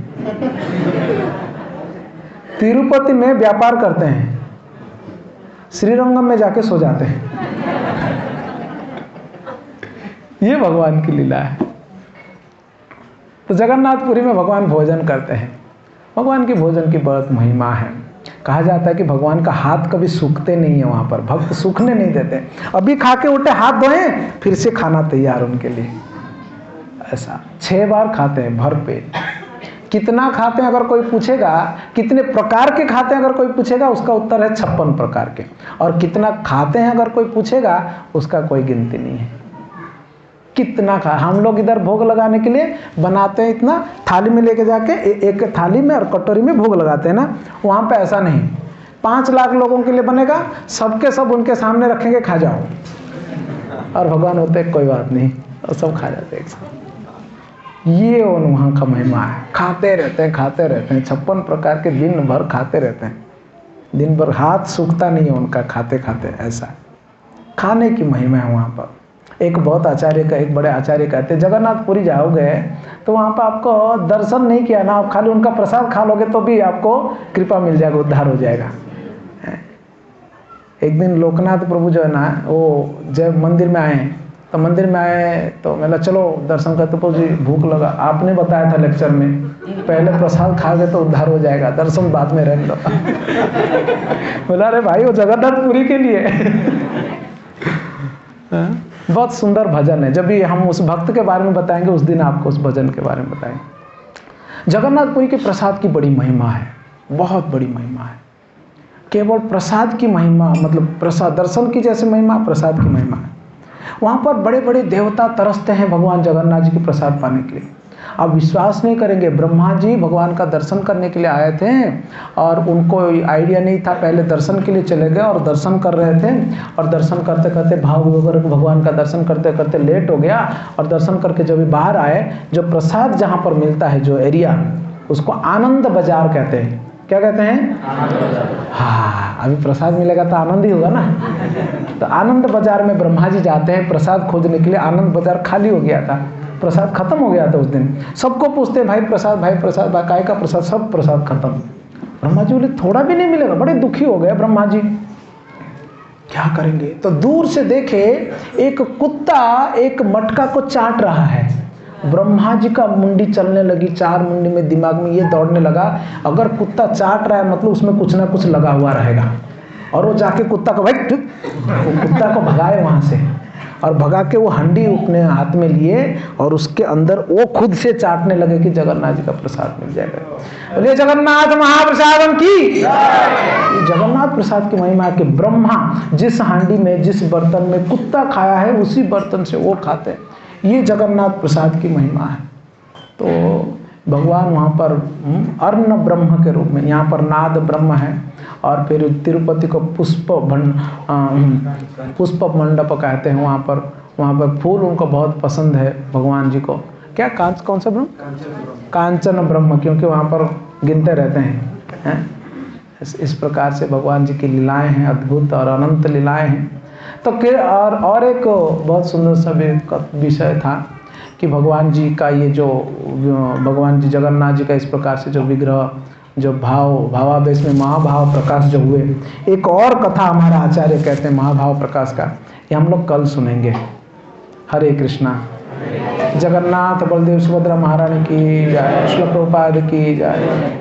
तिरुपति में व्यापार करते हैं, श्रीरंगम में जाके सो जाते हैं। ये भगवान की लीला है। तो जगन्नाथपुरी में भगवान भोजन करते हैं। भगवान की भोजन की बहुत महिमा है। कहा जाता है कि भगवान का हाथ कभी सूखते नहीं है, वहाँ पर भक्त सूखने नहीं देते। अभी खा के उठे, हाथ धोए, फिर से खाना तैयार उनके लिए। ऐसा 6 बार खाते हैं भर पेट। कितना खाते हैं अगर कोई पूछेगा, कितने प्रकार के खाते हैं अगर कोई पूछेगा, उसका उत्तर है 56 प्रकार के। और कितना खाते हैं अगर कोई पूछेगा, उसका कोई गिनती नहीं है। कितना खा, हम लोग इधर भोग लगाने के लिए बनाते हैं इतना, थाली में लेके जाके एक थाली में और कटोरी में भोग लगाते हैं ना। वहाँ पे ऐसा नहीं, 5 लाख लोगों के लिए बनेगा, सबके सब उनके सामने रखेंगे, खा जाओ। और भगवान होते कोई बात नहीं, और सब खा जाते एक साथ। ये वहाँ का महिमा है। खाते रहते हैं, खाते रहते हैं, 56 प्रकार के दिन भर खाते रहते हैं। दिन भर हाथ सूखता नहीं है उनका, खाते खाते। ऐसा खाने की महिमा है वहाँ पर। एक बहुत आचार्य का, एक बड़े आचार्य कहते हैं, जगन्नाथपुरी जाओगे तो वहाँ पर आपको दर्शन नहीं किया ना, आप खाली उनका प्रसाद खा लोगे तो भी आपको कृपा मिल जाएगा, उद्धार हो जाएगा। एक दिन लोकनाथ प्रभु जो है ना, वो जब मंदिर में आए, तो मंदिर में आए तो मैंने चलो दर्शन करते। प्रभु जी भूख लगा, आपने बताया था लेक्चर में, पहले प्रसाद खा गए तो उद्धार हो जाएगा, दर्शन बाद में रहने दो। बोला अरे भाई वो जगन्नाथपुरी के लिए। बहुत सुंदर भजन है। जब भी हम उस भक्त के बारे में बताएंगे, उस दिन आपको उस भजन के बारे में बताएंगे। जगन्नाथपुरी के प्रसाद की बड़ी महिमा है, बहुत बड़ी महिमा है। केवल प्रसाद की महिमा, मतलब प्रसाद दर्शन की जैसे महिमा, प्रसाद की महिमा है। वहाँ पर बड़े बड़े देवता तरसते हैं भगवान जगन्नाथ जी के प्रसाद पाने के लिए। आप विश्वास नहीं करेंगे, ब्रह्मा जी भगवान का दर्शन करने के लिए आए थे और उनको आइडिया नहीं था, पहले दर्शन के लिए चले गए और दर्शन कर रहे थे। और दर्शन करते करते भाव वगैरह भगवान का दर्शन करते करते लेट हो गया। और दर्शन करके जब बाहर आए, जो प्रसाद जहाँ पर मिलता है, जो एरिया, उसको आनंद बाजार कहते हैं। क्या कहते हैं? हाँ, अभी प्रसाद मिलेगा तो आनंद ही होगा ना। तो आनंद बाजार में ब्रह्मा जी जाते हैं प्रसाद खोजने के लिए। आनंद बाजार खाली हो गया था, प्रसाद खत्म हो गया था उस दिन। सबको पूछते हैं भाई प्रसाद, भाई प्रसाद, भाई काय का प्रसाद, सब प्रसाद खत्म। ब्रह्मा जी बोले थोड़ा भी नहीं मिलेगा। बड़े दुखी हो गए ब्रह्मा जी, क्या करेंगे? तो दूर से देखे एक कुत्ता एक मटका को चाट रहा है। ब्रह्मा जी का मुंडी चलने लगी, 4 मुंडी में दिमाग में ये दौड़ने लगा, अगर कुत्ता चाट रहा है मतलब उसमें कुछ ना कुछ लगा हुआ रहेगा। और वो जाके कुत्ता को, भाई वो कुत्ता को भगाए वहाँ से, और भगा के वो हंडी अपने हाथ में लिए और उसके अंदर वो खुद से चाटने लगे कि जगन्नाथ जी का प्रसाद मिल जाएगा। बोलिए जगन्नाथ महाप्रसादम की। जगन्नाथ प्रसाद की महिमा कि ब्रह्मा जिस हांडी में, जिस बर्तन में कुत्ता खाया है, उसी बर्तन से वो खाते हैं। ये जगन्नाथ प्रसाद की महिमा है। तो भगवान वहाँ पर अर्ण ब्रह्म के रूप में, यहाँ पर नाद ब्रह्म है। और फिर तिरुपति को पुष्प मंडप कहते हैं। वहाँ पर फूल उनको बहुत पसंद है भगवान जी को। क्या कौन सा ब्रह्म? कांचन ब्रह्म, क्योंकि वहाँ पर गिनते रहते हैं। इस प्रकार से भगवान जी की लीलाएं हैं, अद्भुत और अनंत लीलाएं हैं। तो और एक बहुत सुंदर सा विषय था कि भगवान जी का ये जो भगवान जी जगन्नाथ जी का इस प्रकार से जो विग्रह, जो भावावेश में महाभाव प्रकाश जो हुए, एक और कथा हमारा आचार्य कहते हैं महाभाव प्रकाश का, ये हम लोग कल सुनेंगे। हरे कृष्णा। जगन्नाथ बलदेव सुभद्रा महारानी की जय, श्रील प्रभुपाद की जय।